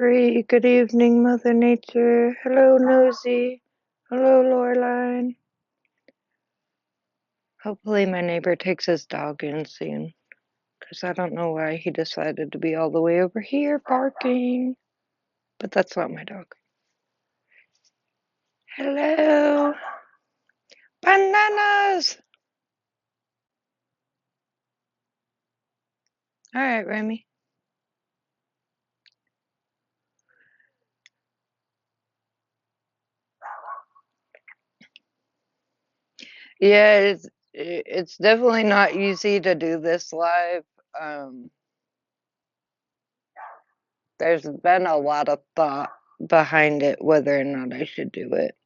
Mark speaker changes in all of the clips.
Speaker 1: Great. Good evening, Mother Nature. Hello, Nosy. Hello, Loreline. Hopefully my neighbor takes his dog in soon, because I don't know why he decided to be all the way over here barking. But that's not my dog. Hello. Bananas! Alright, Remy. Yeah, it's definitely not easy to do this live. There's been a lot of thought behind it, whether or not I should do it.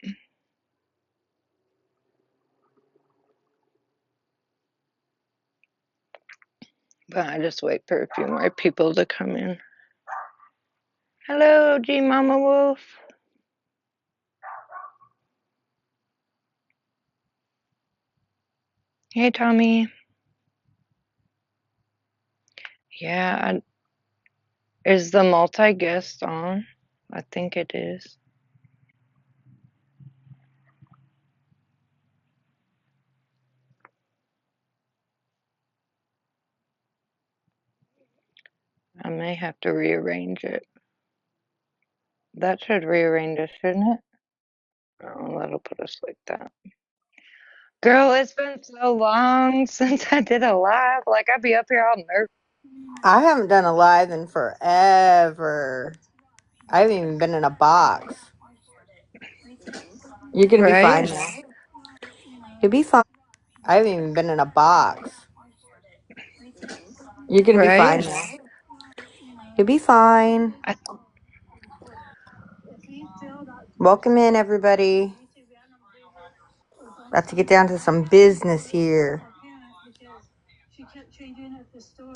Speaker 1: But I just wait for a few more people to come in. Hello, G Mama Wolf. Hey, Tommy. Yeah, is the multi-guest on? I think it is. I may have to rearrange it. That should rearrange it, shouldn't it? Oh, that'll put us like that. Girl, it's been so long since I did a live. Like, I'd be up here all nervous.
Speaker 2: I haven't done a live in forever. I haven't even been in a box. You're going to be fine
Speaker 1: Right?
Speaker 2: now. You'll be fine. I haven't even been in a box. You're going to be fine
Speaker 1: Right?
Speaker 2: now. You'll be fine.
Speaker 1: I,
Speaker 2: Welcome in, everybody. About to get down to some business here.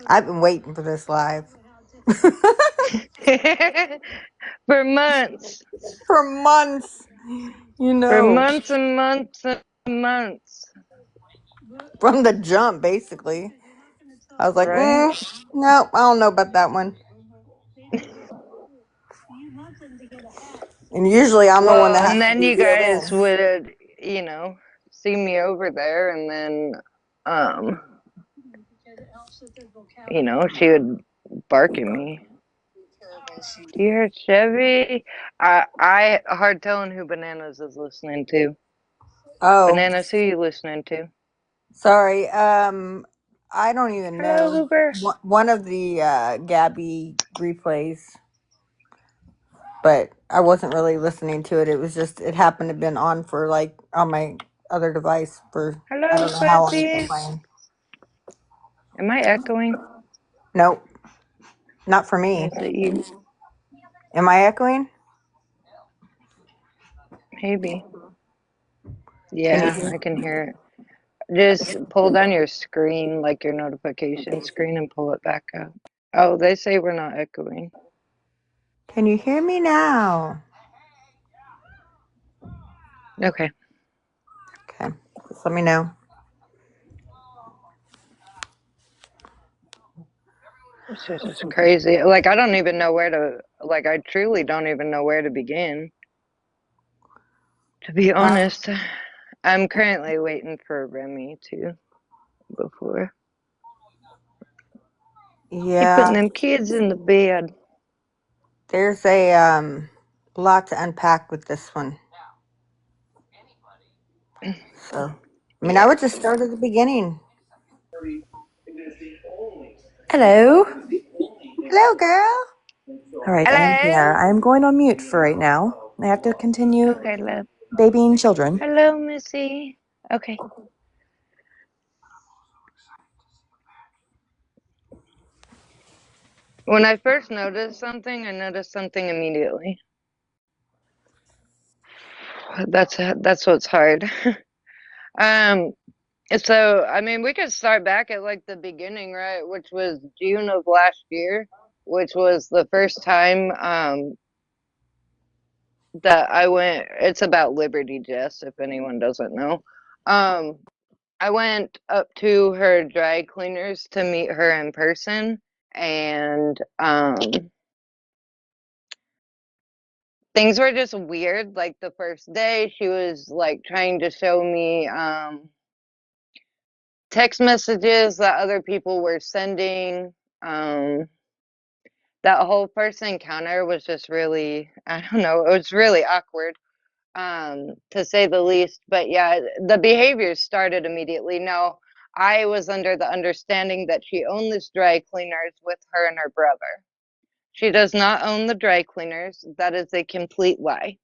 Speaker 2: I've been waiting for this live.
Speaker 1: for months.
Speaker 2: For months. You
Speaker 1: For
Speaker 2: know.
Speaker 1: months and months and months.
Speaker 2: From the jump, basically. I was like,
Speaker 1: Right?
Speaker 2: no, I don't know about that one. And usually I'm the one
Speaker 1: Well,
Speaker 2: that
Speaker 1: and
Speaker 2: has to
Speaker 1: then
Speaker 2: be
Speaker 1: you
Speaker 2: reeled
Speaker 1: guys
Speaker 2: in.
Speaker 1: would, see me over there, and then, she would bark at me. Do you hear Chevy? I hard telling who Bananas is listening to.
Speaker 2: Oh,
Speaker 1: Bananas, who you listening to?
Speaker 2: sorry. I don't even
Speaker 1: Hello,
Speaker 2: know.
Speaker 1: Hooper.
Speaker 2: One of the Gabby replays, but I wasn't really listening to it. It was just it happened to have been on for like on my other device for I
Speaker 1: Hello,
Speaker 2: don't know how long it's been
Speaker 1: Clippy.
Speaker 2: playing.
Speaker 1: Am I echoing?
Speaker 2: Nope, not for
Speaker 1: Or
Speaker 2: me.
Speaker 1: is it you?
Speaker 2: Am I echoing?
Speaker 1: Maybe.
Speaker 2: Can you
Speaker 1: Yeah,
Speaker 2: hear?
Speaker 1: I can hear it. Just pull down your screen, like your notification screen, and pull it back up. Oh, they say we're not echoing.
Speaker 2: Can you hear me now?
Speaker 1: Okay.
Speaker 2: Okay, just let me know.
Speaker 1: It's just crazy. Like, I don't even know I truly don't even know where to begin. To be honest, I'm currently waiting for Remy too, before. He putting
Speaker 2: Yeah,
Speaker 1: them kids in the bed.
Speaker 2: there's a lot to unpack with this one. So, I mean, I
Speaker 1: Yeah.
Speaker 2: would just start at the beginning.
Speaker 3: Hello.
Speaker 2: Hello, girl.
Speaker 3: All right, I am here.
Speaker 1: Hello.
Speaker 3: I am going on mute for right now. I have to continue
Speaker 1: Okay, love.
Speaker 3: babying children.
Speaker 1: Hello, Missy. Okay. When I first noticed something, I noticed something immediately. That's what's hard. um, so I mean, we could start back at like the beginning, right? Which was June of last year, which was the first time that I went. It's about Liberty Jess, if anyone doesn't know. Um, I went up to her dry cleaners to meet her in person, and things were just weird. Like the first day, she was like trying to show me text messages that other people were sending. That whole first encounter was just really, I don't know, it was really awkward, to say the least. But yeah, the behaviors started immediately. Now, I was under the understanding that she owned this dry cleaners with her and her brother. She does not own the dry cleaners. That is a complete lie.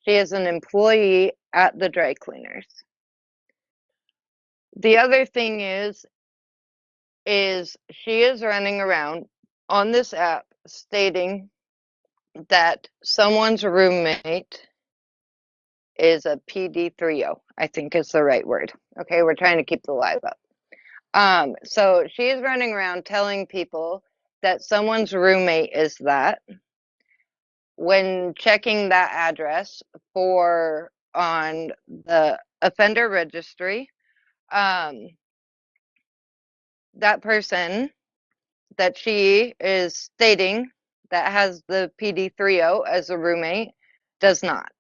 Speaker 1: She is an employee at the dry cleaners. The other thing is she is running around on this app stating that someone's roommate is a PD30, I think is the right word. Okay, we're trying to keep the live up. So she's running around telling people that someone's roommate is that. When checking that address on the offender registry, that person that she is stating that has the PD30 as a roommate does not.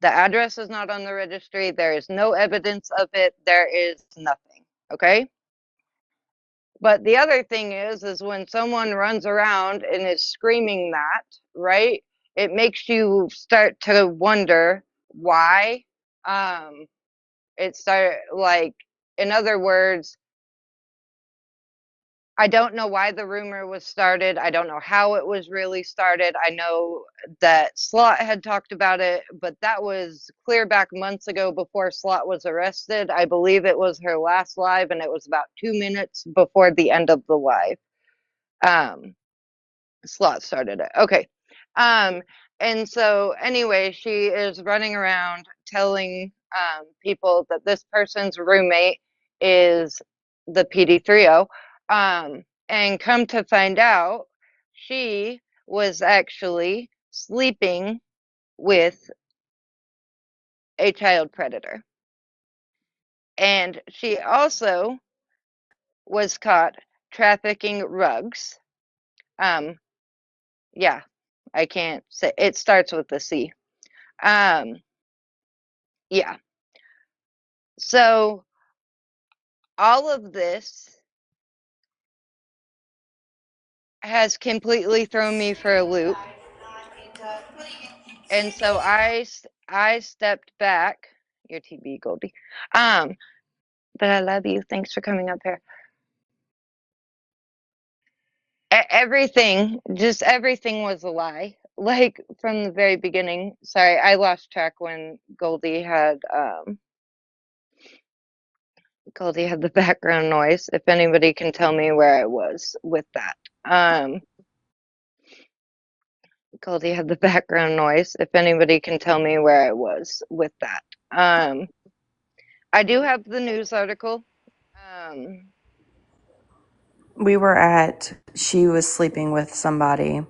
Speaker 1: The address is not on the registry. There is no evidence of it. There is nothing. Okay. But the other thing is when someone runs around and is screaming that, right? It makes you start to wonder why. It started like, in other words, I don't know why the rumor was started. I don't know how it was really started. I know that Slot had talked about it, but that was clear back months ago before Slot was arrested. I believe it was her last live, and it was about 2 minutes before the end of the live. Slot started it. Okay. And so anyway, she is running around telling people that this person's roommate is the PD30. And come to find out, she was actually sleeping with a child predator. And she also was caught trafficking rugs. Yeah, I can't say it starts with a C. Yeah. So all of this has completely thrown me for a loop. And so I stepped back. Your TB, Goldie. But I love you. Thanks for coming up here. Everything was a lie. Like from the very beginning. Sorry, I lost track when Goldie had the background noise. If anybody can tell me where I was with that. Goldie had the background noise. If anybody can tell me where I was with that. I do have the news article.
Speaker 3: We were at she was sleeping with somebody.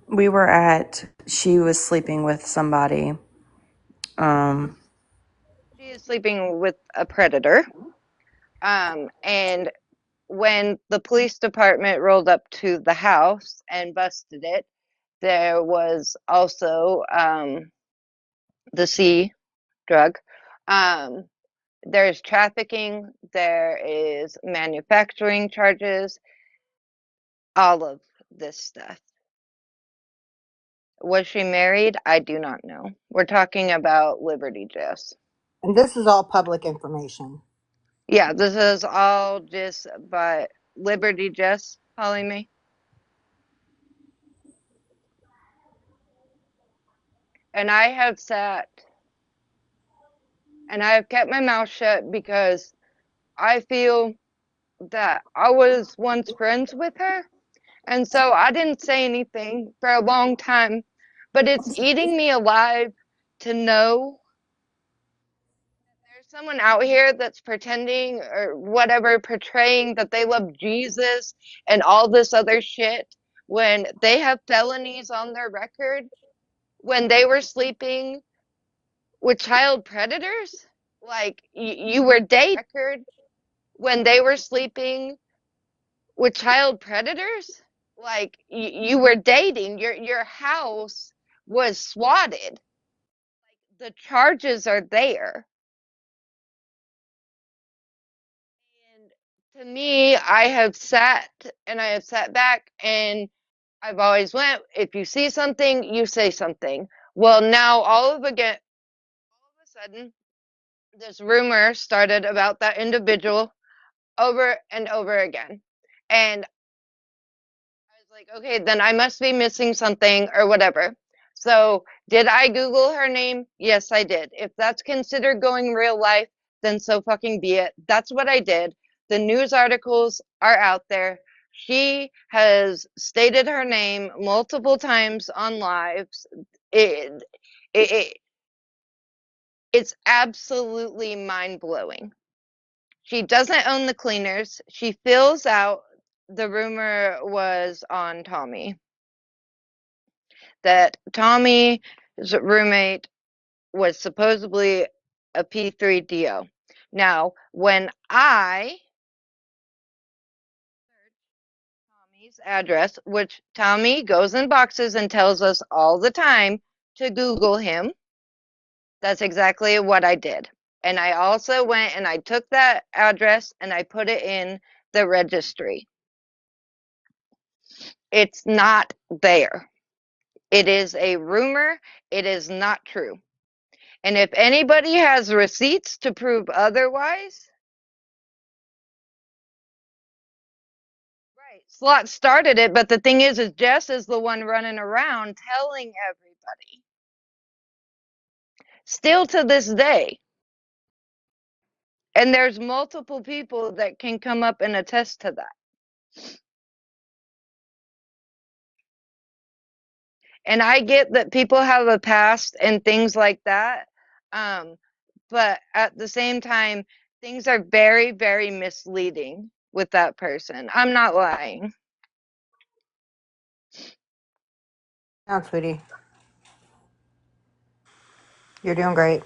Speaker 3: We were at she was sleeping with somebody.
Speaker 1: She is sleeping with a predator. And when the police department rolled up to the house and busted it, there was also the C drug. There's trafficking, there is manufacturing charges, all of this stuff. Was she married? I do not know. We're talking about Liberty Jess.
Speaker 2: And this is all public information.
Speaker 1: Yeah, this is all just by Liberty Jess calling me. And I have sat and I have kept my mouth shut because I feel that I was once friends with her. And so I didn't say anything for a long time. But it's eating me alive to know there's someone out here that's pretending or whatever, portraying that they love Jesus and all this other shit when they have felonies on their record, when they were sleeping with child predators. Like you were dating record when they were sleeping with child predators. like you were dating. Your house was swatted. The charges are there. And to me, I have sat back and I've always went, if you see something, you say something. Well, now all of a sudden, this rumor started about that individual over and over again. And I was like, okay, then I must be missing something or whatever. So, did I Google her name? Yes, I did. If that's considered going real life, then so fucking be it. That's what I did. The news articles are out there. She has stated her name multiple times on lives. It, it it's absolutely mind blowing. She doesn't own the cleaners. She fills out the rumor was on Tommy that Tommy's roommate was supposedly a P3DO. Now, when I search Tommy's address, which Tommy goes in boxes and tells us all the time to Google him, that's exactly what I did. And I also went and I took that address and I put it in the registry. It's not there. It is a rumor. It is not true. And if anybody has receipts to prove otherwise, right, Slot started it, but the thing is Jess is the one running around telling everybody. Still to this day. And there's multiple people that can come up and attest to that. And I get that people have a past and things like that. But at the same time, things are very, very misleading with that person. I'm not lying.
Speaker 2: No, sweetie. You're doing great.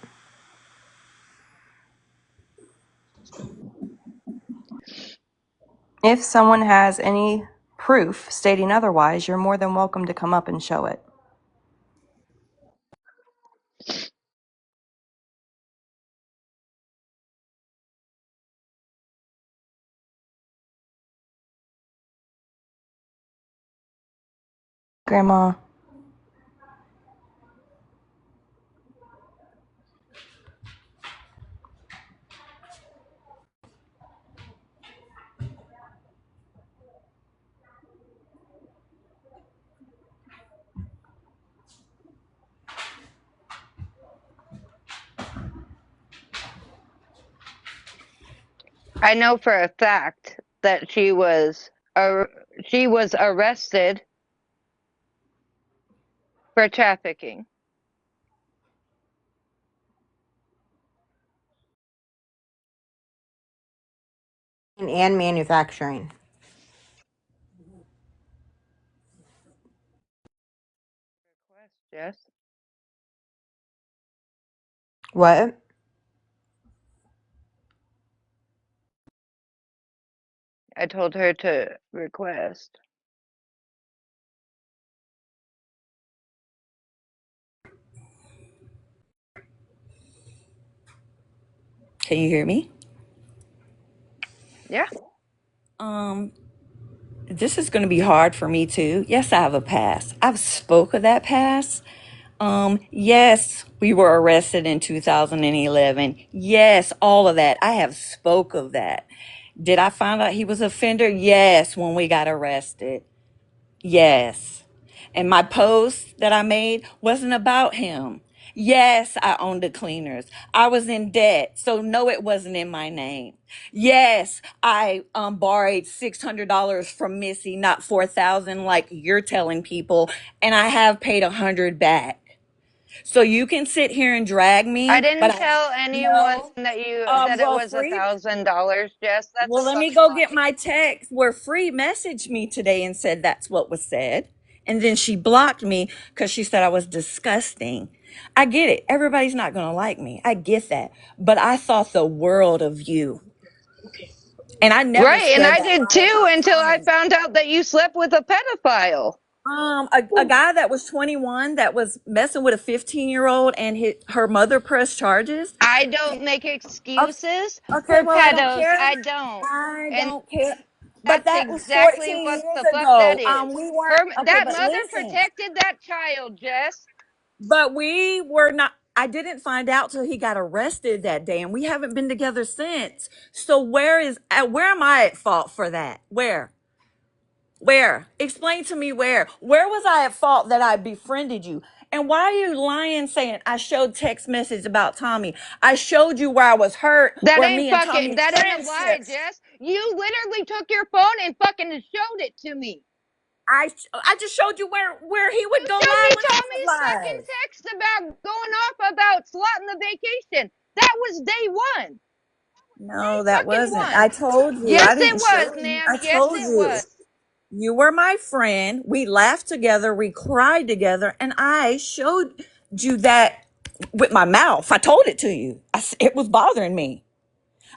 Speaker 3: If someone has any proof stating otherwise, you're more than welcome to come up and show it. Grandma.
Speaker 1: I know for a fact that she was arrested for trafficking.
Speaker 2: And manufacturing.
Speaker 1: Yes.
Speaker 2: What?
Speaker 1: I told her to request.
Speaker 4: Can you hear me?
Speaker 1: Yeah.
Speaker 4: This is going to be hard for me too. Yes, I have a past. I've spoke of that past. Yes, we were arrested in 2011. Yes, all of that. I have spoke of that. Did I find out he was a offender? Yes, when we got arrested. Yes. And my post that I made wasn't about him. Yes, I owned the cleaners. I was in debt, so no, it wasn't in my name. Yes, I borrowed $600 from Missy, not 4,000 like you're telling people, and I have paid 100 back. So you can sit here and drag
Speaker 1: I
Speaker 4: me, but
Speaker 1: didn't
Speaker 4: I
Speaker 1: tell anyone
Speaker 4: no.
Speaker 1: that it
Speaker 4: Well,
Speaker 1: was
Speaker 4: free.
Speaker 1: $1,000, Jess. That's
Speaker 4: Well,
Speaker 1: a
Speaker 4: let me
Speaker 1: fucking
Speaker 4: go get
Speaker 1: lie.
Speaker 4: my text where Free messaged me today and said that's what was said. And then she blocked me because she said I was disgusting. I get it. Everybody's not going to like me. I get that. But I thought the world of you. And I never
Speaker 1: Right, and
Speaker 4: spread
Speaker 1: I
Speaker 4: that
Speaker 1: did
Speaker 4: lie
Speaker 1: too
Speaker 4: about
Speaker 1: until I
Speaker 4: Tommy.
Speaker 1: found out that you slept with a pedophile.
Speaker 4: A guy that was 21 that was messing with a 15-year-old and her mother pressed charges.
Speaker 1: I don't make
Speaker 4: Okay,
Speaker 1: excuses
Speaker 4: okay,
Speaker 1: for
Speaker 4: well, I don't
Speaker 1: pedos.
Speaker 4: care.
Speaker 1: I don't.
Speaker 4: I
Speaker 1: And
Speaker 4: don't care. But
Speaker 1: that's
Speaker 4: that was
Speaker 1: exactly
Speaker 4: 14
Speaker 1: what
Speaker 4: years
Speaker 1: the fuck that
Speaker 4: ago.
Speaker 1: is.
Speaker 4: We weren't
Speaker 1: Her
Speaker 4: okay,
Speaker 1: that
Speaker 4: but
Speaker 1: mother
Speaker 4: listen.
Speaker 1: protected that child, Jess.
Speaker 4: But we were not. I didn't find out till he got arrested that day, and we haven't been together since. So where am I at fault for that? Where? Explain to me where. Where was I at fault that I befriended you? And why are you lying saying I showed text message about Tommy? I showed you where I was hurt, where me and Tommy's
Speaker 1: That ain't a lie,
Speaker 4: friendships.
Speaker 1: Jess. You literally took your phone and fucking showed it to me.
Speaker 4: I just showed you where he
Speaker 1: You
Speaker 4: would go
Speaker 1: showed
Speaker 4: live
Speaker 1: me
Speaker 4: when I was
Speaker 1: Tommy's fucking
Speaker 4: live.
Speaker 1: text about going off about slotting the vacation. That was day one.
Speaker 4: No,
Speaker 1: Day
Speaker 4: that
Speaker 1: fucking
Speaker 4: wasn't.
Speaker 1: one.
Speaker 4: I told you.
Speaker 1: Yes,
Speaker 4: I
Speaker 1: it
Speaker 4: didn't
Speaker 1: was,
Speaker 4: show you.
Speaker 1: ma'am.
Speaker 4: I
Speaker 1: Yes,
Speaker 4: told
Speaker 1: it
Speaker 4: you.
Speaker 1: was.
Speaker 4: You were my friend. We laughed together. We cried together. And I showed you that with my mouth. I told it to you. It was bothering me.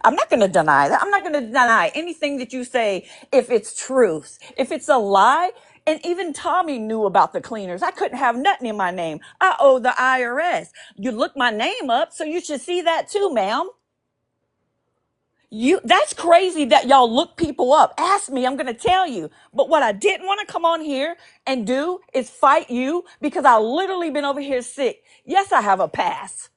Speaker 4: I'm not going to deny that. I'm not going to deny anything that you say if it's truth. If it's a lie, and even Tommy knew about the cleaners. I couldn't have nothing in my name. I owe the IRS. You look my name up, so you should see that too, ma'am. That's crazy that y'all look people up. Ask me, I'm gonna tell you. But what I didn't want to come on here and do is fight you because I literally been over here sick. Yes, I have a pass.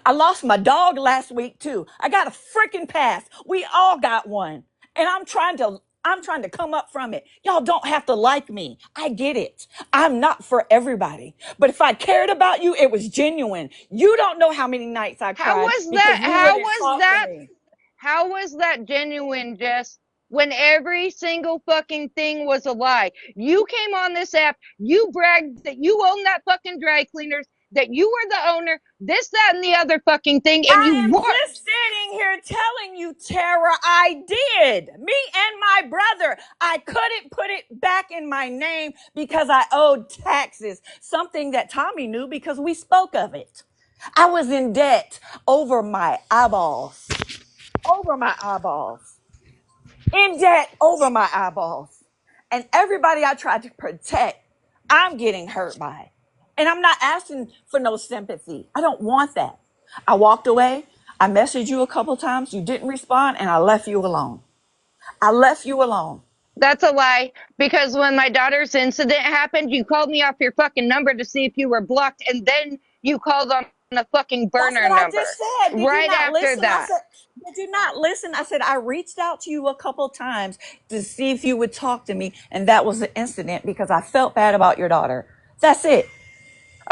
Speaker 4: I lost my dog last week too. I got a freaking pass. We all got one. And I'm trying to come up from it. Y'all don't have to like me. I get it. I'm not for everybody. But if I cared about you, it was genuine. You don't know how many nights I
Speaker 1: How
Speaker 4: cried
Speaker 1: was
Speaker 4: because
Speaker 1: that?
Speaker 4: you wouldn't talk to me.
Speaker 1: How was that genuine, Jess? When every single fucking thing was a lie. You came on this app, you bragged that you own that fucking dry cleaners, that you were the owner, this, that, and the other fucking thing, and you
Speaker 4: I am
Speaker 1: weren't.
Speaker 4: just sitting here telling you, Tara, I did. Me and my brother. I couldn't put it back in my name because I owed taxes, something that Tommy knew because we spoke of it. I was in debt over my eyeballs, over my eyeballs, in debt over my eyeballs. And everybody I tried to protect, I'm getting hurt by. And I'm not asking for no sympathy. I don't want that. I walked away. I messaged you a couple times. You didn't respond, and I left you alone. I left you alone.
Speaker 1: That's a lie. Because when my daughter's incident happened, you called me off your fucking number to see if you were blocked, and then you called on a fucking
Speaker 4: That's
Speaker 1: burner
Speaker 4: what I just
Speaker 1: number.
Speaker 4: said. Did you
Speaker 1: Right
Speaker 4: not
Speaker 1: after
Speaker 4: listen? I
Speaker 1: that.
Speaker 4: said, did you not listen? I said, I reached out to you a couple times to see if you would talk to me. And that was the incident because I felt bad about your daughter. That's it.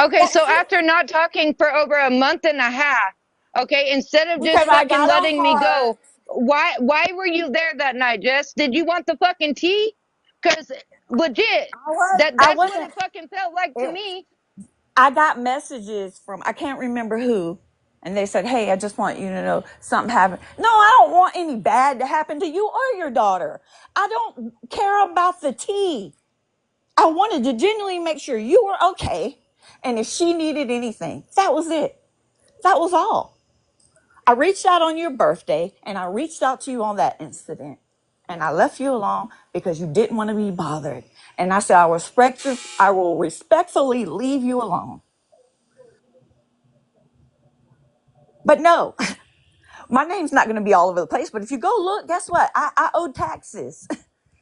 Speaker 1: Okay,
Speaker 4: That's
Speaker 1: so
Speaker 4: it.
Speaker 1: after not talking for over a month and a half, okay, instead of
Speaker 4: Because
Speaker 1: just
Speaker 4: I
Speaker 1: fucking
Speaker 4: got a
Speaker 1: letting me
Speaker 4: heart.
Speaker 1: go, why were you there that night, Jess? Did you want the fucking tea? Cause legit,
Speaker 4: I
Speaker 1: that's what
Speaker 4: wasn't.
Speaker 1: it fucking felt like to
Speaker 4: It,
Speaker 1: me.
Speaker 4: I got messages from I can't remember who, and they said, "Hey, I just want you to know something happened." No, I don't want any bad to happen to you or your daughter. I don't care about the tea. I wanted to genuinely make sure you were okay, and if she needed anything, that was it. That was all. I reached out on your birthday, and I reached out to you on that incident, and I left you alone because you didn't want to be bothered. And I said, I will respectfully leave you alone. But no, my name's not going to be all over the place. But if you go look, guess what? I owed taxes.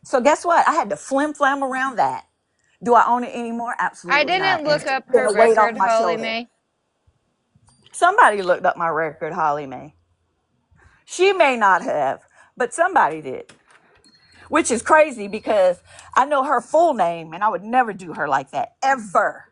Speaker 4: So guess what? I had to flim flam around that. Do I own it anymore?
Speaker 1: I
Speaker 4: Absolutely not.
Speaker 1: didn't
Speaker 4: And
Speaker 1: look
Speaker 4: it's
Speaker 1: up
Speaker 4: been
Speaker 1: her
Speaker 4: a weight off
Speaker 1: record,
Speaker 4: my
Speaker 1: Holly
Speaker 4: shoulder.
Speaker 1: Mae.
Speaker 4: Somebody looked up my record, Holly Mae. She may not have, but somebody did. Which is crazy because I know her full name and I would never do her like that, ever.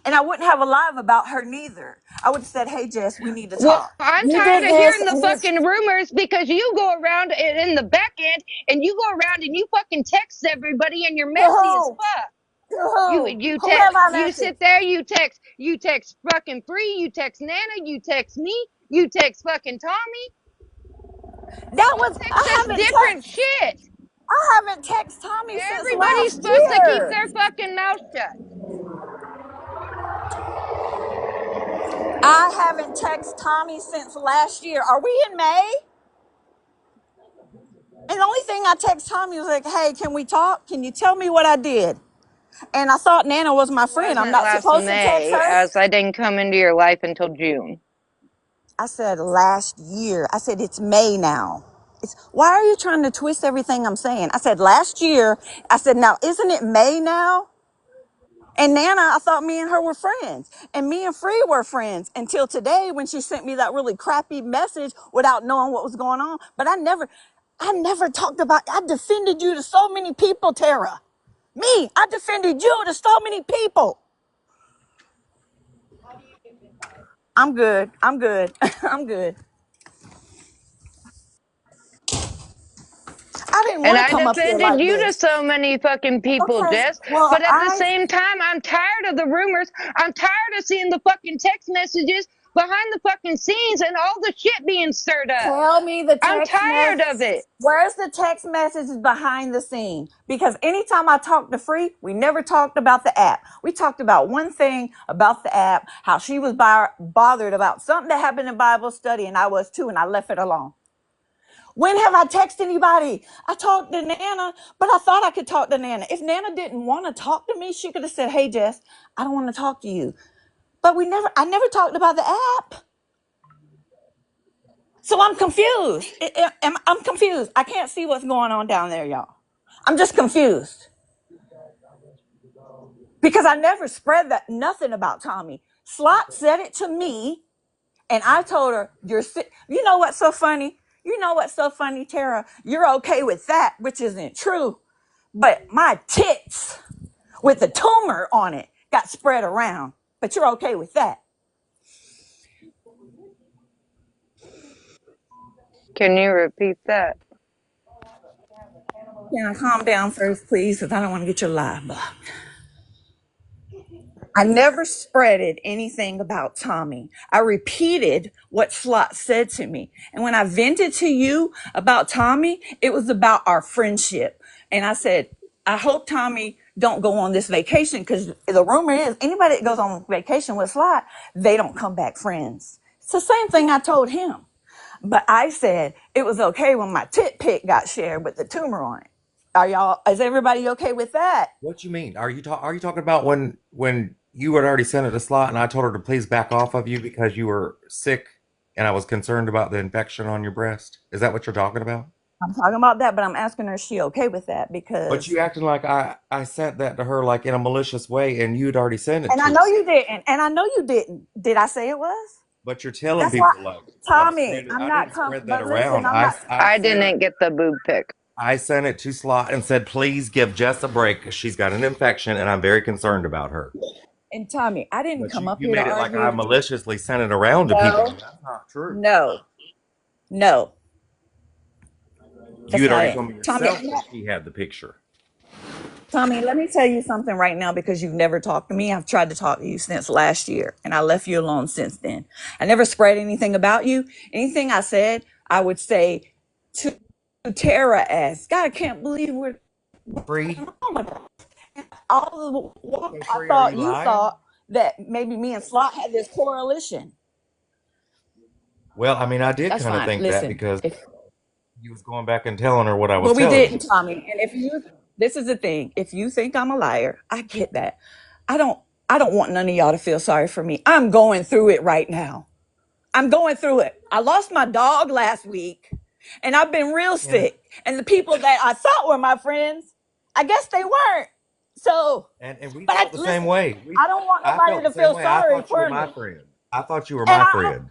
Speaker 4: And I wouldn't have a live about her neither. I would have said, hey, Jess, we need to
Speaker 1: Well,
Speaker 4: talk.
Speaker 1: I'm
Speaker 4: You
Speaker 1: tired
Speaker 4: did
Speaker 1: of
Speaker 4: this
Speaker 1: hearing the
Speaker 4: and it's,
Speaker 1: fucking rumors because you go around in the back end and you go around and you fucking text everybody and you're
Speaker 4: to
Speaker 1: messy as
Speaker 4: who?
Speaker 1: fuck.
Speaker 4: To who?
Speaker 1: You
Speaker 4: Who have
Speaker 1: text,
Speaker 4: I
Speaker 1: you
Speaker 4: messaged?
Speaker 1: sit there, you text fucking Free, you text Nana, you text me, you text fucking Tommy.
Speaker 4: That
Speaker 1: You
Speaker 4: was,
Speaker 1: text us different shit.
Speaker 4: I haven't texted Tommy since
Speaker 1: Everybody's
Speaker 4: last
Speaker 1: supposed to keep
Speaker 4: year.
Speaker 1: their fucking mouth shut.
Speaker 4: I haven't texted Tommy since last year. Are we in May?
Speaker 2: And the only thing I text Tommy was like, hey, can we talk? Can you tell me what I did? And I thought Nana was my friend. I'm
Speaker 1: Wasn't
Speaker 2: not
Speaker 1: last
Speaker 2: supposed to text
Speaker 1: May,
Speaker 2: her.
Speaker 1: as I didn't come into your life until June.
Speaker 2: I said last year. I said it's May now. Why are you trying to twist everything I'm saying? I said last year. I said, now isn't it May now? And Nana, I thought me and her were friends. And me and Free were friends until today when she sent me that really crappy message without knowing what was going on. But I never talked about, I defended you to so many people, Tara. I defended you to so many people. I'm good. I'm good. I'm good. I didn't
Speaker 1: And
Speaker 2: want to
Speaker 1: I
Speaker 2: come up here
Speaker 1: defended
Speaker 2: like
Speaker 1: you to
Speaker 2: this.
Speaker 1: so many fucking people,
Speaker 2: Okay.
Speaker 1: Jess.
Speaker 2: Well,
Speaker 1: But at the same time, I'm tired of the rumors. I'm tired of seeing the fucking text messages behind the fucking scenes and all the shit being stirred up.
Speaker 2: tell me the
Speaker 1: I'm
Speaker 2: text
Speaker 1: tired
Speaker 2: message.
Speaker 1: of it.
Speaker 2: Where's the text messages behind the scene? Because anytime I talked to Free, we never talked about the app. We talked about one thing about the app, how she was bothered about something that happened in Bible study, and I was too, and I left it alone. When have I texted anybody? I talked to Nana, but I thought I could talk to Nana. If Nana didn't want to talk to me, she could have said, hey, Jess, I don't want to talk to you. But I never talked about the app. So I'm confused. I'm confused. I can't see what's going on down there, y'all. I'm just confused because I never spread that nothing about Tommy. Slot said it to me, and I told her, "You're sick." You know what's so funny? You know what's so funny, Tara? You're okay with that, which isn't true. But my tits with the tumor on it got spread around. But you're okay with that.
Speaker 1: Can you repeat that?
Speaker 2: Can I calm down first, please? Because I don't want to get your live blocked. I never spreaded anything about Tommy. I repeated what Slot said to me. And when I vented to you about Tommy, it was about our friendship. And I said, I hope Tommy don't go on this vacation because the rumor is anybody that goes on vacation with Slot, they don't come back friends. It's the same thing I told him. But I said it was okay when my tit pic got shared with the tumor on it. Is everybody okay with that?
Speaker 5: What you mean? Are you talking about when you had already sent it to Slot and I told her to please back off of you because you were sick and I was concerned about the infection on your breast? Is that what you're talking about?
Speaker 2: I'm talking about that, but I'm asking her, is she okay with that?
Speaker 5: But
Speaker 2: Because,
Speaker 5: you acting like I sent that to her like in a malicious way and you'd already sent it
Speaker 2: and I
Speaker 5: to
Speaker 2: know
Speaker 5: her.
Speaker 2: you didn't, and I know you didn't. Did I say it was?
Speaker 5: But you're telling
Speaker 2: That's why,
Speaker 5: people like
Speaker 2: Tommy,
Speaker 5: spread it.
Speaker 2: I'm
Speaker 5: I
Speaker 2: not
Speaker 5: didn't
Speaker 2: come,
Speaker 5: spread that
Speaker 2: but listen,
Speaker 5: around.
Speaker 2: I'm not,
Speaker 5: I
Speaker 1: I
Speaker 5: sent it.
Speaker 1: didn't get the boob pic.
Speaker 5: I sent it to Slot and said, please give Jess a break because she's got an infection and I'm very concerned about her.
Speaker 2: and Tommy, I didn't
Speaker 5: But
Speaker 2: come up
Speaker 5: you
Speaker 2: here to
Speaker 5: made it like I
Speaker 2: argue.
Speaker 5: maliciously sent it around to people.
Speaker 2: No,
Speaker 5: And that's not true.
Speaker 2: no, no,
Speaker 5: You
Speaker 2: that's
Speaker 5: had
Speaker 2: not
Speaker 5: already
Speaker 2: it.
Speaker 5: told me
Speaker 2: Tommy,
Speaker 5: yourself that she had the picture.
Speaker 2: Tommy, let me tell you something right now because you've never talked to me. I've tried to talk to you since last year, and I left you alone since then. I never spread anything about you. Anything I said, I would say to Tara as, God, I can't believe we're
Speaker 5: Free?
Speaker 2: all the
Speaker 5: So
Speaker 2: I
Speaker 5: free, are
Speaker 2: thought
Speaker 5: you
Speaker 2: you
Speaker 5: lying?
Speaker 2: thought that maybe me and Slot had this correlation.
Speaker 5: Well, I mean, I did
Speaker 2: That's
Speaker 5: kind of
Speaker 2: fine.
Speaker 5: think that
Speaker 2: Listen,
Speaker 5: because you was going back and telling her what I was
Speaker 2: but we
Speaker 5: telling you.
Speaker 2: didn't, Tommy. And this is the thing. If you think I'm a liar, I get that. I don't. I don't want none of y'all to feel sorry for me. I'm going through it right now. I'm going through it. I lost my dog last week, and I've been real
Speaker 5: And
Speaker 2: sick. And the people that I thought were my friends, I guess they weren't. So,
Speaker 5: and we
Speaker 2: but I
Speaker 5: felt the same
Speaker 2: listen.
Speaker 5: way.
Speaker 2: I don't want
Speaker 5: I
Speaker 2: nobody
Speaker 5: felt the
Speaker 2: to
Speaker 5: same
Speaker 2: feel
Speaker 5: way. I
Speaker 2: sorry
Speaker 5: thought you were
Speaker 2: for
Speaker 5: my
Speaker 2: me.
Speaker 5: friend. I thought you were
Speaker 2: And
Speaker 5: my friend.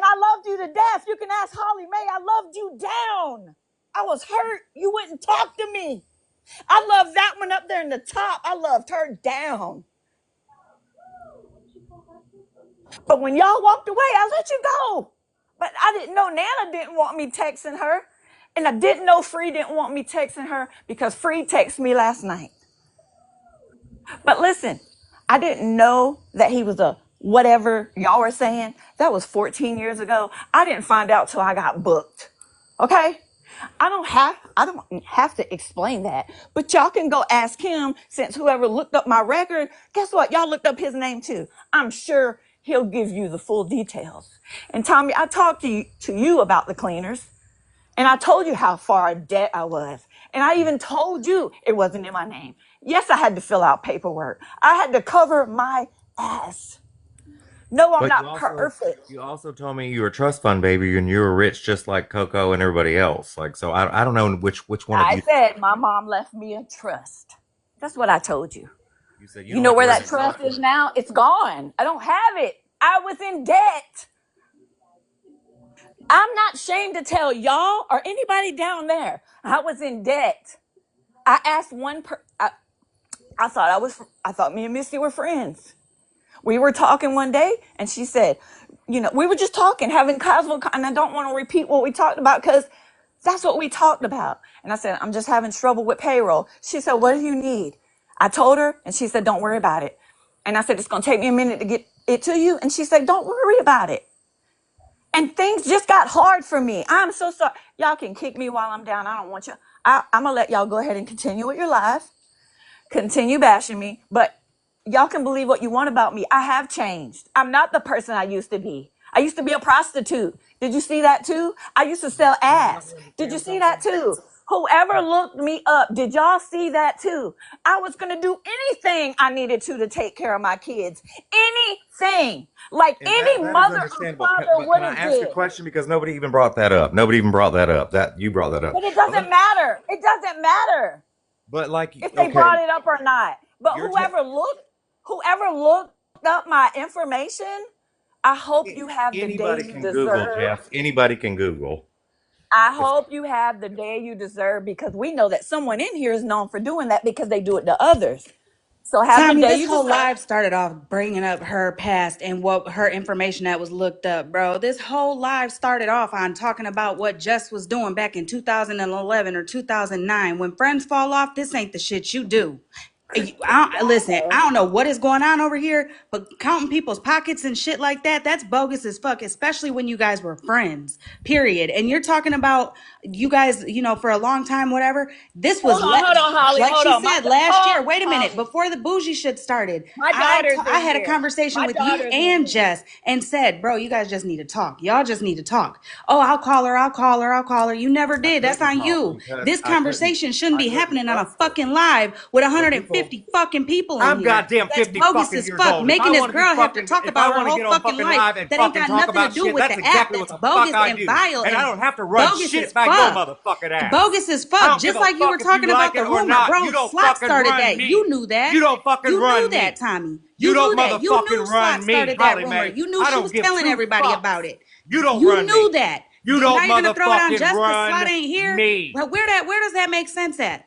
Speaker 2: I loved you to death. You can ask Holly Mae. I loved you down. I was hurt. You wouldn't talk to me. I loved that one up there in the top. I loved her down. But when y'all walked away, I let you go. But I didn't know Nana didn't want me texting her. And I didn't know Free didn't want me texting her because Free texted me last night. But listen, I didn't know that he was a whatever y'all were saying. That was 14 years ago. I didn't find out till I got booked. Okay? I don't have to explain that. But y'all can go ask him since whoever looked up my record, guess what? Y'all looked up his name too. I'm sure he'll give you the full details. And Tommy, I talked to you about the cleaners. And I told you how far in debt I was. And I even told you it wasn't in my name. Yes, I had to fill out paperwork. I had to cover my ass. No, I'm
Speaker 5: But
Speaker 2: not perfect.
Speaker 5: you also told me you were a trust fund baby and you were rich just like Coco and everybody else. Like so I don't know which one of
Speaker 2: I
Speaker 5: you
Speaker 2: said my mom left me a trust. That's what I told you.
Speaker 5: you said you
Speaker 2: You
Speaker 5: don't
Speaker 2: know
Speaker 5: have to
Speaker 2: where
Speaker 5: worry
Speaker 2: that
Speaker 5: about
Speaker 2: trust is now? It's gone. I don't have it. I was in debt. I'm not ashamed to tell y'all or anybody down there. I was in debt. I asked I thought me and Missy were friends. We were talking one day and she said, we were just talking, having casual, and I don't want to repeat what we talked about because that's what we talked about. And I said, I'm just having trouble with payroll. She said, what do you need? I told her and she said, don't worry about it. And I said, it's going to take me a minute to get it to you. And she said, don't worry about it. And things just got hard for me. I'm so sorry. Y'all can kick me while I'm down. I don't want you. I'm going to let y'all go ahead and continue with your life. Continue bashing me, but y'all can believe what you want about me. I have changed. I'm not the person I used to be. I used to be a prostitute. Did you see that too? I used to sell ass. Did you see that too? Whoever looked me up, did y'all see that too? I was going to do anything I needed to take care of my kids. Anything. Like
Speaker 5: and
Speaker 2: any
Speaker 5: that is
Speaker 2: mother or
Speaker 5: understandable.
Speaker 2: father
Speaker 5: But
Speaker 2: would
Speaker 5: can I
Speaker 2: have
Speaker 5: ask a
Speaker 2: did.
Speaker 5: question because nobody even brought that up. Nobody even brought that up. That you brought that up.
Speaker 2: But it doesn't matter. It doesn't matter
Speaker 5: But like
Speaker 2: if they
Speaker 5: okay,
Speaker 2: brought it up or not. But
Speaker 5: you're te-
Speaker 2: whoever looked up my information, I hope you have the day
Speaker 5: anybody
Speaker 2: you
Speaker 5: can Google,
Speaker 2: deserve.
Speaker 5: Jeff. Anybody can Google.
Speaker 2: I
Speaker 5: If
Speaker 2: hope you have the day you deserve because we know that someone in here is known for doing that because they do it to others. So have the
Speaker 6: Tommy,
Speaker 2: day
Speaker 6: this
Speaker 2: you
Speaker 6: whole
Speaker 2: deserve.
Speaker 6: live started off bringing up her past and what her information that was looked up, bro. This whole live started off on talking about what Jess was doing back in 2011 or 2009. When friends fall off, this ain't the shit you do. Listen, I don't know what is going on over here, but counting people's pockets and shit like that, that's bogus as fuck, especially when you guys were friends, period. And you're talking about you guys, for a long time, whatever. This was,
Speaker 2: Hold on, Holly.
Speaker 6: like
Speaker 2: Hold
Speaker 6: she
Speaker 2: on.
Speaker 6: said, last year. Wait a minute,
Speaker 2: Holly.
Speaker 6: before the bougie shit started,
Speaker 2: My daughter's
Speaker 6: I
Speaker 2: in
Speaker 6: had a
Speaker 2: here.
Speaker 6: conversation
Speaker 2: My
Speaker 6: with you
Speaker 2: daughter's in
Speaker 6: and
Speaker 2: here.
Speaker 6: Jess and said, bro, you guys just need to talk. Y'all just need to talk. Oh, I'll call her. I'll call her. I'll call her. You never
Speaker 5: I
Speaker 6: did. That's
Speaker 5: couldn't
Speaker 6: on
Speaker 5: talk
Speaker 6: you.
Speaker 5: because
Speaker 6: This conversation shouldn't
Speaker 5: I
Speaker 6: be
Speaker 5: couldn't
Speaker 6: happening on a
Speaker 5: trust her.
Speaker 6: fucking live with
Speaker 5: When people
Speaker 6: 150 fucking people in
Speaker 5: I'm
Speaker 6: here.
Speaker 5: goddamn
Speaker 6: That's
Speaker 5: 50
Speaker 6: bogus
Speaker 5: fucking
Speaker 6: as
Speaker 5: years
Speaker 6: fuck.
Speaker 5: old.
Speaker 6: Making this girl have to talk
Speaker 5: If I
Speaker 6: about her
Speaker 5: want to
Speaker 6: whole
Speaker 5: get on
Speaker 6: fucking
Speaker 5: fucking
Speaker 6: life
Speaker 5: live and
Speaker 6: that ain't got
Speaker 5: fucking talk
Speaker 6: nothing to
Speaker 5: about
Speaker 6: do
Speaker 5: shit,
Speaker 6: with
Speaker 5: that's
Speaker 6: the app.
Speaker 5: exactly what
Speaker 6: That's
Speaker 5: the fuck
Speaker 6: bogus
Speaker 5: I
Speaker 6: and
Speaker 5: do.
Speaker 6: vile
Speaker 5: And I
Speaker 6: and
Speaker 5: don't have to run
Speaker 6: bogus
Speaker 5: shit
Speaker 6: as
Speaker 5: by your
Speaker 6: fuck.
Speaker 5: motherfucking ass.
Speaker 6: Bogus as
Speaker 5: I
Speaker 6: fuck.
Speaker 5: don't give
Speaker 6: Just
Speaker 5: a
Speaker 6: like you were
Speaker 5: fuck if you
Speaker 6: talking
Speaker 5: like
Speaker 6: about the
Speaker 5: it or
Speaker 6: rumor,
Speaker 5: not.
Speaker 6: bro.
Speaker 5: You don't
Speaker 6: Slot
Speaker 5: fucking
Speaker 6: started
Speaker 5: run
Speaker 6: that. You
Speaker 5: me.
Speaker 6: knew that.
Speaker 5: You don't fucking
Speaker 6: You knew
Speaker 5: run
Speaker 6: that,
Speaker 5: me.
Speaker 6: Tommy.
Speaker 5: You
Speaker 6: You
Speaker 5: don't
Speaker 6: knew that. You knew
Speaker 5: motherfucking
Speaker 6: Slot
Speaker 5: run me,
Speaker 6: started that
Speaker 5: Holly
Speaker 6: rumor.
Speaker 5: Mae.
Speaker 6: You knew
Speaker 5: I
Speaker 6: she
Speaker 5: don't
Speaker 6: was
Speaker 5: give
Speaker 6: telling
Speaker 5: two
Speaker 6: everybody about
Speaker 5: fucks.
Speaker 6: it.
Speaker 5: You don't
Speaker 6: You
Speaker 5: run me.
Speaker 6: knew that.
Speaker 5: You
Speaker 6: Now
Speaker 5: don't
Speaker 6: you're gonna throw it on
Speaker 5: motherfucking
Speaker 6: just because Slot
Speaker 5: run
Speaker 6: ain't here.
Speaker 5: me.
Speaker 6: Well, where does that make sense at?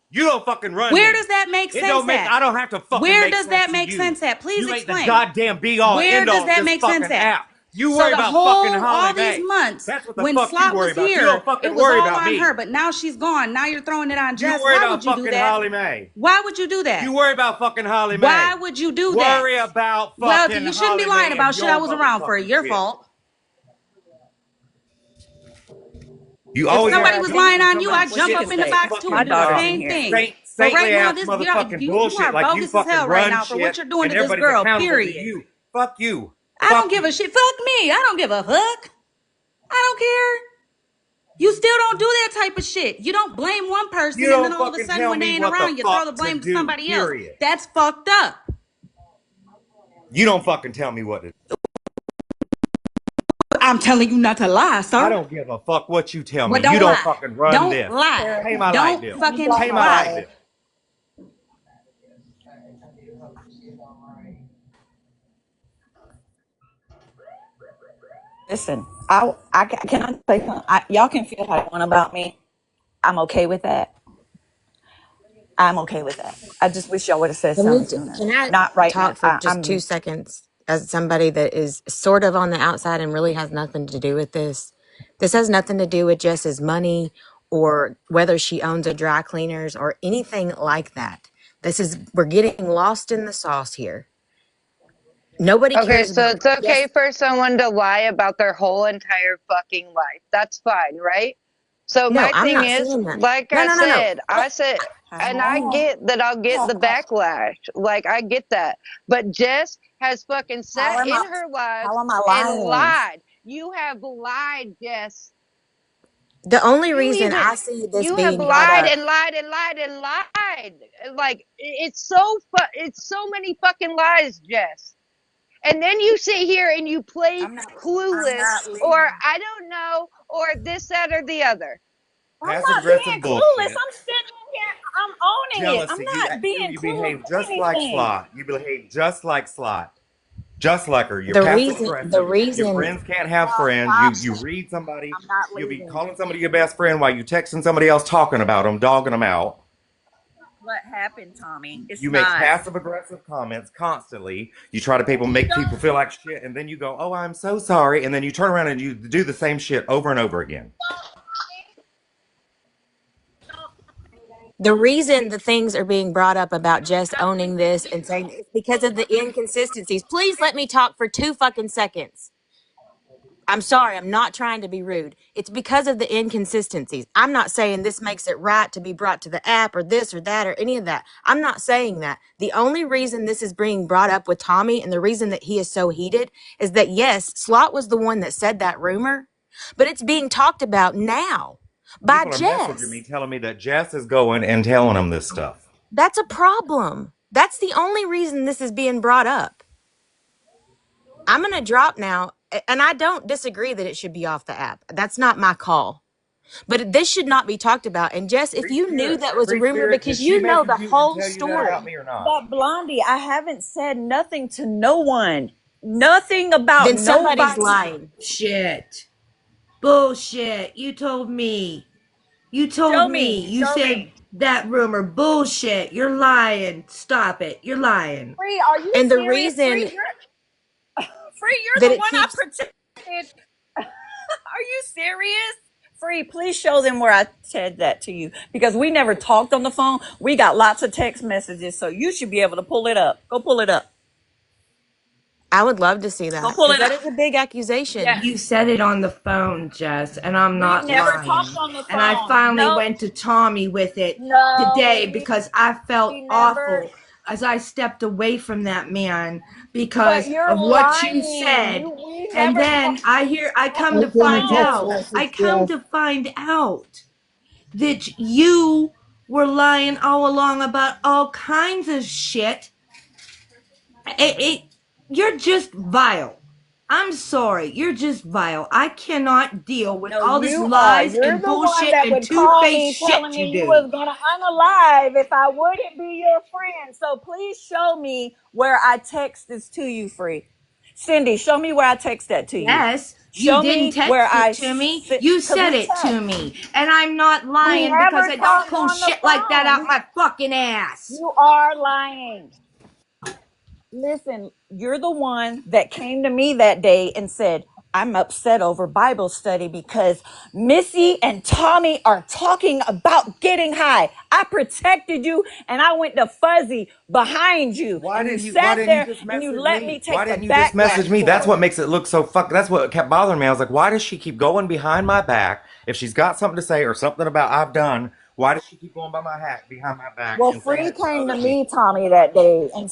Speaker 5: You don't fucking run
Speaker 6: Where
Speaker 5: me.
Speaker 6: does that make
Speaker 5: It
Speaker 6: sense
Speaker 5: don't make,
Speaker 6: at?
Speaker 5: I don't have to fucking
Speaker 6: Where
Speaker 5: make
Speaker 6: does
Speaker 5: sense
Speaker 6: that
Speaker 5: to
Speaker 6: make
Speaker 5: you.
Speaker 6: sense at? Please
Speaker 5: You ain't the
Speaker 6: explain.
Speaker 5: goddamn be all and
Speaker 6: Where
Speaker 5: end
Speaker 6: does
Speaker 5: all of
Speaker 6: that
Speaker 5: this
Speaker 6: make sense
Speaker 5: fucking
Speaker 6: at?
Speaker 5: app. You
Speaker 6: So
Speaker 5: worry
Speaker 6: the
Speaker 5: about fucking
Speaker 6: whole,
Speaker 5: Holly
Speaker 6: all these
Speaker 5: Mae.
Speaker 6: months
Speaker 5: That's what the
Speaker 6: when
Speaker 5: fuck you
Speaker 6: Slot
Speaker 5: worry
Speaker 6: was
Speaker 5: about. You don't
Speaker 6: here,
Speaker 5: fucking
Speaker 6: it was
Speaker 5: worry
Speaker 6: all
Speaker 5: about
Speaker 6: on her,
Speaker 5: me.
Speaker 6: but now she's gone. Now you're throwing it on
Speaker 5: You
Speaker 6: Jess.
Speaker 5: worry
Speaker 6: Why would
Speaker 5: about
Speaker 6: you do
Speaker 5: fucking
Speaker 6: that?
Speaker 5: Holly Mae.
Speaker 6: Why would you do
Speaker 5: You
Speaker 6: that?
Speaker 5: worry about fucking Holly
Speaker 6: Why
Speaker 5: Mae.
Speaker 6: would you do that?
Speaker 5: Worry about
Speaker 6: Well,
Speaker 5: fucking
Speaker 6: you shouldn't be
Speaker 5: Holly
Speaker 6: lying
Speaker 5: Mae and
Speaker 6: about shit I
Speaker 5: your
Speaker 6: was around for.
Speaker 5: motherfucking
Speaker 6: Your
Speaker 5: shit.
Speaker 6: fault.
Speaker 5: You
Speaker 6: If
Speaker 5: always have
Speaker 6: somebody
Speaker 5: to
Speaker 6: was
Speaker 5: come
Speaker 6: lying
Speaker 5: with
Speaker 6: on
Speaker 5: so
Speaker 6: you,
Speaker 5: much
Speaker 6: I'd
Speaker 2: What she
Speaker 6: jump
Speaker 5: shit
Speaker 6: up
Speaker 2: can
Speaker 6: in the
Speaker 5: instead
Speaker 2: say.
Speaker 5: of
Speaker 6: box too
Speaker 2: My
Speaker 6: and
Speaker 5: fucking
Speaker 6: do the
Speaker 2: daughter's in
Speaker 6: same
Speaker 2: here.
Speaker 6: thing. But
Speaker 5: saintly
Speaker 6: right now,
Speaker 5: ass
Speaker 6: this
Speaker 5: motherfucking
Speaker 6: you
Speaker 5: bullshit
Speaker 6: are
Speaker 5: like you
Speaker 6: bogus as
Speaker 5: fucking
Speaker 6: hell right
Speaker 5: run
Speaker 6: now for what
Speaker 5: shit
Speaker 6: you're doing
Speaker 5: and
Speaker 6: to this
Speaker 5: everybody's
Speaker 6: girl.
Speaker 5: accountable to
Speaker 6: Period.
Speaker 5: you. Fuck you.
Speaker 6: I don't
Speaker 5: Fuck
Speaker 6: give a
Speaker 5: you.
Speaker 6: shit. Fuck me. I don't give a fuck. I don't care. You still don't do that type of shit. You don't blame one
Speaker 5: You
Speaker 6: person and then
Speaker 5: don't
Speaker 6: all of a
Speaker 5: fucking
Speaker 6: sudden
Speaker 5: tell
Speaker 6: when they
Speaker 5: me
Speaker 6: ain't
Speaker 5: what the
Speaker 6: around, you throw the
Speaker 5: fuck to
Speaker 6: blame to
Speaker 5: do,
Speaker 6: somebody else.
Speaker 5: period.
Speaker 6: That's fucked up.
Speaker 5: You don't fucking tell me what to do.
Speaker 6: I'm telling you not to lie,
Speaker 5: I
Speaker 6: sir.
Speaker 5: don't give a fuck what you tell me.
Speaker 6: But
Speaker 5: You
Speaker 6: don't
Speaker 5: don't
Speaker 6: lie.
Speaker 5: fucking run
Speaker 6: Don't
Speaker 5: this.
Speaker 6: lie.
Speaker 2: Sarah,
Speaker 5: Pay my light
Speaker 6: Don't
Speaker 5: bill.
Speaker 2: can you
Speaker 6: fucking
Speaker 2: block
Speaker 5: Pay
Speaker 2: my
Speaker 5: my light
Speaker 6: lie.
Speaker 2: daughter?
Speaker 5: bill.
Speaker 2: Listen, can I say something? Y'all can feel how you want about me. I'm okay with that. I'm okay with that. I just wish y'all would have said something sooner.
Speaker 7: Can I
Speaker 2: Not right now.
Speaker 7: talk for just two
Speaker 2: I'm
Speaker 7: seconds as somebody that is sort of on the outside and really has nothing to do with this? This has nothing to do with Jess's money or whether she owns a dry cleaners or anything like that. We're getting lost in the sauce here. Nobody
Speaker 1: Okay,
Speaker 7: cares
Speaker 1: so
Speaker 7: about
Speaker 1: it's okay
Speaker 7: Jess.
Speaker 1: for someone to lie about their whole entire fucking life. That's fine, right? So
Speaker 7: No,
Speaker 1: my
Speaker 7: I'm
Speaker 1: thing
Speaker 7: not
Speaker 1: is,
Speaker 7: saying that.
Speaker 1: like
Speaker 7: No, no, no, no.
Speaker 1: I said, and I get that I'll get the backlash. Like I get that. But Jess has fucking
Speaker 2: how
Speaker 1: sat
Speaker 2: am
Speaker 1: in
Speaker 2: I
Speaker 1: her lives
Speaker 2: how am I
Speaker 1: and
Speaker 2: lying?
Speaker 1: lied. You have lied, Jess.
Speaker 7: The only
Speaker 1: You
Speaker 7: reason
Speaker 1: even
Speaker 7: I see this
Speaker 1: you have
Speaker 7: being brought
Speaker 1: lied
Speaker 7: up,
Speaker 1: and lied and lied and lied. Like it's so many fucking lies, Jess. And then you sit here and you play
Speaker 2: I'm
Speaker 1: clueless
Speaker 2: not
Speaker 1: or
Speaker 2: leaving.
Speaker 1: I don't know or this, that, or the other.
Speaker 2: I'm
Speaker 5: Passive
Speaker 2: not
Speaker 5: aggressive
Speaker 2: being clueless.
Speaker 5: bullshit.
Speaker 2: I'm sitting here. I'm owning it. I'm
Speaker 5: Jealousy.
Speaker 2: not being
Speaker 5: You
Speaker 2: clueless
Speaker 5: behave
Speaker 2: of
Speaker 5: just like
Speaker 2: anything.
Speaker 5: Slot. You behave just like Slot. Just like her. You're
Speaker 7: the
Speaker 5: passive
Speaker 7: reason, the
Speaker 5: aggressive. Your
Speaker 7: reason,
Speaker 5: friends can't have
Speaker 2: No,
Speaker 5: friends. You
Speaker 2: stop.
Speaker 5: read somebody.
Speaker 2: I'm not
Speaker 5: You'll be
Speaker 2: leaving.
Speaker 5: calling somebody your best friend while you texting somebody else talking about them, dogging them out.
Speaker 2: What happened, Tommy? It's
Speaker 5: You make
Speaker 2: not.
Speaker 5: passive aggressive comments constantly. You try to make people feel like shit, and then you go, "Oh, I'm so sorry," and then you turn around and you do the same shit over and over again.
Speaker 7: the reason the things are being brought up about Jess owning this and saying it's because of the inconsistencies. Please let me talk for 2 fucking seconds. I'm sorry, I'm not trying to be rude. It's because of the inconsistencies. I'm not saying this makes it right to be brought to the app or this or that or any of that. I'm not saying that. The only reason this is being brought up with Tommy and the reason that he is so heated is that, yes, Slot was the one that said that rumor, but it's being talked about now by
Speaker 5: People are messaging me
Speaker 7: Jess.
Speaker 5: telling me that Jess is going and telling them this stuff.
Speaker 7: That's a problem. That's the only reason this is being brought up. I'm going to drop now, and I don't disagree that it should be off the app. That's not my call. But this should not be talked about. And Jess, if you knew that was a
Speaker 5: Free
Speaker 7: rumor
Speaker 5: Spirit,
Speaker 7: because
Speaker 5: did she
Speaker 7: you know
Speaker 5: message
Speaker 7: the
Speaker 5: you and
Speaker 7: whole
Speaker 5: tell you that about
Speaker 7: story,
Speaker 5: me or not?
Speaker 2: But Blondie, I haven't said nothing to no one. Nothing about
Speaker 7: then somebody's
Speaker 2: nobody.
Speaker 7: lying.
Speaker 8: Shit. Bullshit. You told me. You told
Speaker 2: Show
Speaker 8: me.
Speaker 2: me.
Speaker 8: You
Speaker 2: Show
Speaker 8: said
Speaker 2: me.
Speaker 8: that rumor. Bullshit. You're lying. Stop it. You're lying.
Speaker 2: Free, are you
Speaker 7: And the
Speaker 2: serious?
Speaker 7: reason
Speaker 2: Free, you're
Speaker 7: that
Speaker 2: the
Speaker 7: it
Speaker 2: one I
Speaker 7: keeps,
Speaker 2: protected. Are you serious? Free, please show them where I said that to you because we never talked on the phone. We got lots of text messages, so you should be able to pull it up. Go pull it up.
Speaker 7: I would love to see
Speaker 2: Go
Speaker 7: that
Speaker 2: pull
Speaker 7: because
Speaker 2: it
Speaker 7: that
Speaker 2: up.
Speaker 7: is a big accusation.
Speaker 8: You
Speaker 2: Yes.
Speaker 8: said it on the phone, Jess, and I'm
Speaker 2: We
Speaker 8: not
Speaker 2: never talked
Speaker 8: lying.
Speaker 2: on the
Speaker 8: And I
Speaker 2: phone.
Speaker 8: finally
Speaker 2: No,
Speaker 8: went to Tommy with it
Speaker 2: no,
Speaker 8: today because I felt
Speaker 2: we never.
Speaker 8: awful as I stepped away from that man
Speaker 2: But
Speaker 8: because
Speaker 2: you're
Speaker 8: of what you
Speaker 2: lying.
Speaker 8: said.
Speaker 2: We
Speaker 8: And
Speaker 2: never
Speaker 8: then
Speaker 2: talked
Speaker 8: I come to
Speaker 2: on
Speaker 1: It's
Speaker 2: the
Speaker 1: in a
Speaker 8: find
Speaker 1: text
Speaker 2: phone.
Speaker 8: out. I
Speaker 1: message,
Speaker 8: come
Speaker 1: Jess.
Speaker 8: to find out that you were lying all along about all kinds of shit. It you're just vile. I'm sorry, you're just vile. I cannot deal with
Speaker 2: No,
Speaker 8: all this
Speaker 2: you are.
Speaker 8: lies
Speaker 2: You're
Speaker 8: and
Speaker 2: the one
Speaker 8: bullshit
Speaker 2: that
Speaker 8: and
Speaker 2: would call
Speaker 8: two-faced
Speaker 2: me telling
Speaker 8: shit you
Speaker 2: me you
Speaker 8: do.
Speaker 2: was gonna unalive if I wouldn't be your friend. So please show me where I text this to you, Free. Cindy, show me where I text that to you.
Speaker 8: Yes, you
Speaker 2: Show
Speaker 8: didn't
Speaker 2: me where
Speaker 8: text
Speaker 2: I
Speaker 8: it to me. You
Speaker 2: because
Speaker 8: said
Speaker 2: we
Speaker 8: it to
Speaker 2: text.
Speaker 8: me. And I'm not
Speaker 2: We
Speaker 8: lying because
Speaker 2: never
Speaker 8: I don't
Speaker 2: talked
Speaker 8: pull
Speaker 2: on the
Speaker 8: shit like that out
Speaker 2: phone.
Speaker 8: my fucking ass.
Speaker 2: You are lying. Listen, you're the one that came to me that day and said, I'm upset over Bible study because Missy and Tommy are talking about getting high. I protected you and I went to Fuzzy behind you and you
Speaker 5: Why
Speaker 2: sat
Speaker 5: didn't you
Speaker 2: there
Speaker 5: just
Speaker 2: and you
Speaker 5: message
Speaker 2: let me
Speaker 5: me? Why
Speaker 2: take the
Speaker 5: didn't you just message
Speaker 2: backlash
Speaker 5: me? That's
Speaker 2: for
Speaker 5: what
Speaker 2: it.
Speaker 5: makes it look so that's what kept bothering me. I was like, why does she keep going behind my back? If she's got something to say or something about I've done, why does she keep going by my hack behind my back
Speaker 2: Well,
Speaker 5: and saying
Speaker 2: Free
Speaker 5: it to
Speaker 2: came
Speaker 5: other
Speaker 2: to me,
Speaker 5: people?
Speaker 2: Tommy, that day and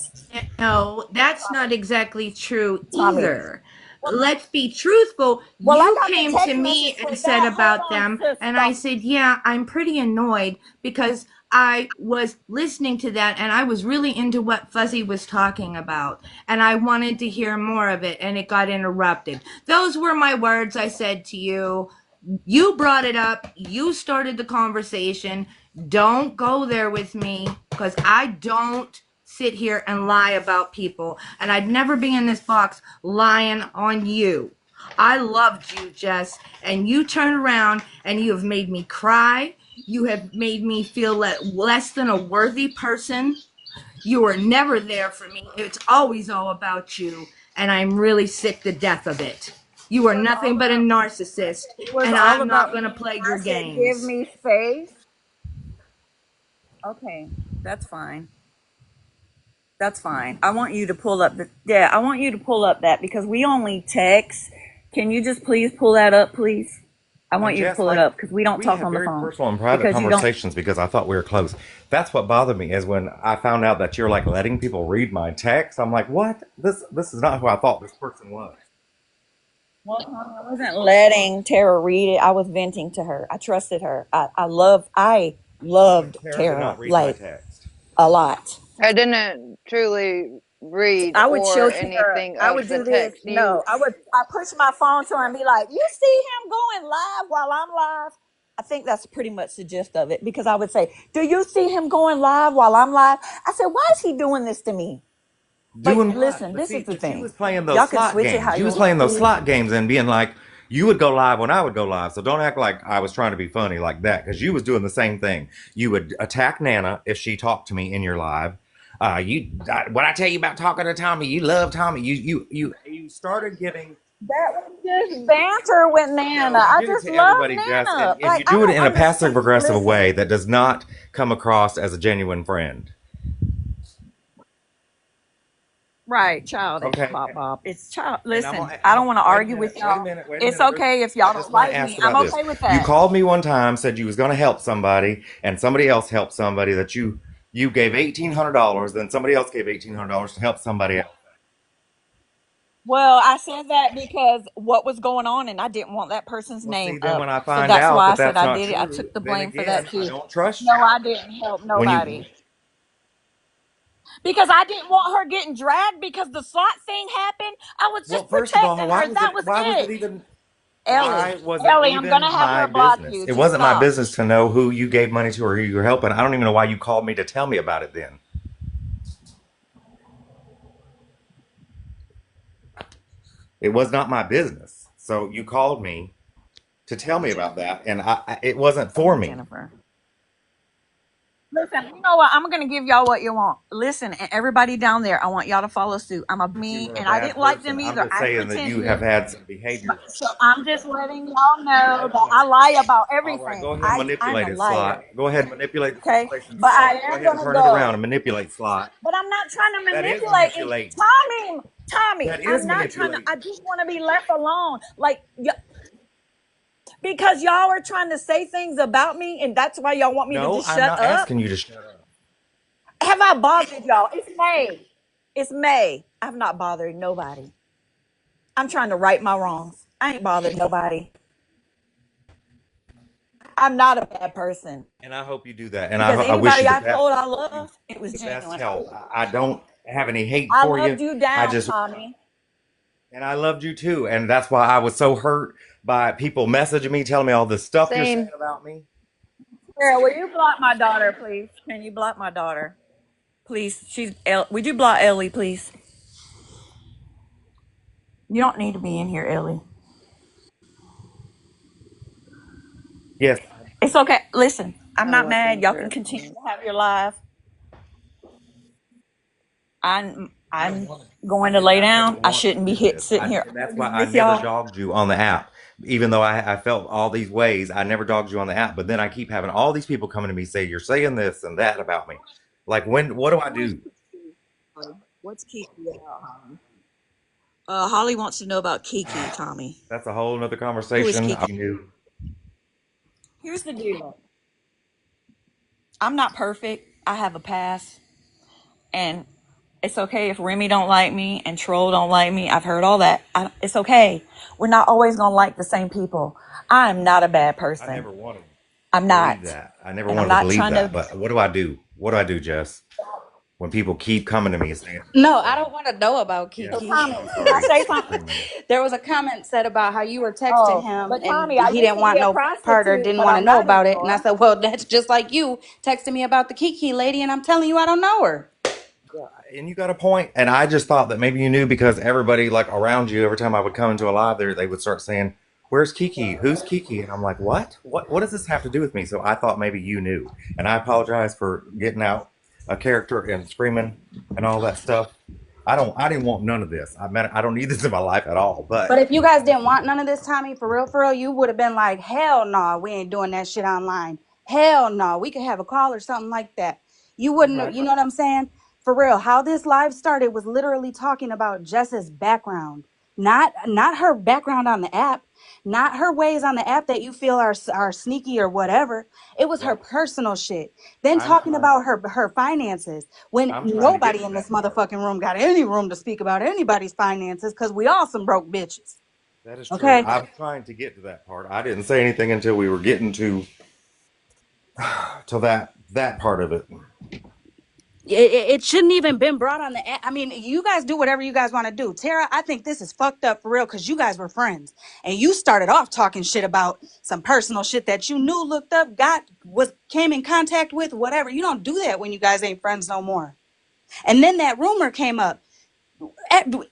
Speaker 8: No, that's not exactly true
Speaker 2: Tommy.
Speaker 8: either. Let's be truthful.
Speaker 2: Well, I
Speaker 8: You
Speaker 2: got the
Speaker 8: came to
Speaker 2: text
Speaker 8: me
Speaker 2: message for
Speaker 8: and said
Speaker 2: that. Hold
Speaker 8: about
Speaker 2: on,
Speaker 8: them, and I
Speaker 2: sister.
Speaker 8: said, yeah, I'm pretty annoyed because I was listening to that and I was really into what Fuzzy was talking about, and I wanted to hear more of it, and it got interrupted. Those were my words I said to you. You brought it up. You started the conversation. Don't go there with me because I don't sit here and lie about people. And I'd never be in this box lying on you. I loved you, Jess. And you turned around and you have made me cry. You have made me feel less than a worthy person. You were never there for me. It's always all about you. And I'm really sick to death of it. You are nothing but a narcissist.
Speaker 2: It was
Speaker 8: And
Speaker 2: all
Speaker 8: I'm not
Speaker 2: about
Speaker 8: going to
Speaker 2: me.
Speaker 8: play your
Speaker 2: I said, give
Speaker 8: games.
Speaker 2: me space. Okay, that's fine. That's fine. I want you to pull up I want you to pull up that because we only text. Can you just please pull that up, please? I
Speaker 5: And
Speaker 2: want you to
Speaker 5: Jess,
Speaker 2: pull it
Speaker 5: like
Speaker 2: up because we don't
Speaker 5: we
Speaker 2: talk
Speaker 5: have
Speaker 2: on the
Speaker 5: very
Speaker 2: phone
Speaker 5: personal and private
Speaker 2: because you don't.
Speaker 5: conversations because I thought we were close. That's what bothered me is when I found out that you're like letting people read my text. I'm like, what? This is not who I thought this person was.
Speaker 4: Well, honey, I wasn't letting Tara read it. I was venting to her. I trusted her. I loved
Speaker 5: Tara did
Speaker 4: Tara
Speaker 5: not read my
Speaker 4: like
Speaker 5: text.
Speaker 4: a lot.
Speaker 1: I didn't truly read
Speaker 4: I would show
Speaker 1: or
Speaker 4: Tara.
Speaker 1: anything
Speaker 4: I
Speaker 1: of
Speaker 4: would
Speaker 1: the
Speaker 4: do this.
Speaker 1: text.
Speaker 4: No, I push my phone to her and be like, "You see him going live while I'm live?" I think that's pretty much the gist of it because I would say, "Do you see him going live while I'm live?" I said, "Why is he doing this to me?" Like,
Speaker 5: Doing what?
Speaker 4: listen,
Speaker 5: But
Speaker 4: this is
Speaker 5: see,
Speaker 4: the
Speaker 5: but you
Speaker 4: thing.
Speaker 5: was playing those
Speaker 4: Y'all can
Speaker 5: slot
Speaker 4: switch it how
Speaker 5: games. You
Speaker 4: you
Speaker 5: was
Speaker 4: want
Speaker 5: playing those
Speaker 4: to.
Speaker 5: slot games and being like, you would go live when I would go live. So don't act like I was trying to be funny like that because you was doing the same thing. You would attack Nana if she talked to me in your live. What I tell you about talking to Tommy, you love Tommy. You started getting.
Speaker 4: That was just banter with
Speaker 5: No,
Speaker 4: Nana.
Speaker 5: you
Speaker 4: I
Speaker 5: do it
Speaker 4: just
Speaker 5: to
Speaker 4: love
Speaker 5: everybody, Jess,
Speaker 4: Nana.
Speaker 5: and
Speaker 4: Like,
Speaker 5: you
Speaker 4: I
Speaker 5: do it
Speaker 4: don't
Speaker 5: in a passive
Speaker 4: understand.
Speaker 5: aggressive
Speaker 4: Listen,
Speaker 5: way that does not come across as a genuine friend.
Speaker 4: right, childish,
Speaker 5: Okay,
Speaker 4: Bob Bob. It's child.
Speaker 5: and
Speaker 4: Listen, I don't want to
Speaker 5: wait a
Speaker 4: argue with
Speaker 5: minute, wait a
Speaker 4: y'all.
Speaker 5: minute, wait a
Speaker 4: It's
Speaker 5: minute, Ruth.
Speaker 4: okay if
Speaker 5: I
Speaker 4: y'all don't
Speaker 5: just want to
Speaker 4: like
Speaker 5: ask
Speaker 4: me. I'm
Speaker 5: about this.
Speaker 4: okay with
Speaker 5: You
Speaker 4: that.
Speaker 5: called me one time, said you was going to help somebody, and somebody else helped somebody that you gave $1,800, then somebody else gave $1,800 to help somebody else.
Speaker 4: Well, I said that because what was going on, and I didn't want that person's
Speaker 5: Well, see,
Speaker 4: name
Speaker 5: then
Speaker 4: up.
Speaker 5: when I
Speaker 4: So
Speaker 5: find
Speaker 4: that's
Speaker 5: out
Speaker 4: why I
Speaker 5: that
Speaker 4: said
Speaker 5: that's
Speaker 4: I
Speaker 5: not
Speaker 4: did it. I
Speaker 5: true,
Speaker 4: took the
Speaker 5: then
Speaker 4: blame for that
Speaker 5: again, I
Speaker 4: too.
Speaker 5: don't trust
Speaker 4: No,
Speaker 5: you.
Speaker 4: I didn't help
Speaker 5: When you
Speaker 4: nobody because I didn't want her getting dragged because the slot thing happened. I was
Speaker 5: well,
Speaker 4: just
Speaker 5: first of all,
Speaker 4: protecting her. That was
Speaker 5: why was it
Speaker 4: it.
Speaker 5: even
Speaker 4: Ellie,
Speaker 5: why was it
Speaker 4: Ellie, I'm gonna
Speaker 5: even
Speaker 4: have
Speaker 5: my
Speaker 4: her block
Speaker 5: business?
Speaker 4: you.
Speaker 5: It
Speaker 4: Just
Speaker 5: wasn't my
Speaker 4: stop.
Speaker 5: business to know who you gave money to or who you were helping. I don't even know why you called me to tell me about it then. It was not my business. So you called me to tell me about that, and it wasn't for me.
Speaker 4: Jennifer. Listen, you know what? I'm gonna give y'all what you want. Listen, and everybody down there, I want y'all to follow suit. I'm a
Speaker 5: You
Speaker 4: me,
Speaker 5: were a
Speaker 4: and I
Speaker 5: bad
Speaker 4: didn't like
Speaker 5: person.
Speaker 4: them
Speaker 5: I'm
Speaker 4: either.
Speaker 5: just
Speaker 4: I
Speaker 5: saying that you have
Speaker 4: pretended.
Speaker 5: had some behaviors.
Speaker 4: So I'm just letting y'all know that
Speaker 5: Okay.
Speaker 4: I lie about
Speaker 5: All right.
Speaker 4: everything.
Speaker 5: Go ahead and
Speaker 4: I'm
Speaker 5: manipulate
Speaker 4: a
Speaker 5: it,
Speaker 4: liar.
Speaker 5: Slot. Go ahead and manipulate the
Speaker 4: Okay?
Speaker 5: situation,
Speaker 4: But I
Speaker 5: Slot. Go
Speaker 4: am
Speaker 5: ahead and
Speaker 4: gonna
Speaker 5: turn it around
Speaker 4: go.
Speaker 5: and manipulate, Slot.
Speaker 4: But I'm not trying to
Speaker 5: That is
Speaker 4: manipulate it.
Speaker 5: manipulating.
Speaker 4: Tommy,
Speaker 5: That is
Speaker 4: I'm not trying to.
Speaker 5: manipulating.
Speaker 4: I just want to be left alone. Like, because y'all are trying to say things about me, and that's why y'all want me to
Speaker 5: No,
Speaker 4: just
Speaker 5: I'm
Speaker 4: shut
Speaker 5: not
Speaker 4: up.
Speaker 5: asking you to shut up.
Speaker 4: Have I bothered y'all? It's May. It's May. I've not bothered nobody. I'm trying to right my wrongs. I ain't bothered nobody. I'm not a bad person
Speaker 5: And I hope you do that. And
Speaker 4: because
Speaker 5: I wish you
Speaker 4: anybody
Speaker 5: the
Speaker 4: I
Speaker 5: best.
Speaker 4: told I
Speaker 5: I wish you
Speaker 4: loved, it was
Speaker 5: the best
Speaker 4: genuine.
Speaker 5: help. I don't have any hate
Speaker 4: I
Speaker 5: for you.
Speaker 4: loved you
Speaker 5: I
Speaker 4: down,
Speaker 5: just
Speaker 4: Tommy.
Speaker 5: and I loved you too. And that's why I was so hurt by people messaging me, telling me all this stuff you're saying
Speaker 1: Same.
Speaker 5: about me.
Speaker 4: Sarah, will you block my daughter, please? Can you block my daughter? Please. Would you block Ellie, please? You don't need to be in here, Ellie.
Speaker 5: Yes,
Speaker 4: It's okay. Listen, I'm
Speaker 1: I
Speaker 4: not mad.
Speaker 1: wasn't
Speaker 4: Y'all can
Speaker 1: sure.
Speaker 4: continue to have your life.
Speaker 5: I don't
Speaker 4: I'm
Speaker 5: want it.
Speaker 4: going to lay
Speaker 5: I never
Speaker 4: down. I
Speaker 5: want to
Speaker 4: shouldn't be
Speaker 5: do
Speaker 4: hit
Speaker 5: this.
Speaker 4: sitting here
Speaker 5: And that's why
Speaker 4: arguing
Speaker 5: I
Speaker 4: with
Speaker 5: never
Speaker 4: y'all.
Speaker 5: dogged you on the app. Even though I felt all these ways, I never dogged you on the app. But then I keep having all these people coming to me say, you're saying this and that about me. Like, what do I
Speaker 4: Where's
Speaker 5: do?
Speaker 4: Kiki? What's Kiki about, Holly? Holly wants to know about Kiki, Tommy.
Speaker 5: That's a whole nother
Speaker 4: Who is
Speaker 5: conversation.
Speaker 4: Kiki?
Speaker 5: You knew.
Speaker 4: Here's the deal. I'm not perfect. I have a past, and it's okay if Remy don't like me and Troll don't like me. I've heard all that. It's okay. We're not always gonna like the same people. I am not a bad
Speaker 5: I
Speaker 4: person.
Speaker 5: never wanted to
Speaker 4: I'm
Speaker 5: believe
Speaker 4: not,
Speaker 5: that. I never
Speaker 4: and I'm
Speaker 5: wanted to
Speaker 4: not
Speaker 5: believe
Speaker 4: trying
Speaker 5: that.
Speaker 4: to.
Speaker 5: But what do I do? What do I do, Jess? When people keep coming to me and saying,
Speaker 6: No, I don't want to know about
Speaker 4: So
Speaker 5: yes,
Speaker 6: Kiki.
Speaker 4: Tommy,
Speaker 5: I'm
Speaker 4: can I
Speaker 5: sorry,
Speaker 4: say
Speaker 5: I'm
Speaker 4: something?
Speaker 5: screaming.
Speaker 6: There was a comment said about how you were texting
Speaker 4: Oh,
Speaker 6: him
Speaker 4: but
Speaker 6: and
Speaker 4: Tommy, I
Speaker 6: he
Speaker 4: used
Speaker 6: didn't
Speaker 4: to be
Speaker 6: want
Speaker 4: a
Speaker 6: no part or
Speaker 4: prostitute,
Speaker 6: didn't
Speaker 4: but
Speaker 6: want to
Speaker 4: I'm
Speaker 6: know
Speaker 4: not
Speaker 6: about it. And I
Speaker 4: anymore.
Speaker 6: said, well, that's just like you texting me about the Kiki lady, and I'm telling you I don't know her.
Speaker 5: And you got a point. And I just thought that maybe you knew because everybody like around you, every time I would come into a live there, they would start saying, where's Kiki? Who's Kiki? And I'm like, what? What does this have to do with me? So I thought maybe you knew. And I apologize for getting out a character and screaming and all that stuff. I didn't want none of this. I don't need this in my life at all. But
Speaker 6: But if you guys didn't want none of this, Tommy, for real, you would have been like, hell no, we ain't doing that shit online. Hell no, we could have a call or something like that. You wouldn't,
Speaker 5: right.
Speaker 6: you know what I'm saying? For real, how this live started was literally talking about Jess's background, not her background on the app, not her ways on the app that you feel are sneaky or whatever. It was her
Speaker 5: Well,
Speaker 6: personal shit. Then
Speaker 5: I'm
Speaker 6: talking
Speaker 5: trying
Speaker 6: about her finances when
Speaker 5: I'm trying to get
Speaker 6: nobody
Speaker 5: to
Speaker 6: in this
Speaker 5: that point.
Speaker 6: motherfucking room got any room to speak about anybody's finances because we all some broke bitches.
Speaker 5: That is true.
Speaker 6: Okay.
Speaker 5: I was trying to get to that part. I didn't say anything until we were getting to that part of it.
Speaker 6: It shouldn't even been brought on the I mean, you guys do whatever you guys want to do. Tara, I think this is fucked up for real because you guys were friends and you started off talking shit about some personal shit that you knew, looked up, came in contact with, whatever. You don't do that when you guys ain't friends no more. And then that rumor came up.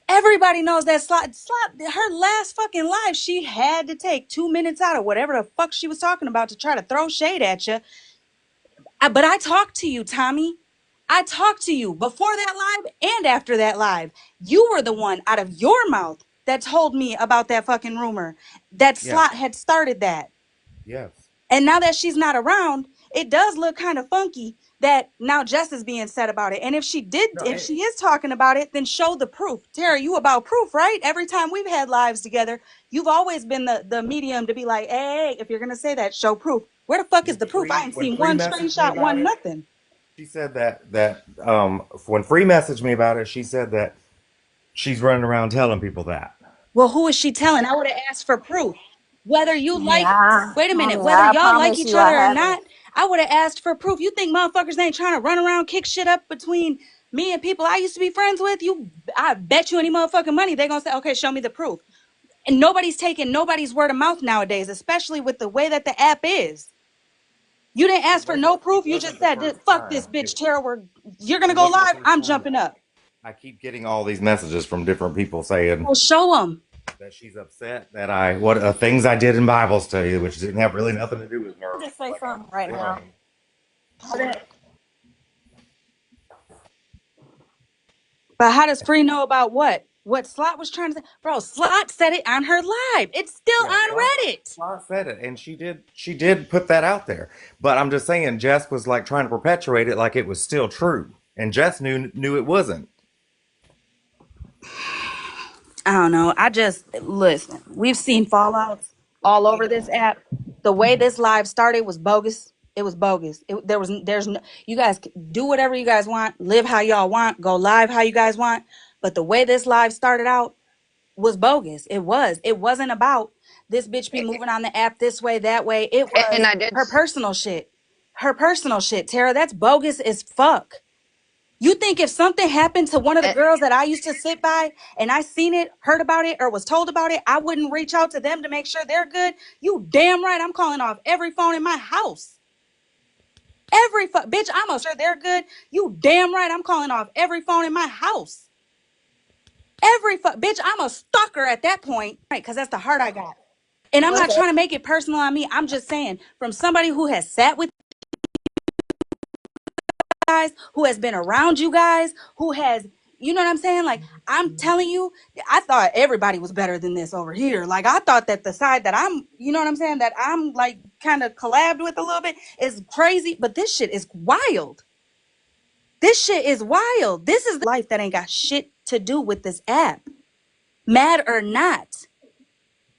Speaker 6: Everybody knows that her last fucking live, she had to take 2 minutes out of whatever the fuck she was talking about to try to throw shade at you. But I talked to you, Tommy. I talked to you before that live and after that live. You were the one out of your mouth that told me about that fucking rumor that
Speaker 5: Yes,
Speaker 6: Slot had started that.
Speaker 5: yes.
Speaker 6: And now that she's not around, it does look kind of funky that now Jess is being said about it. And
Speaker 5: No,
Speaker 6: if she is talking about it, then show the proof. Tara, you about proof, right? Every time we've had lives together, you've always been the medium to be like, hey, if you're going to say that, show proof. Where the fuck is the proof? I ain't
Speaker 5: When
Speaker 6: seen
Speaker 5: Free
Speaker 6: one
Speaker 5: messaged me
Speaker 6: screenshot,
Speaker 5: about
Speaker 6: one
Speaker 5: it,
Speaker 6: nothing.
Speaker 5: she said that when Free messaged me about it, she said that she's running around telling people that.
Speaker 6: Well, who is she telling? I would have asked for proof. Whether you like,
Speaker 2: Nah,
Speaker 6: wait a minute,
Speaker 2: honey,
Speaker 6: whether
Speaker 2: I
Speaker 6: y'all like
Speaker 2: promise
Speaker 6: each
Speaker 2: you I
Speaker 6: other or
Speaker 2: haven't.
Speaker 6: not, I would have asked for proof. You think motherfuckers ain't trying to run around, kick shit up between me and people I used to be friends with? I bet you any motherfucking money they gonna say, okay, show me the proof. And nobody's taking nobody's word of mouth nowadays, especially with the way that the app is. You didn't ask for no
Speaker 5: It
Speaker 6: proof. You just
Speaker 5: wasn't the
Speaker 6: said,
Speaker 5: first
Speaker 6: fuck this
Speaker 5: time.
Speaker 6: bitch, Tara. You're gonna
Speaker 5: It
Speaker 6: go
Speaker 5: wasn't the
Speaker 6: live.
Speaker 5: first
Speaker 6: I'm
Speaker 5: time
Speaker 6: jumping up.
Speaker 5: I keep getting all these messages from different people saying
Speaker 6: Well, show them.
Speaker 5: that she's upset that I what things I did in Bible study, which didn't have really nothing to do with her.
Speaker 2: Just say
Speaker 5: Like
Speaker 2: something right now.
Speaker 6: But how does Free know about what? What Slot was trying to say? Bro, Slot said it on her live. It's still
Speaker 5: yeah,
Speaker 6: on Reddit.
Speaker 5: Slot said it, and she did put that out there. But I'm just saying, Jess was like trying to perpetuate it like it was still true, and Jess knew it wasn't.
Speaker 6: I don't know. I just listen. We've seen fallouts all over this app. The way this live started was bogus. It was bogus. There's no. You guys do whatever you guys want. Live how y'all want. Go live how you guys want. But the way this live started out was bogus. It was. It wasn't about this bitch be moving on the app this way, that way. It
Speaker 1: And
Speaker 6: was
Speaker 1: I did.
Speaker 6: her personal shit. Her personal shit, Tara. That's bogus as fuck. You think if something happened to one of the girls that I used to sit by and I seen it, heard about it, or was told about it, I wouldn't reach out to them to make sure they're good? You damn right I'm calling off every phone in my house. Bitch, I'm sure they're good. You damn right I'm calling off every phone in my house. Bitch, I'm a stalker at that point, right? Because that's the heart I got. And I'm not trying to make it personal on me. I'm just saying, from somebody who has sat with guys, who has been around you guys, who has, you know what I'm saying? Like, I'm telling you, I thought everybody was better than this over here. Like, I thought that the side that I'm, you know what I'm saying, that I'm like kind of collabed with a little bit is crazy, but this shit is wild. This shit is wild. This is life that ain't got shit to do with this app. Mad or not.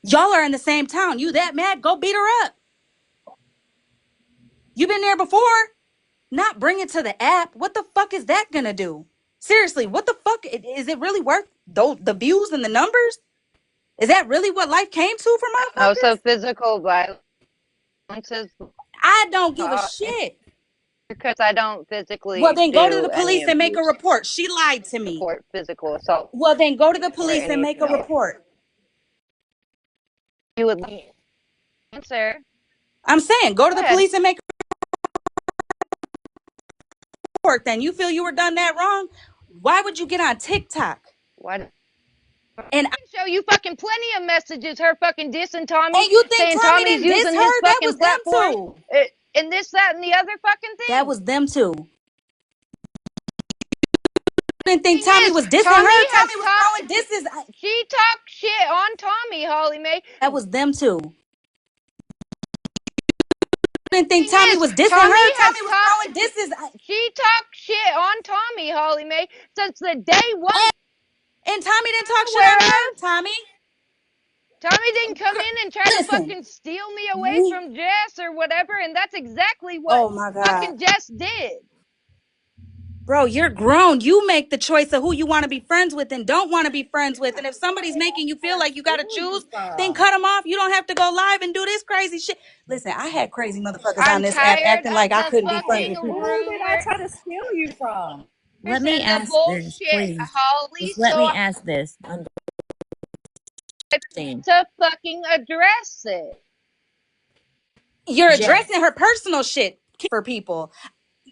Speaker 6: Y'all are in the same town. You that mad? Go beat her up. You been there before? Not bring it to the app. What the fuck is that gonna do? Seriously, what the fuck is it really worth? The views and the numbers? Is that really what life came to for
Speaker 1: Also,
Speaker 6: motherfuckers?
Speaker 1: physical violence is
Speaker 6: I don't give a shit.
Speaker 1: because I don't
Speaker 6: Well,
Speaker 1: physically
Speaker 6: then go to
Speaker 1: do
Speaker 6: the
Speaker 1: any
Speaker 6: police and make a
Speaker 1: abuse.
Speaker 6: report. She lied to me.
Speaker 1: Report physical assault
Speaker 6: Well, then go to the
Speaker 1: or
Speaker 6: police and make
Speaker 1: anything
Speaker 6: a
Speaker 1: else.
Speaker 6: report.
Speaker 1: You would answer.
Speaker 6: I'm saying, go to
Speaker 1: Go
Speaker 6: the
Speaker 1: ahead.
Speaker 6: police and make a report. Then you feel you were done that wrong. Why would you get on TikTok?
Speaker 1: What?
Speaker 6: And
Speaker 1: I can show you fucking plenty of messages. Her fucking dissing Tommy,
Speaker 6: you think
Speaker 1: saying
Speaker 6: Tommy
Speaker 1: Tommy's
Speaker 6: didn't diss
Speaker 1: using his
Speaker 6: her? That
Speaker 1: fucking
Speaker 6: was them
Speaker 1: platform,
Speaker 6: too.
Speaker 1: and this, that, and the other fucking
Speaker 6: That
Speaker 1: thing.
Speaker 6: was them too. Didn't think
Speaker 1: Thing
Speaker 6: Tommy
Speaker 1: is,
Speaker 6: was dissing
Speaker 1: Tommy
Speaker 6: her.
Speaker 1: has
Speaker 6: Tommy was
Speaker 1: talked.
Speaker 6: throwing disses.
Speaker 1: She talked shit on Tommy, Holly Mae.
Speaker 6: That was them too. Didn't think
Speaker 1: Thing
Speaker 6: Tommy
Speaker 1: is,
Speaker 6: was dissing
Speaker 1: Tommy
Speaker 6: her.
Speaker 1: has
Speaker 6: Tommy was
Speaker 1: talked.
Speaker 6: throwing disses.
Speaker 1: She talked shit on Tommy, Holly Mae, since the day one.
Speaker 6: And Tommy didn't talk
Speaker 1: I'm
Speaker 6: shit
Speaker 1: aware
Speaker 6: on her.
Speaker 1: of.
Speaker 6: Tommy,
Speaker 1: Tommy didn't come in and try to
Speaker 6: listen.
Speaker 1: fucking steal me away from Jess or whatever, and that's exactly what
Speaker 6: Oh my God.
Speaker 1: fucking Jess did.
Speaker 6: Bro, you're grown. You make the choice of who you want to be friends with and don't want to be friends with. And if somebody's making you feel like you got to choose, then cut them off. You don't have to go live and do this crazy shit. Listen, I had crazy motherfuckers on
Speaker 1: I'm
Speaker 6: this app
Speaker 1: tired
Speaker 6: acting like
Speaker 1: of
Speaker 6: I
Speaker 1: the
Speaker 6: couldn't be friends
Speaker 1: fucking
Speaker 6: with people.
Speaker 2: Who did I
Speaker 1: rumors
Speaker 2: try to steal you from?
Speaker 7: Let me
Speaker 1: and the
Speaker 7: ask this,
Speaker 1: bullshit.
Speaker 7: please.
Speaker 1: Holly,
Speaker 7: Just let
Speaker 1: so
Speaker 7: me
Speaker 1: I
Speaker 7: ask this. Understand.
Speaker 1: to fucking address it.
Speaker 6: You're
Speaker 7: Jess,
Speaker 6: addressing her personal shit for people.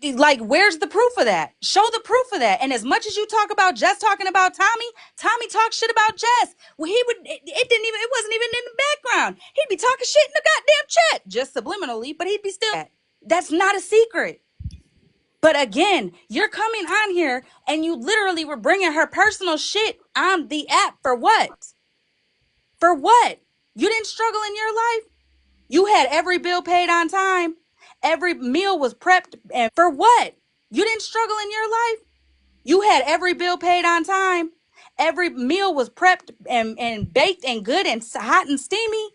Speaker 6: Like, where's the proof of that? Show the proof of that. And as much as you talk about Jess talking about Tommy, Tommy talks shit about Jess. Well, it wasn't even in the background. He'd be talking shit in the goddamn chat, just subliminally, but he'd be still. That's not a secret. But again, you're coming on here and you literally were bringing her personal shit on the app for what? For what? You didn't struggle in your life? You had every bill paid on time. Every meal was prepped. And for what? You didn't struggle in your life? You had every bill paid on time. Every meal was prepped and baked and good and hot and steamy.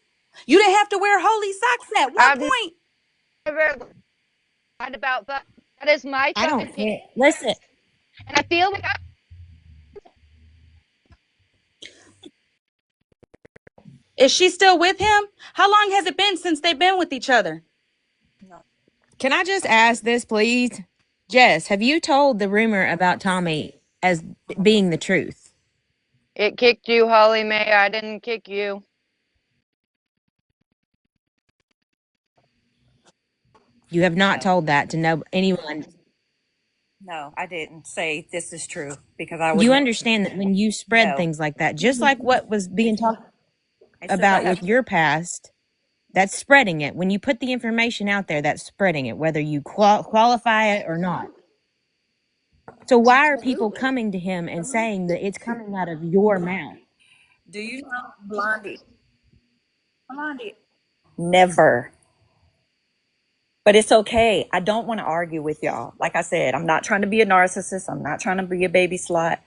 Speaker 6: You didn't have to wear holy socks at one
Speaker 1: I've
Speaker 6: point.
Speaker 1: never lied about that. That is my
Speaker 7: I don't
Speaker 1: fucking
Speaker 7: care. Listen,
Speaker 1: and I feel like
Speaker 6: Is she still with him? How long has it been since they've been with each other?
Speaker 7: can I just ask this, please? Jess, have you told the rumor about Tommy as being the truth?
Speaker 1: it kicked you, Holly Mae. I didn't kick you.
Speaker 7: You have not
Speaker 2: No,
Speaker 7: told that to no anyone.
Speaker 2: no, I didn't say this is true because I would
Speaker 7: You
Speaker 2: never.
Speaker 7: understand that when you spread
Speaker 2: No,
Speaker 7: things like that, just like what was being talked
Speaker 2: I said I
Speaker 7: about
Speaker 2: have.
Speaker 7: with your past, that's spreading it. When you put the information out there, that's spreading it, whether you qualify it or not. So why are people coming to him and saying that it's coming out of your mouth?
Speaker 2: Do you know Blondie? Blondie. Never. But it's okay. I don't want to argue with y'all. Like I said, I'm not trying to be a narcissist. I'm not trying to be a baby slut.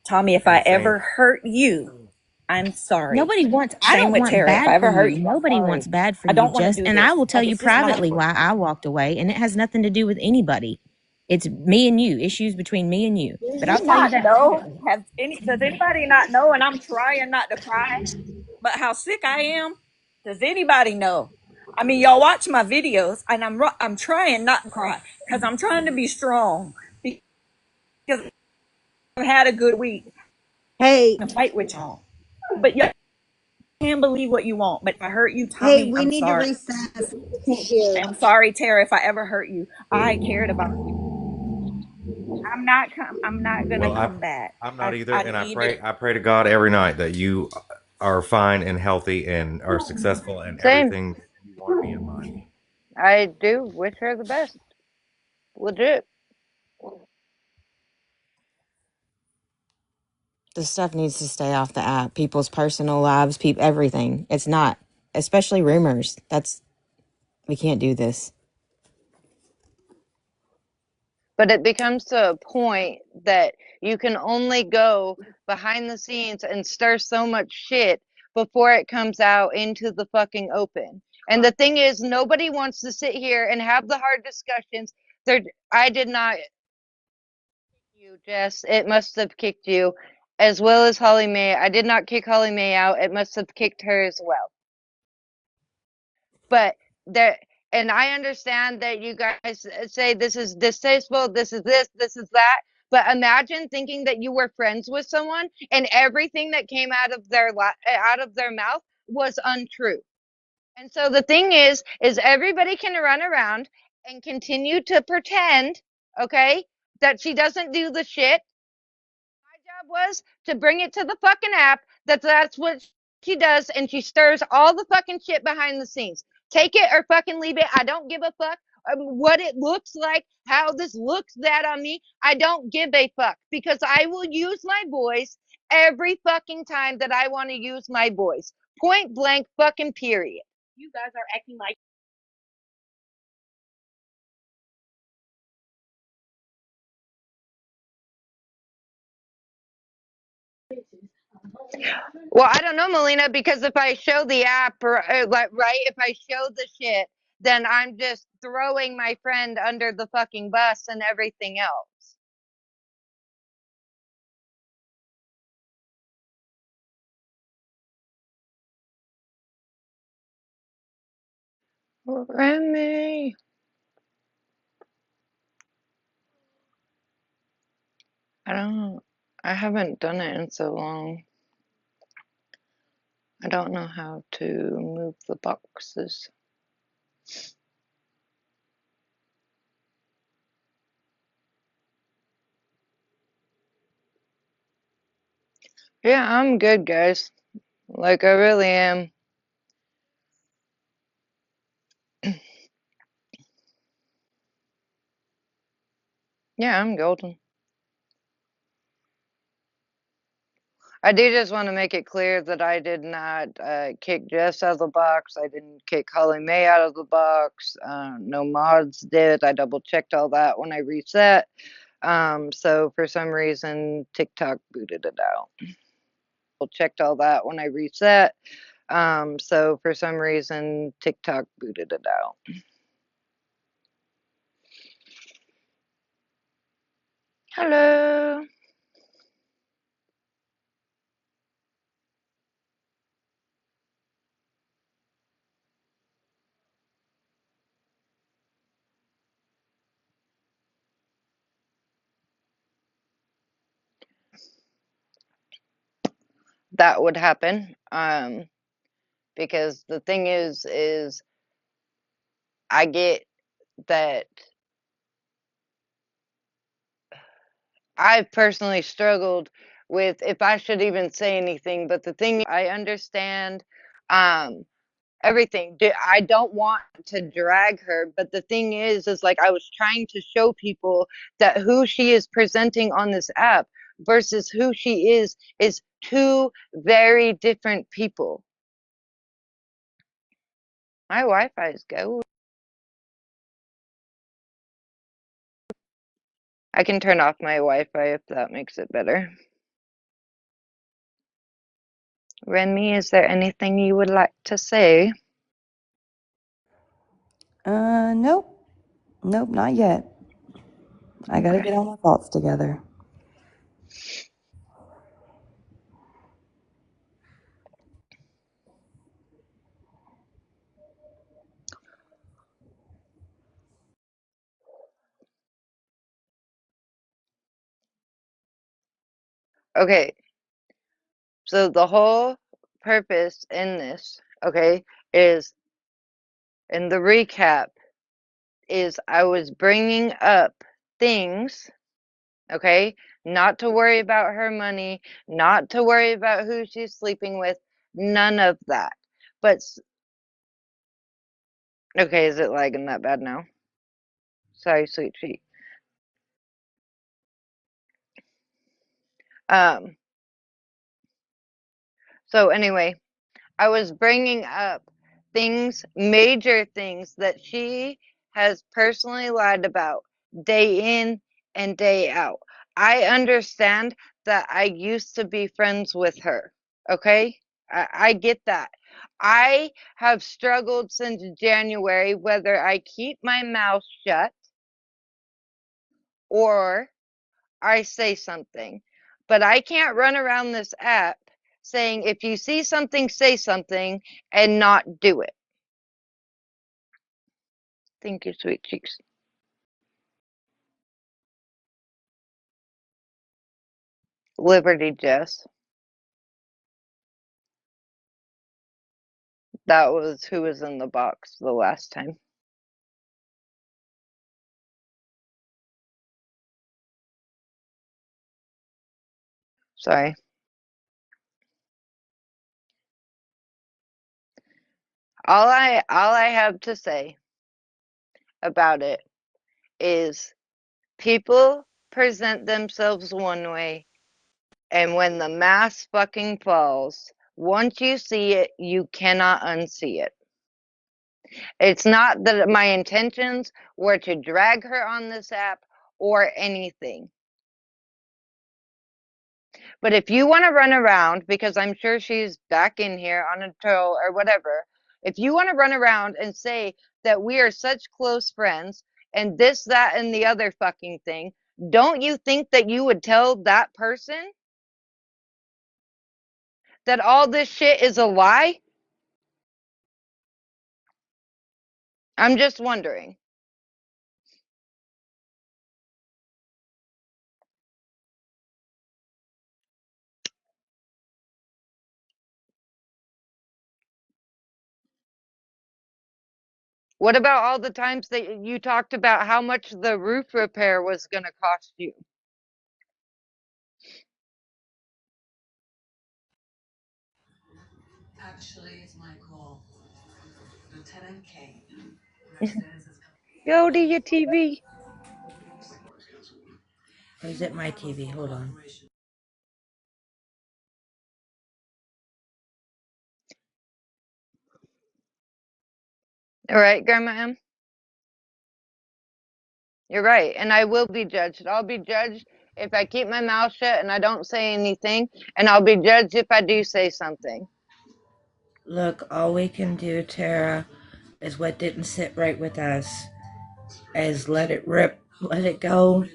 Speaker 2: Tommy, if I
Speaker 5: Insane.
Speaker 2: ever hurt you, I'm sorry.
Speaker 7: Nobody wants, I
Speaker 2: Same
Speaker 7: don't
Speaker 2: with
Speaker 7: want
Speaker 2: Tara. If I
Speaker 7: bad for
Speaker 2: ever hurt
Speaker 7: you.
Speaker 2: you, I'm
Speaker 7: Nobody wants
Speaker 2: sorry.
Speaker 7: bad for
Speaker 2: I
Speaker 7: you,
Speaker 2: don't want to
Speaker 7: Jess.
Speaker 2: do
Speaker 7: And I
Speaker 2: this.
Speaker 7: will tell you
Speaker 2: It's just not
Speaker 7: privately why I walked away, and it has nothing to do with anybody. It's me and you, issues between me and you.
Speaker 2: Do
Speaker 7: But I'll
Speaker 2: you
Speaker 7: tell you
Speaker 2: not
Speaker 7: that
Speaker 2: know?
Speaker 7: privately.
Speaker 2: Does anybody not know? And I'm trying not to cry, but how sick I am. Does anybody know? I mean, y'all watch my videos, and I'm trying not to cry because I'm trying to be strong because I've had a good week.
Speaker 9: Hey,
Speaker 2: To fight with y'all, but y'all can believe what you want. But if I hurt you,
Speaker 9: hey,
Speaker 2: Tommy,
Speaker 9: we
Speaker 2: I'm
Speaker 9: need to
Speaker 2: sorry.
Speaker 9: recess. Can't hear.
Speaker 2: I'm sorry, Tara. If I ever hurt you, I cared about you. I'm not gonna
Speaker 5: Well,
Speaker 2: come back.
Speaker 5: I'm not either,
Speaker 2: I
Speaker 5: and
Speaker 2: needed.
Speaker 5: I pray to God every night that you are fine and healthy and are successful and
Speaker 1: Same.
Speaker 5: everything you want to be in life.
Speaker 1: I do wish her the best. Legit.
Speaker 7: This stuff needs to stay off the app. People's personal lives, everything. It's not, especially rumors. We can't do this.
Speaker 1: But it becomes to a point that you can only go behind the scenes and stir so much shit before it comes out into the fucking open. And the thing is, nobody wants to sit here and have the hard discussions. There, I did not kick you, Jess. It must have kicked you, as well as Holly Mae. I did not kick Holly Mae out. It must have kicked her as well. But there, and I understand that you guys say this is distasteful, this is this is that. But imagine thinking that you were friends with someone and everything that came out of out of their mouth was untrue. And so the thing is everybody can run around and continue to pretend, okay, that she doesn't do the shit. My job was to bring it to the fucking app that's what she does, and she stirs all the fucking shit behind the scenes. Take it or fucking leave it. I don't give a fuck what it looks like, how this looks that on me. I don't give a fuck because I will use my voice every fucking time that I want to use my voice. Point blank fucking period. You guys are acting like well, I don't know, Melina, because if I show the app, like, right, if I show the shit, then I'm just throwing my friend under the fucking bus and everything else. Remy. I don't. I haven't done it in so long. I don't know how to move the boxes. Yeah, I'm good, guys. Like, I really am. Yeah, I'm golden. I do just want to make it clear that I did not kick Jess out of the box. I didn't kick Holly May out of the box. No mods did. I double checked all that when I reset. So for some reason, TikTok booted it out. Checked all that when I reset. So for some reason, TikTok booted it out. Hello. That would happen. Because the thing is I get that I've personally struggled with if I should even say anything, but the thing I understand um everything. I don't want to drag her, but the thing is like I was trying to show people that who she is presenting on this app versus who she is two very different people. My Wi-Fi is go. I can turn off my Wi-Fi if that makes it better. Remy, is there anything you would like to say?
Speaker 3: Nope. Nope, not yet. I gotta
Speaker 1: Okay.
Speaker 3: get all my thoughts together.
Speaker 1: Okay. So the whole purpose in this, okay, is in the recap is I was bringing up things, okay, not to worry about her money, not to worry about who she's sleeping with, none of that. But okay, is it lagging that bad now? Sorry, sweet feet. Um. So anyway, I was bringing up things, major things that she has personally lied about day in and day out. I understand that I used to be friends with her. Okay? I get that. I have struggled since January whether I keep my mouth shut or I say something. But I can't run around this app saying if you see something, say something and not do it. Thank you, sweet cheeks. Liberty Jess. That was who was in the box the last time. Sorry. All I have to say about it is people present themselves one way, and when the mask fucking falls, once you see it, you cannot unsee it. It's not that my intentions were to drag her on this app or anything. But if you want to run around, because I'm sure she's back in here on a tow or whatever, if you want to run around and say that we are such close friends and this, that, and the other fucking thing, don't you think that you would tell that person that all this shit is a lie? I'm just wondering. What about all the times that you talked about how much the roof repair was going to cost you? Go to your TV.
Speaker 8: Or is it my TV? Hold on.
Speaker 1: All right, Grandma M. You're right, and I will be judged. I'll be judged if I keep my mouth shut and I don't say anything, and I'll be judged if I do say something.
Speaker 8: Look, all we can do, Tara, is what didn't sit right with us, is let it rip, let it go.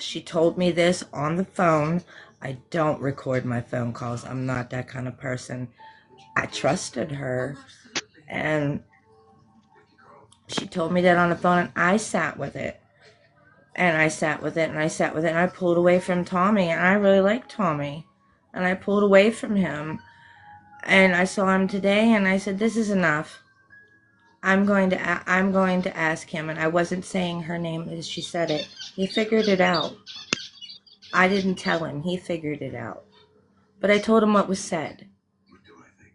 Speaker 8: She told me this on the phone. I don't record my phone calls. I'm not that kind of person. I trusted her, and she told me that on the phone, and I sat with it. And I sat with it, and I sat with it, and I pulled away from Tommy, and I really like Tommy. And I pulled away from him. And I saw him today, and I said, "This is enough. I'm going to ask him." And I wasn't saying her name as she said it. He figured it out. I didn't tell him. He figured it out. But I told him what was said.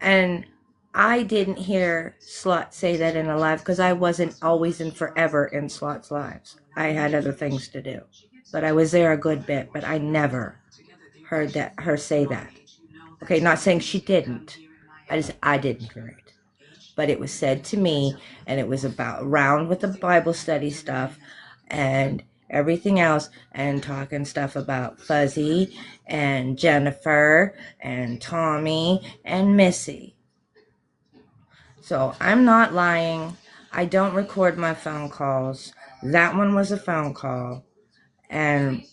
Speaker 8: And I didn't hear Slot say that in a live because I wasn't always and forever in Slot's lives. I had other things to do. But I was there a good bit, but I never heard her say that. Okay, not saying she didn't. I didn't hear it. But it was said to me, and it was about around with the Bible study stuff and everything else, and talking stuff about Fuzzy and Jennifer and Tommy and Missy. So I'm not lying. I don't record my phone calls. That one was a phone call. And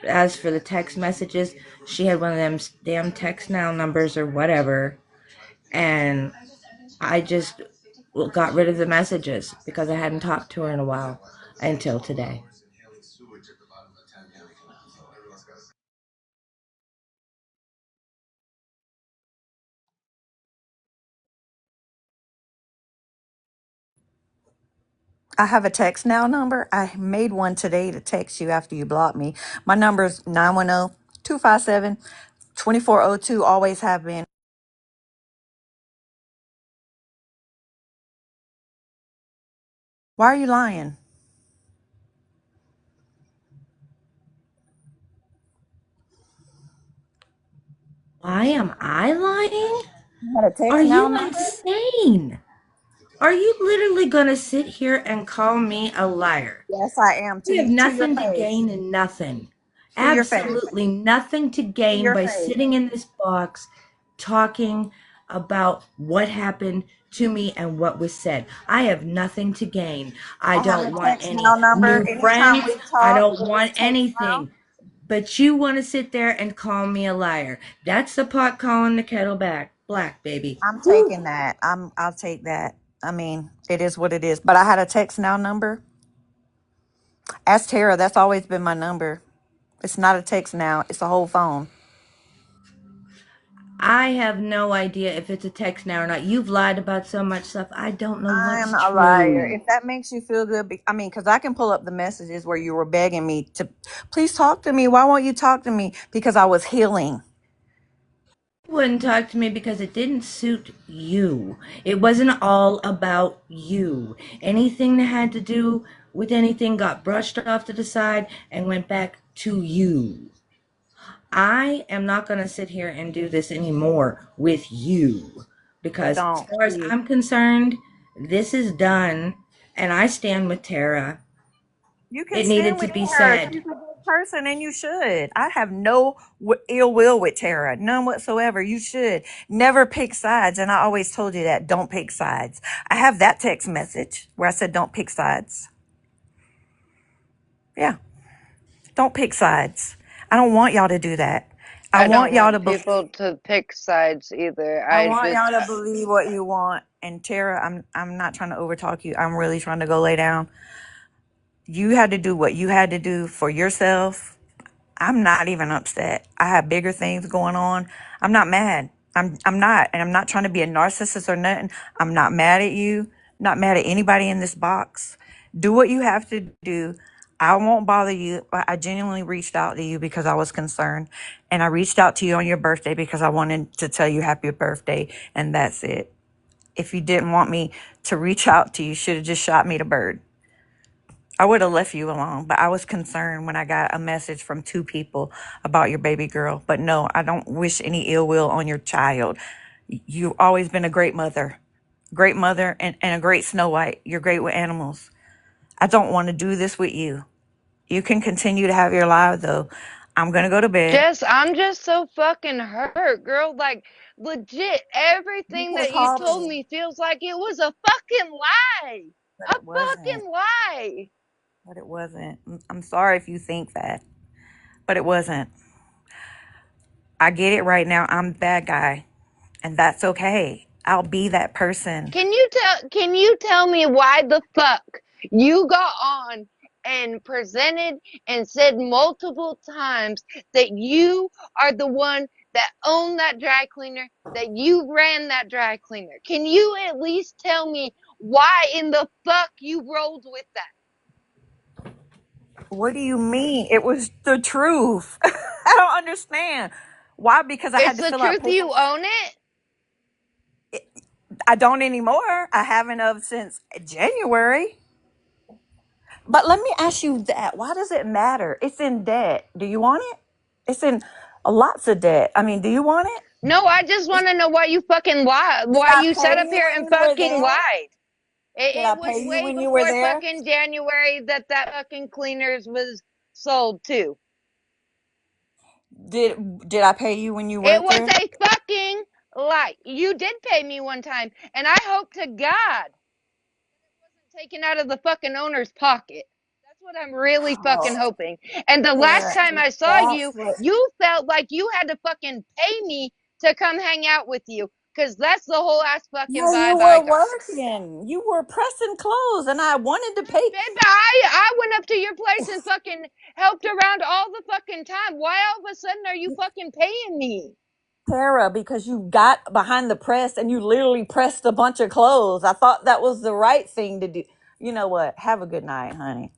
Speaker 8: as for the text messages, she had one of them damn text now numbers or whatever. And I just got rid of the messages because I hadn't talked to her in a while until today.
Speaker 4: I have a text now number. I made one today to text you after you block me. My number is 910-257-2402. Always have been. Why are you lying?
Speaker 8: Why am I lying?
Speaker 4: You had a
Speaker 8: Are
Speaker 4: text now
Speaker 8: you
Speaker 4: number?
Speaker 8: insane? Are you literally going to sit here and call me a liar?
Speaker 4: Yes, I am.
Speaker 8: You have
Speaker 4: To your
Speaker 8: nothing to
Speaker 4: face.
Speaker 8: gain and nothing.
Speaker 4: To your face.
Speaker 8: Absolutely nothing to
Speaker 4: To
Speaker 8: gain
Speaker 4: your
Speaker 8: by
Speaker 4: face.
Speaker 8: sitting in this box talking about what happened to me and what was said. I have nothing to gain. I
Speaker 4: I have a
Speaker 8: don't want
Speaker 4: text
Speaker 8: any
Speaker 4: now number.
Speaker 8: new
Speaker 4: Anytime
Speaker 8: friends.
Speaker 4: we
Speaker 8: I
Speaker 4: talk,
Speaker 8: don't
Speaker 4: you
Speaker 8: want
Speaker 4: just text now.
Speaker 8: anything. But you want to sit there and call me a liar. That's the pot calling the kettle black, baby.
Speaker 4: I'm
Speaker 8: Woo.
Speaker 4: taking that. I'll take that. I mean, it is what it is. But I had a text now number. Ask Tara. That's always been my number. It's not a text now. It's a whole phone.
Speaker 8: I have no idea if it's a text now or not. You've lied about so much stuff. I don't know
Speaker 4: I am
Speaker 8: what's
Speaker 4: a liar.
Speaker 8: true.
Speaker 4: If that makes you feel good, I mean, because I can pull up the messages where you were begging me to please talk to me. Why won't you talk to me? Because I was healing.
Speaker 8: You wouldn't talk to me because it didn't suit you. It wasn't all about you. Anything that had to do with anything got brushed off to the side and went back to you. I am not going to sit here and do this anymore with you because, as
Speaker 4: Don't,
Speaker 8: far as
Speaker 4: please.
Speaker 8: I'm concerned, this is done, and I stand with Tara.
Speaker 4: You can
Speaker 8: It
Speaker 4: stand
Speaker 8: needed
Speaker 4: with
Speaker 8: to be
Speaker 4: her.
Speaker 8: said.
Speaker 4: She's a good person, and you should. I have no ill will with Tara, none whatsoever. You should never pick sides, and I always told you that. Don't pick sides. I have that text message where I said, "Don't pick sides." Yeah, don't pick sides. I don't want y'all to do that. I
Speaker 1: I
Speaker 4: want
Speaker 1: don't
Speaker 4: y'all to
Speaker 1: want
Speaker 4: believe.
Speaker 1: people to pick sides either.
Speaker 4: I
Speaker 1: I
Speaker 4: want
Speaker 1: just
Speaker 4: y'all to believe what you want. And Tara, I'm not trying to overtalk you. I'm really trying to go lay down. You had to do what you had to do for yourself. I'm not even upset. I have bigger things going on. I'm not mad. I'm not, and I'm not trying to be a narcissist or nothing. I'm not mad at you. Not mad at anybody in this box. Do what you have to do. I won't bother you, but I genuinely reached out to you because I was concerned. And I reached out to you on your birthday because I wanted to tell you happy birthday, and that's it. If you didn't want me to reach out to you, you should have just shot me the bird. I would have left you alone, but I was concerned when I got a message from two people about your baby girl. But no, I don't wish any ill will on your child. You've always been a great mother and a great Snow White. You're great with animals. I don't want to do this with you. You can continue to have your life, though. I'm going to go to bed.
Speaker 1: Jess, I'm just so fucking hurt, girl. Like, legit,
Speaker 4: You
Speaker 1: everything
Speaker 4: could have
Speaker 1: that you
Speaker 4: called
Speaker 1: told
Speaker 4: me,
Speaker 1: me feels like it was a fucking lie.
Speaker 4: but
Speaker 1: A
Speaker 4: it wasn't.
Speaker 1: fucking lie.
Speaker 4: But it wasn't. I'm sorry if you think that, but it wasn't. I get it right now. I'm the bad guy, and that's okay. I'll be that person.
Speaker 1: Can you tell me why the fuck you got on and presented and said multiple times that you are the one that owned that dry cleaner, that you ran that dry cleaner? Can you at least tell me why in the fuck you rolled with that?
Speaker 4: What do you mean? It was the truth. I don't understand. Why? Because I
Speaker 1: It's
Speaker 4: had to
Speaker 1: the
Speaker 4: fill out
Speaker 1: truth,
Speaker 4: paper.
Speaker 1: you own it?
Speaker 4: I don't anymore. I haven't of since January. But let me ask you that. Why does it matter? It's in debt. Do you want it? It's in lots of debt. I mean, do you want it?
Speaker 1: No, I just want to know why you fucking lied,
Speaker 4: Did
Speaker 1: why
Speaker 4: I
Speaker 1: you sat
Speaker 4: pay
Speaker 1: up
Speaker 4: you
Speaker 1: here
Speaker 4: when
Speaker 1: and
Speaker 4: you were
Speaker 1: fucking
Speaker 4: there?
Speaker 1: lied.
Speaker 4: Did
Speaker 1: It
Speaker 4: I
Speaker 1: was
Speaker 4: pay you
Speaker 1: way
Speaker 4: when you were
Speaker 1: before
Speaker 4: there?
Speaker 1: fucking January that fucking cleaners was sold too.
Speaker 4: Did I pay you when you
Speaker 1: It
Speaker 4: worked
Speaker 1: was
Speaker 4: there?
Speaker 1: a fucking lie. You did pay me one time, and I hope to God it wasn't taken out of the fucking owner's pocket. That's what I'm really fucking
Speaker 4: Oh,
Speaker 1: hoping. And the last
Speaker 4: Sarah,
Speaker 1: time I saw
Speaker 4: that's
Speaker 1: you,
Speaker 4: what.
Speaker 1: you felt like you had to fucking pay me to come hang out with you, because that's the whole ass fucking
Speaker 4: Yeah, you
Speaker 1: vibe I
Speaker 4: were
Speaker 1: got.
Speaker 4: working. You were pressing clothes, and I wanted to
Speaker 1: No,
Speaker 4: pay.
Speaker 1: baby, I went up to your place and fucking helped around all the fucking time. Why all of a sudden are you fucking paying me?
Speaker 4: Tara, because you got behind the press and you literally pressed a bunch of clothes. I thought that was the right thing to do. You know what? Have a good night, honey.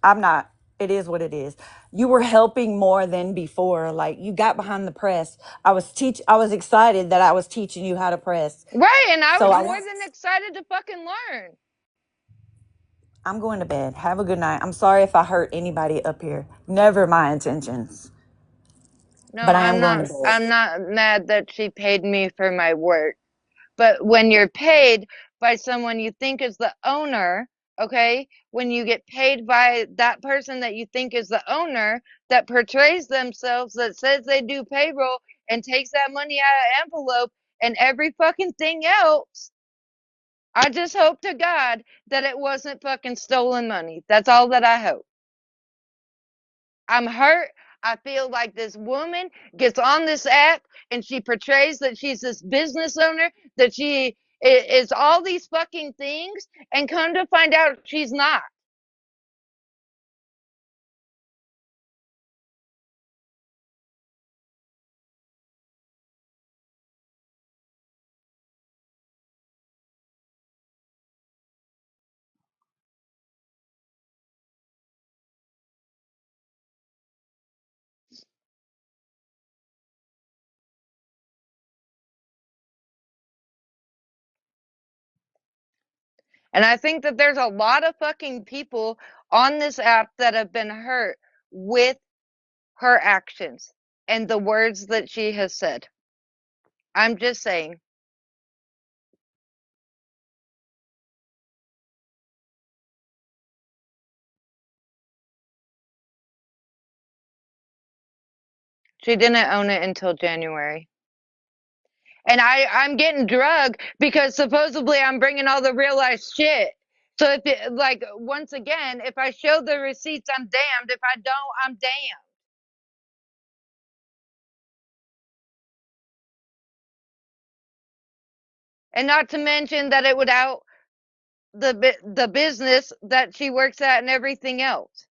Speaker 4: I'm not. It is what it is. You were helping more than before. Like you got behind the press. I was excited that I was teaching you how to press.
Speaker 1: Right, and I
Speaker 4: So
Speaker 1: was more than excited to fucking learn.
Speaker 4: I'm going to bed. Have a good night. I'm sorry if I hurt anybody up here. Never my intentions.
Speaker 1: No,
Speaker 4: But I
Speaker 1: I'm
Speaker 4: am going to
Speaker 1: not
Speaker 4: bed.
Speaker 1: I'm not mad that she paid me for my work. But when you're paid by someone you think is the owner, okay? When you get paid by that person that you think is the owner that portrays themselves, that says they do payroll and takes that money out of envelope and every fucking thing else, I just hope to God that it wasn't fucking stolen money. That's all that I hope. I'm hurt. I feel like this woman gets on this app and she portrays that she's this business owner, that she is all these fucking things, and come to find out she's not. And I think that there's a lot of fucking people on this app that have been hurt with her actions and the words that she has said. I'm just saying. She didn't own it until January. And I'm getting drugged because supposedly I'm bringing all the real life shit. So if it, like, once again, if I show the receipts, I'm damned. If I don't, I'm damned. And not to mention that it would out the business that she works at and everything else.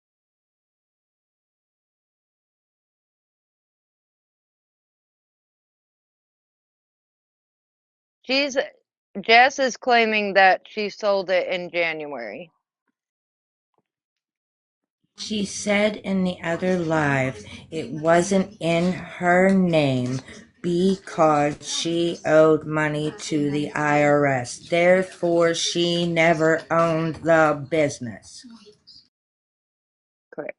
Speaker 1: Jess is claiming that she sold it in January.
Speaker 8: She said in the other live it wasn't in her name because she owed money to the IRS. Therefore, she never owned the business.
Speaker 1: Correct.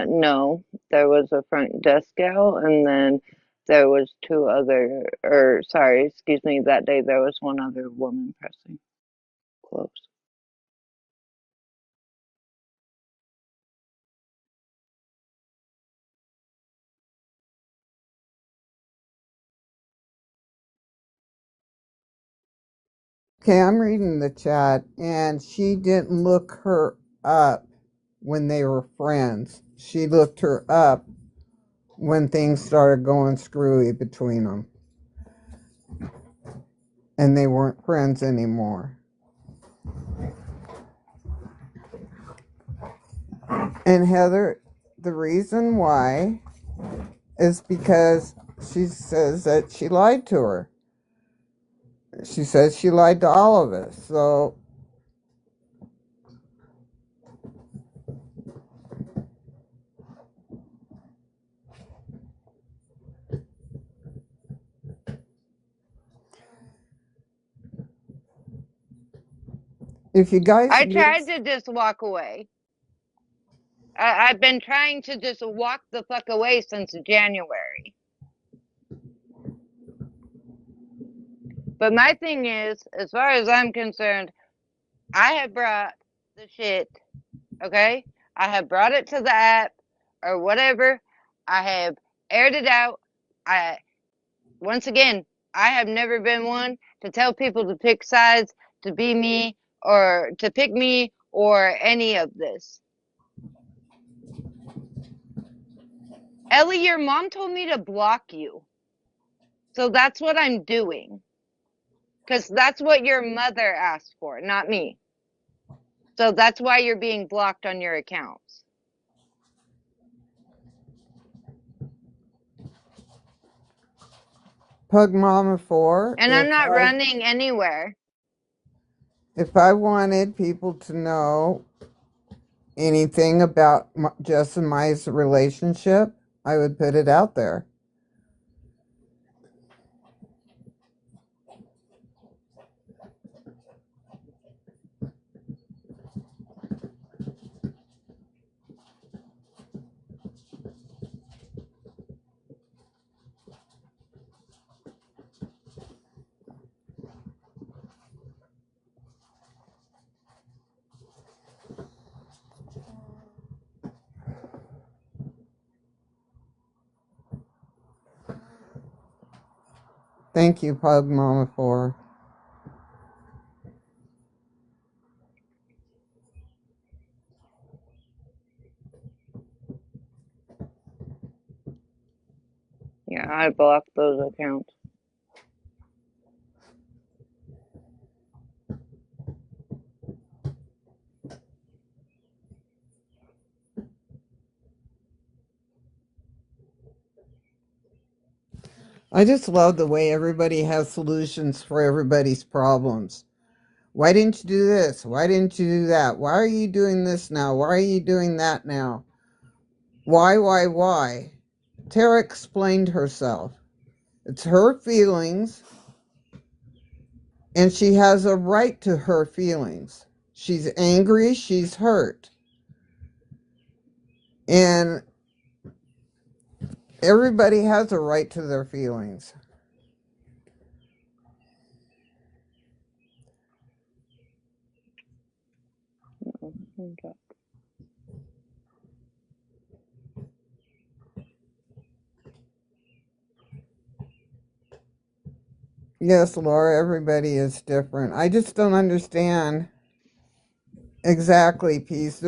Speaker 1: No, there was a front desk gal, and then there was two other, or sorry, excuse me, that day there was one other woman pressing close.
Speaker 10: Okay, I'm reading the chat, and she didn't look her up when they were friends. She looked her up when things started going screwy between them, and they weren't friends anymore. And Heather, the reason why is because she says that she lied to her. She says she lied to all of us. So if you guys
Speaker 1: I
Speaker 10: lose,
Speaker 1: tried to just walk away. I've been trying to just walk the fuck away since January. But my thing is, as far as I'm concerned, I have brought the shit, okay? I have brought it to the app or whatever. I have aired it out. Once again, I have never been one to tell people to pick sides, to be me, or to pick me, or any of this. Ellie, your mom told me to block you. So that's what I'm doing. Because that's what your mother asked for, not me. So that's why you're being blocked on your accounts.
Speaker 10: Pug Mama 4,
Speaker 1: And I'm not running anywhere.
Speaker 10: if I wanted people to know anything about Jess and my relationship, I would put it out there. Thank you, Pug Mama 4.
Speaker 1: Yeah, I blocked those accounts.
Speaker 10: I just love the way everybody has solutions for everybody's problems. Why didn't you do this? Why didn't you do that? Why are you doing this now? Why are you doing that now? Why? Tara explained herself. It's her feelings, and she has a right to her feelings. She's angry, she's hurt. And everybody has a right to their feelings.
Speaker 1: Okay.
Speaker 10: Yes, Laura, everybody is different. I just don't understand exactly, Peace.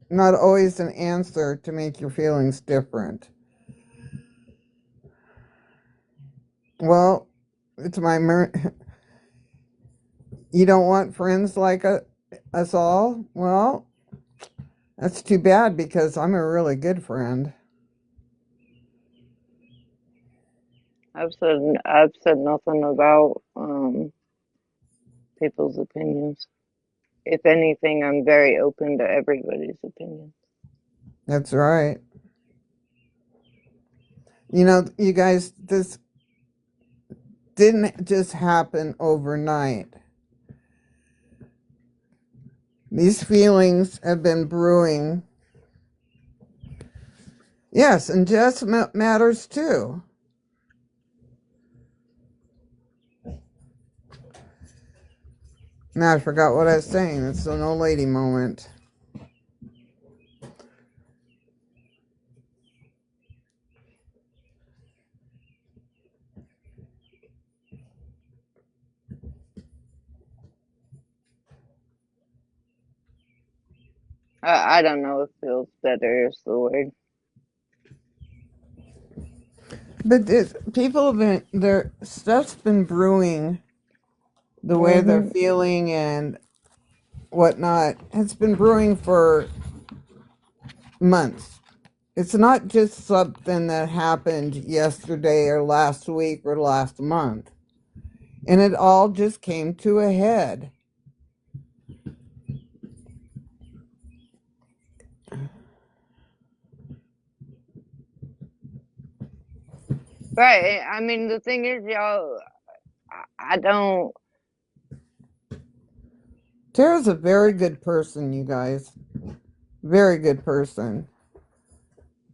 Speaker 10: not always an answer to make your feelings different. Well, it's you don't want friends like us all? Well, that's too bad because I'm a really good friend.
Speaker 1: I've said nothing about people's opinions. If anything, I'm very open to everybody's opinion.
Speaker 10: That's right. You know, you guys, this didn't just happen overnight. These feelings have been brewing. Yes, and Jess matters too. Now I forgot what I was saying. It's an old lady moment.
Speaker 1: I don't know if feels better is the word.
Speaker 10: But people have been, their stuff's been brewing, the way they're feeling and whatnot. It's been brewing for months. It's not just something that happened yesterday or last week or last month. And it all just came to a head.
Speaker 1: Right. I mean, the thing is, y'all, I don't.
Speaker 10: Tara's a very good person, you guys. Very good person.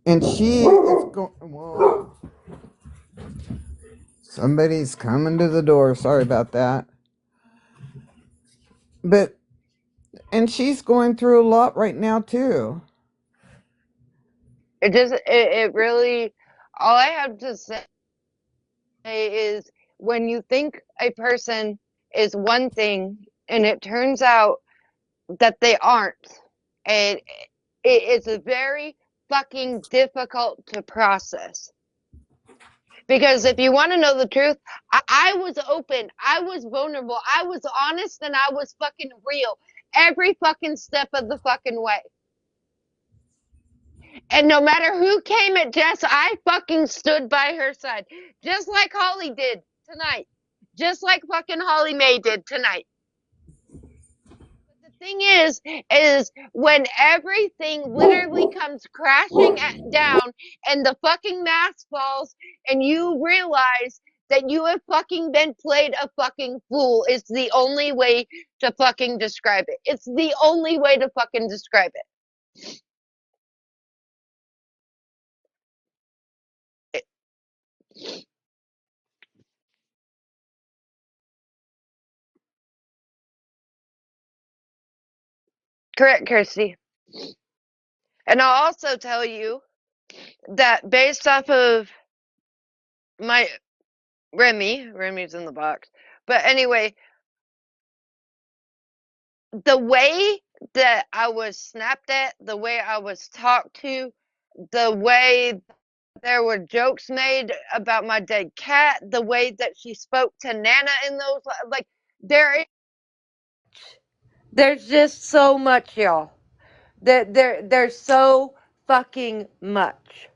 Speaker 10: And she is going. Whoa. Somebody's coming to the door. Sorry about that. And she's going through a lot right now, too.
Speaker 1: It really, all I have to say is when you think a person is one thing and it turns out that they aren't, and it's very fucking difficult to process. Because if you want to know the truth, I was open, I was vulnerable, I was honest, and I was fucking real every fucking step of the fucking way. And no matter who came at Jess, I fucking stood by her side. Just like Holly did tonight. Just like fucking Holly Mae did tonight. But the thing is when everything literally comes crashing down and the fucking mask falls and you realize that you have fucking been played a fucking fool is the only way to fucking describe it. It's the only way to fucking describe it. Correct, Kirsty. And I'll also tell you that based off of my Remy's in the box. But anyway, the way that I was snapped at, the way I was talked to, the way there were jokes made about my dead cat, the way that she spoke to Nana in those, like, there's just so much, y'all. There's so fucking much.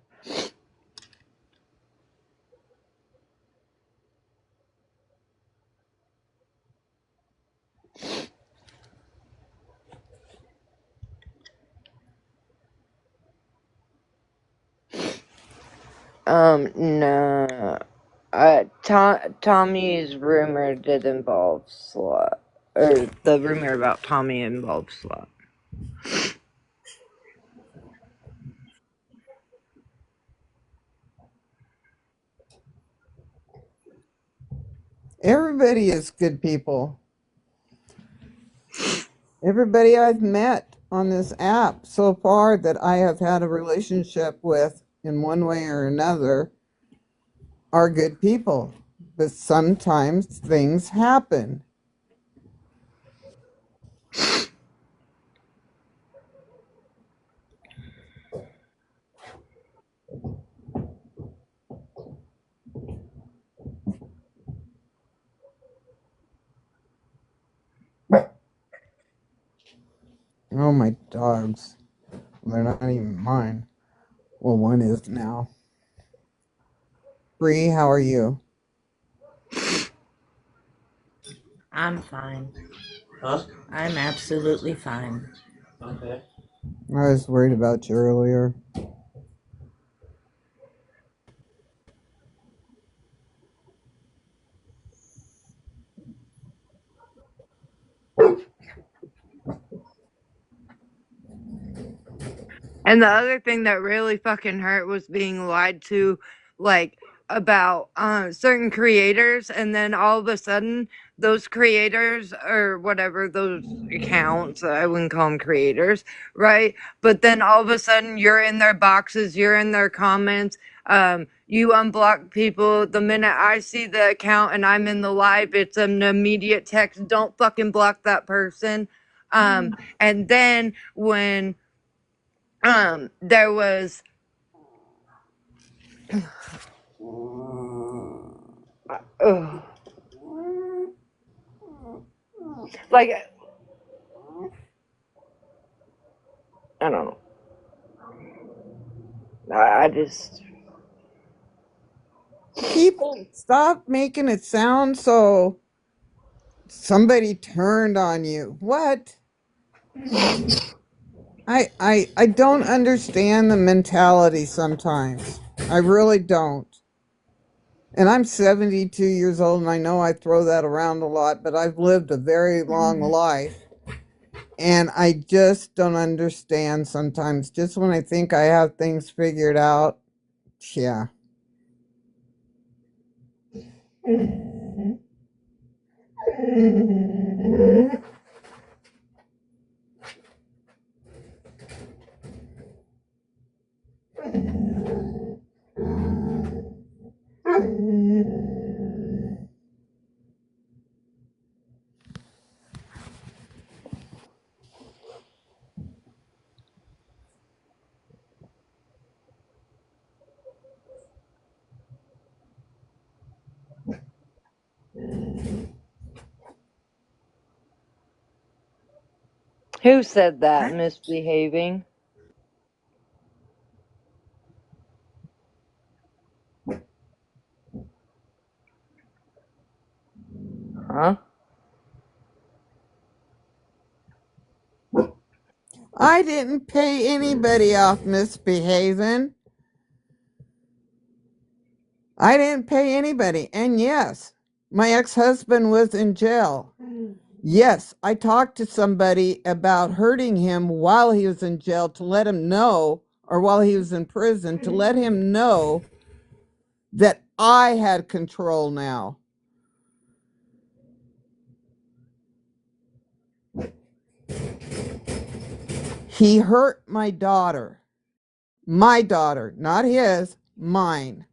Speaker 1: No. Tommy's rumor did involve Slut. Or the rumor about Tommy involved Slut.
Speaker 10: Everybody is good people. Everybody I've met on this app so far that I have had a relationship with in one way or another are good people. But sometimes things happen. Oh, my dogs. They're not even mine. Well, one is now. Bree, how are you?
Speaker 8: I'm fine. Huh? I'm absolutely fine.
Speaker 10: Okay. I was worried about you earlier.
Speaker 1: And the other thing that really fucking hurt was being lied to, like, about certain creators, and then all of a sudden, those creators or whatever, those accounts, I wouldn't call them creators, right? But then all of a sudden, you're in their boxes, you're in their comments, you unblock people. The minute I see the account and I'm in the live, it's an immediate text, don't fucking block that person. And then when there was ugh, like I don't know. I just
Speaker 10: People, stop making it sound so somebody turned on you. What? I don't understand the mentality sometimes. I really don't. And I'm 72 years old, and I know I throw that around a lot, but I've lived a very long life. And I just don't understand sometimes. Just when I think I have things figured out, yeah.
Speaker 1: who said that misbehaving? Huh?
Speaker 10: I didn't pay anybody off misbehaving. I didn't pay anybody. And yes, my ex-husband was in jail. Yes, I talked to somebody about hurting him while he was in jail to let him know, or while he was in prison, to let him know that I had control now. He hurt my daughter. My daughter, not his, mine.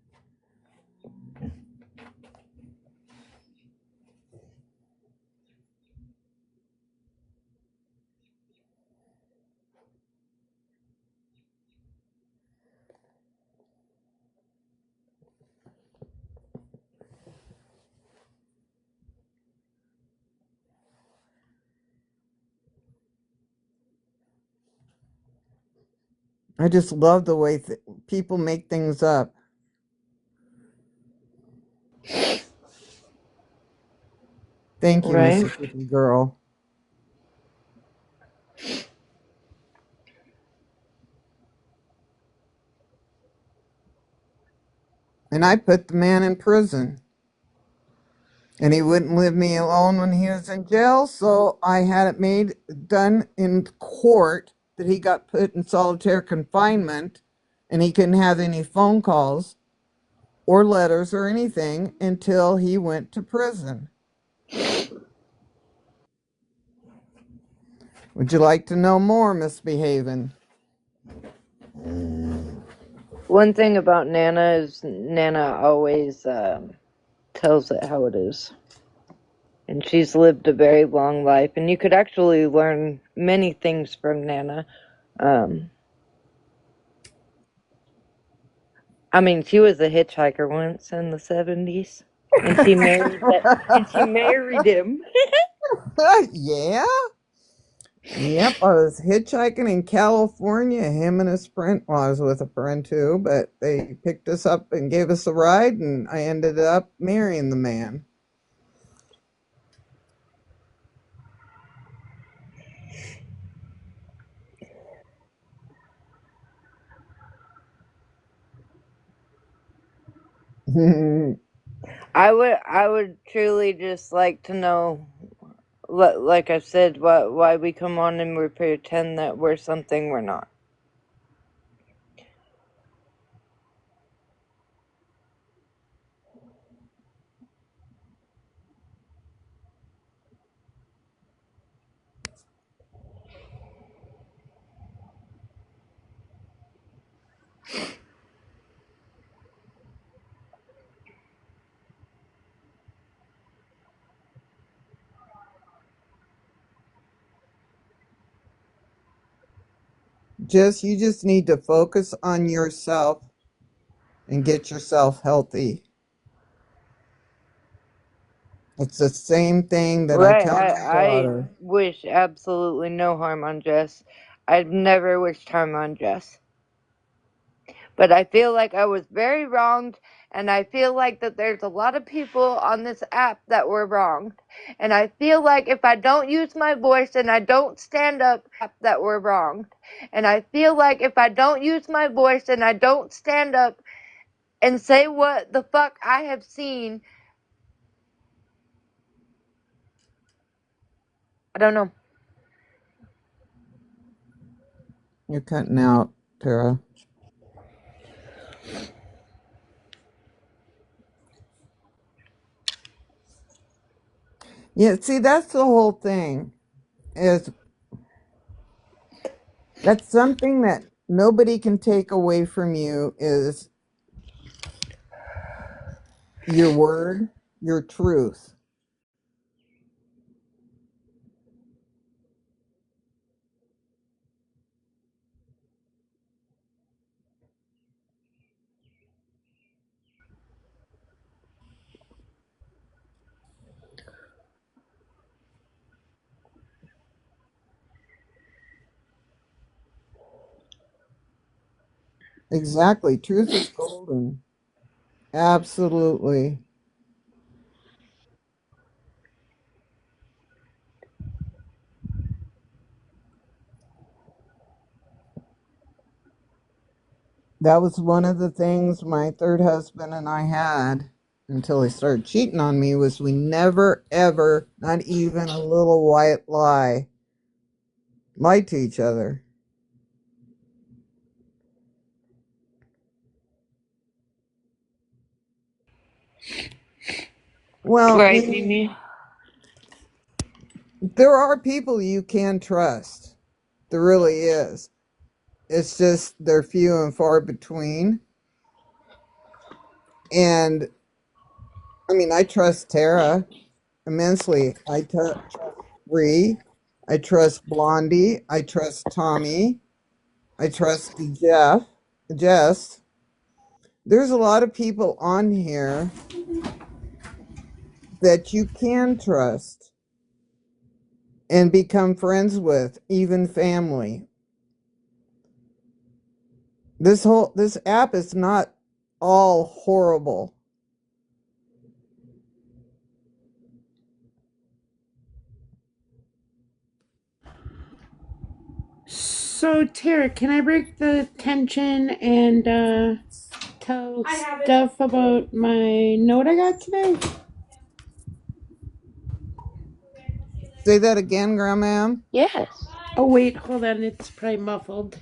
Speaker 10: I just love the way people make things up. Thank you,
Speaker 1: Right?
Speaker 10: Mississippi girl. And I put the man in prison. And he wouldn't leave me alone when he was in jail, so I had it made done in court that he got put in solitary confinement and he couldn't have any phone calls or letters or anything until he went to prison. Would you like to know more, Misbehaving?
Speaker 1: One thing about Nana is Nana always tells it how it is. And she's lived a very long life, and you could actually learn many things from Nana. I mean, she was a hitchhiker once in the 70s, and she married him.
Speaker 10: Yeah? Yep, I was hitchhiking in California. Him and his friend, well, I was with a friend too, but they picked us up and gave us a ride, and I ended up marrying the man.
Speaker 1: I would truly just like to know, like I said, why we come on and we pretend that we're something we're not.
Speaker 10: You just need to focus on yourself and get yourself healthy. It's the same thing that I
Speaker 1: Right.
Speaker 10: tell my
Speaker 1: I
Speaker 10: daughter.
Speaker 1: wish absolutely no harm on Jess. I've never wished harm on Jess. But I feel like I was very wronged, and I feel like that there's a lot of people on this app that were wronged. And I feel like if I don't use my voice and I don't stand up, that were wronged. And I feel like if I don't use my voice and I don't stand up and say what the fuck I have seen, I don't know.
Speaker 10: You're cutting out, Tara. Yeah, see, that's the whole thing. Is that's something that nobody can take away from you is your word, your truth. Exactly. Truth is golden. Absolutely. That was one of the things my third husband and I had until he started cheating on me was we never ever, not even a little white lie, lied to each other. Well,
Speaker 1: Right, Mimi?
Speaker 10: there are people you can trust. There really is. It's just they're few and far between. And I mean, I trust Tara immensely. I trust Bree. I trust Blondie. I trust Tommy. I trust Jess. There's a lot of people on here that you can trust and become friends with, even family. This app is not all horrible.
Speaker 11: So, Tara, can I break the tension and tell stuff about my note I got today?
Speaker 10: Say that again, Grandma.
Speaker 1: Yes.
Speaker 11: Oh, wait, hold on. It's probably muffled.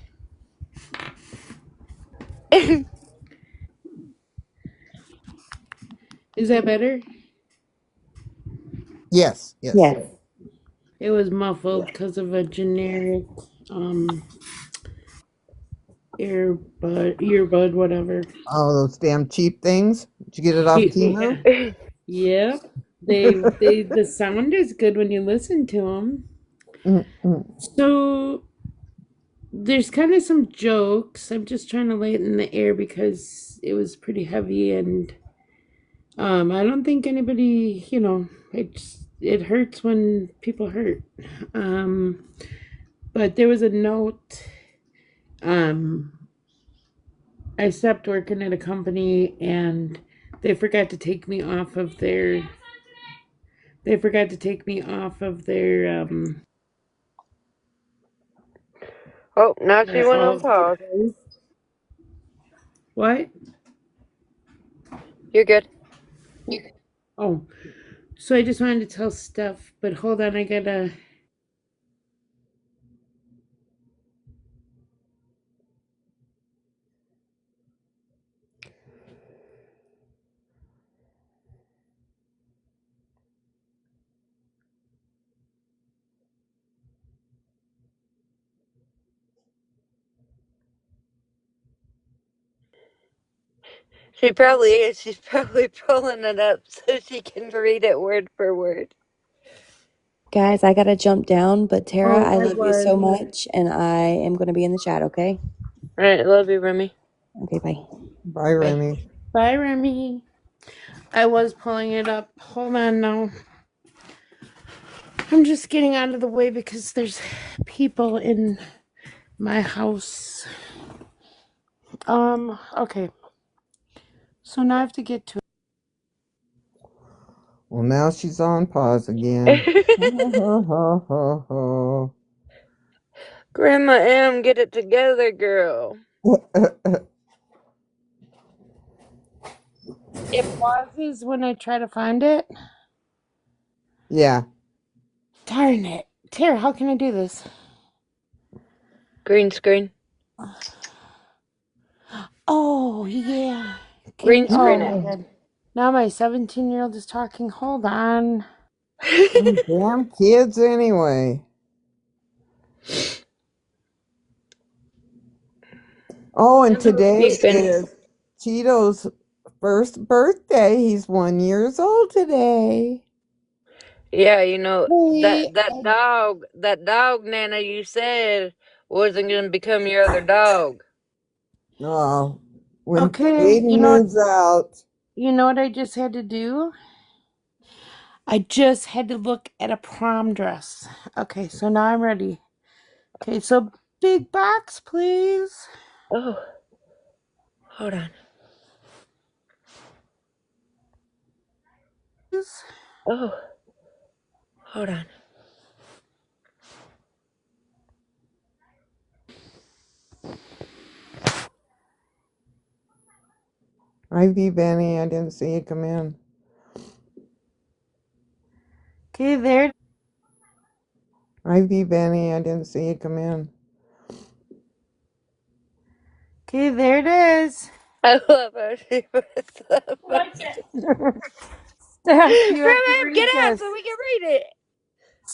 Speaker 11: Is that better?
Speaker 10: Yes, yes.
Speaker 4: Yes.
Speaker 11: It was muffled because of a generic earbud, whatever.
Speaker 10: Oh, those damn cheap things. Did you get it off
Speaker 11: Yeah.
Speaker 10: Timu?
Speaker 11: Yep. The sound is good when you listen to them.
Speaker 10: Mm-mm.
Speaker 11: So there's kind of some jokes. I'm just trying to lighten the air because it was pretty heavy, and I don't think anybody, it hurts when people hurt. Um But there was a note. Um, I stopped working at a company and they forgot to take me off of their. They forgot to take me off of their
Speaker 1: Oh, now she went
Speaker 11: all
Speaker 1: on
Speaker 11: of their
Speaker 1: pause.
Speaker 11: posts. What?
Speaker 1: You're good.
Speaker 11: Oh, so I just wanted to tell Steph, but hold on, I gotta.
Speaker 1: She probably is. She's probably pulling it up so she can read it word for word.
Speaker 3: Guys, I gotta jump down, but Tara,
Speaker 11: Oh,
Speaker 3: I
Speaker 11: I
Speaker 3: love you so
Speaker 11: was.
Speaker 3: much, and I am gonna be in the chat, okay?
Speaker 1: All right, love you, Remy.
Speaker 3: Okay, bye.
Speaker 10: Bye,
Speaker 1: Bye.
Speaker 10: Remy.
Speaker 11: Bye, Remy. I was pulling it up. Hold on now. I'm just getting out of the way because there's people in my house. Okay. So now I have to get to
Speaker 10: Well, now she's on pause again. Ha, ha, ha, ha, ha.
Speaker 1: Grandma M, get it together, girl.
Speaker 11: it pauses when I try to find it.
Speaker 10: Yeah.
Speaker 11: Darn it. Tara, how can I do this?
Speaker 1: Green screen.
Speaker 11: Oh, yeah.
Speaker 1: Green
Speaker 11: Oh
Speaker 1: screen it.
Speaker 11: my god. Now my 17-year-old is talking. Hold on.
Speaker 10: Damn kids anyway. Oh, and
Speaker 1: Hello,
Speaker 10: today
Speaker 1: peeping.
Speaker 10: is Tito's first birthday. He's 1 year old today.
Speaker 1: Yeah, you know
Speaker 11: Hey.
Speaker 1: that dog Nana you said wasn't gonna become your other dog.
Speaker 10: Oh, when
Speaker 11: Okay,
Speaker 10: Aiden moves out.
Speaker 11: you know what I just had to do? I just had to look at a prom dress. Okay, so now I'm ready. Okay, so big box, please.
Speaker 1: Oh, hold on.
Speaker 11: Please.
Speaker 1: Oh, hold on.
Speaker 10: Ivy Benny, I didn't see you come in.
Speaker 11: Okay, there.
Speaker 10: Ivy Benny, I didn't see you come in.
Speaker 11: Okay, there it is.
Speaker 1: I love how she puts that.
Speaker 11: Steph, you have to
Speaker 1: Grandma, get
Speaker 11: read
Speaker 1: out
Speaker 11: this.
Speaker 1: so we can read it.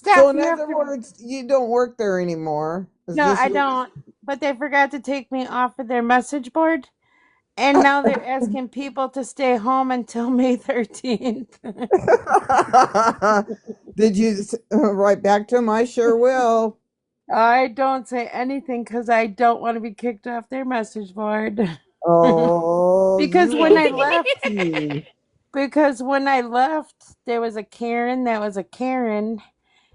Speaker 10: So,
Speaker 11: Steph,
Speaker 10: in
Speaker 11: you have
Speaker 10: other
Speaker 11: to.
Speaker 10: words, you don't work there anymore. Is
Speaker 11: No,
Speaker 10: this
Speaker 11: I
Speaker 10: what?
Speaker 11: don't. But they forgot to take me off of their message board. And now they're asking people to stay home until May 13th.
Speaker 10: Did you write back to him? I sure will.
Speaker 11: I don't say anything because I don't want to be kicked off their message board.
Speaker 10: Oh,
Speaker 11: because
Speaker 10: you
Speaker 11: when
Speaker 10: are
Speaker 11: I left,
Speaker 10: lucky.
Speaker 11: because when I left, there was a Karen that was a Karen.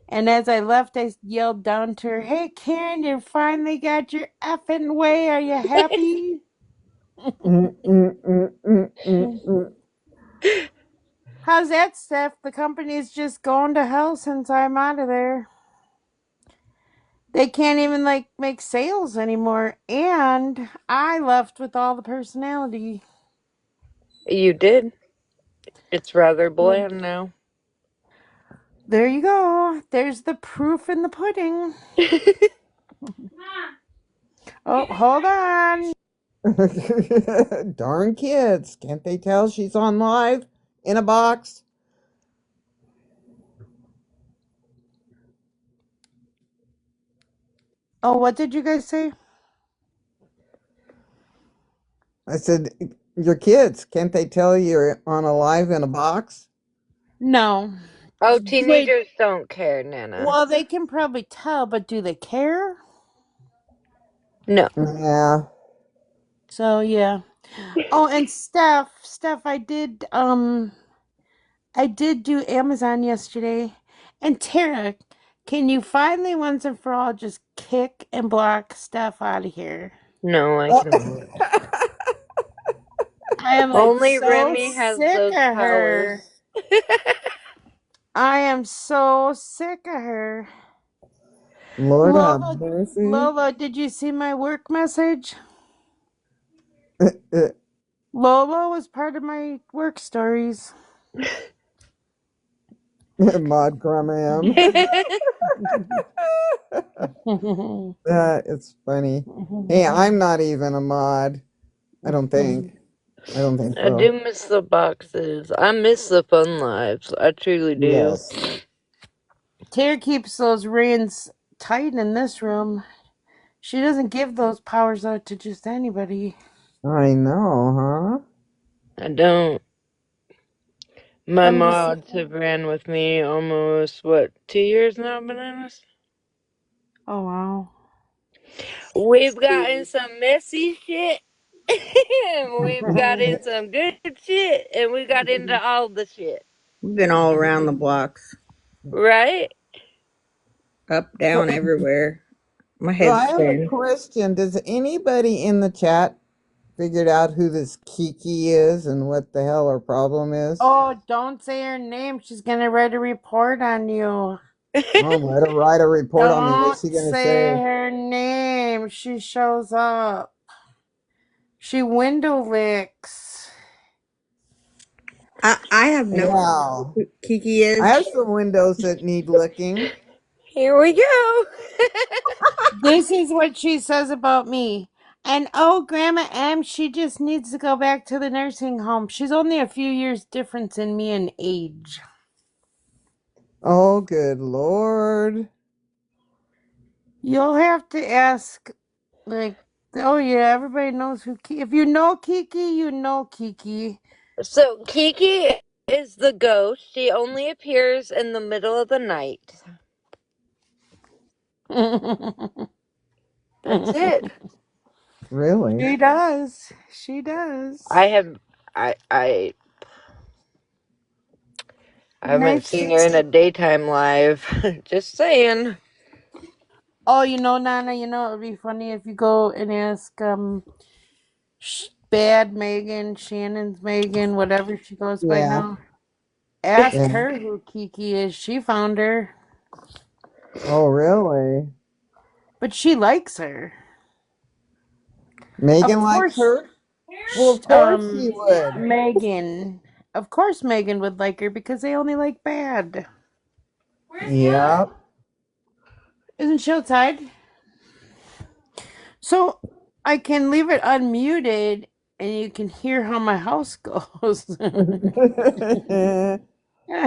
Speaker 11: And as I left, I yelled down to her, "Hey, Karen, you finally got your effing way. Are you happy?"
Speaker 10: Mm, mm, mm, mm, mm, mm.
Speaker 11: How's that, Steph? The company's just going to hell since I'm out of there. They can't even like make sales anymore. And I left with all the personality.
Speaker 1: You did. It's rather
Speaker 11: So
Speaker 1: bland now.
Speaker 11: there you go. There's the proof in the pudding. Oh, hold on.
Speaker 10: Darn kids. Can't they tell she's on live in a box?
Speaker 11: Oh, what did you guys say?
Speaker 10: I said, your kids, can't they tell you're on a live in a box?
Speaker 11: No.
Speaker 1: Oh,
Speaker 11: Wait.
Speaker 1: teenagers don't care, Nana.
Speaker 11: Well, they can probably tell, but do they care?
Speaker 1: No.
Speaker 10: Yeah.
Speaker 11: So yeah. Oh, and Steph, I did do Amazon yesterday. And Tara, Can you finally, once and for all, just kick and block Steph out of here?
Speaker 1: No, I cannot.
Speaker 11: I am like
Speaker 1: Only
Speaker 11: so
Speaker 1: Remy has
Speaker 11: sick
Speaker 1: those
Speaker 11: of her.
Speaker 1: powers.
Speaker 11: I am so sick of her.
Speaker 10: Lord have
Speaker 11: Lola,
Speaker 10: mercy.
Speaker 11: Lola, did you see my work message? Lola was part of my work stories.
Speaker 10: Mod Graham. It's funny. Hey, I'm not even a mod. I don't think. I don't think
Speaker 1: I
Speaker 10: so.
Speaker 1: do miss the boxes. I miss the fun lives. I truly do.
Speaker 10: Yes.
Speaker 11: Tara keeps those reins tight in this room. She doesn't give those powers out to just anybody.
Speaker 10: I know,
Speaker 1: I don't. My
Speaker 11: I'm just
Speaker 1: mods have ran with me almost, what, 2 years now, Bananas?
Speaker 11: oh wow.
Speaker 1: We've gotten some messy shit. We've
Speaker 10: huh?
Speaker 1: gotten some good shit. And we got into all the shit.
Speaker 2: We've been all around the blocks,
Speaker 1: Right?
Speaker 2: up,
Speaker 10: So,
Speaker 2: down, everywhere. My
Speaker 10: so
Speaker 2: head's
Speaker 10: I have a
Speaker 2: spinning.
Speaker 10: question. Does anybody in the chat figured out who this Kiki is and what the hell her problem is?
Speaker 11: Oh, don't say her name. She's gonna write a report on you.
Speaker 10: Oh, let her write a report on me. What's
Speaker 11: Don't
Speaker 10: she gonna
Speaker 11: say
Speaker 10: say?
Speaker 11: her name. She shows up. She window licks.
Speaker 2: I have no
Speaker 10: Wow.
Speaker 2: who Kiki
Speaker 10: I
Speaker 2: is.
Speaker 10: have some windows that need looking.
Speaker 1: Here we go.
Speaker 11: This is what she says about me. And oh, Grandma M, she just needs to go back to the nursing home. She's only a few years difference in me in age.
Speaker 10: Oh, good Lord.
Speaker 11: You'll have to ask, like, oh yeah, everybody knows who Kiki. If you know Kiki, you know Kiki.
Speaker 1: So, Kiki is the ghost. She only appears in the middle of the night. That's it.
Speaker 10: Really?
Speaker 11: She does. She does.
Speaker 1: I have. I I haven't
Speaker 11: Nice.
Speaker 1: seen her in a daytime live. Just saying.
Speaker 11: Oh, you know, Nana, you know, it would be funny if you go and ask, Bad Megan, Shannon's Megan, whatever she goes by
Speaker 10: Yeah.
Speaker 11: now. Ask
Speaker 10: Yeah.
Speaker 11: her who Kiki is. She found her,
Speaker 10: Oh, really?
Speaker 11: but she likes her. Of
Speaker 10: Megan likes
Speaker 11: course,
Speaker 10: her? Well, of course she would.
Speaker 11: Megan. Of course, Megan would like her because they only like Bad.
Speaker 10: Yep.
Speaker 11: Isn't she outside? So I can leave it unmuted and you can hear how my house goes.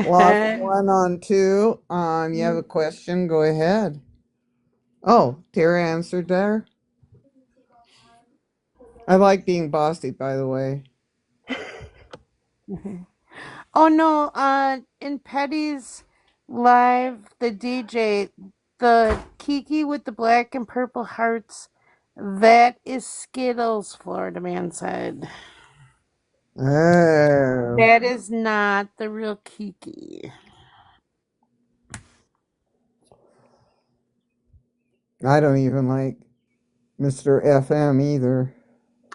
Speaker 10: Lost one on two. You have a question? Go ahead. Oh, Tara answered there. I like being bossy, by the way.
Speaker 11: Oh no, in Petty's live, the DJ, the Kiki with the black and purple hearts, that is Skittles, Florida Man said.
Speaker 10: Oh,
Speaker 11: That is not the real Kiki.
Speaker 10: I don't even like Mr. FM either.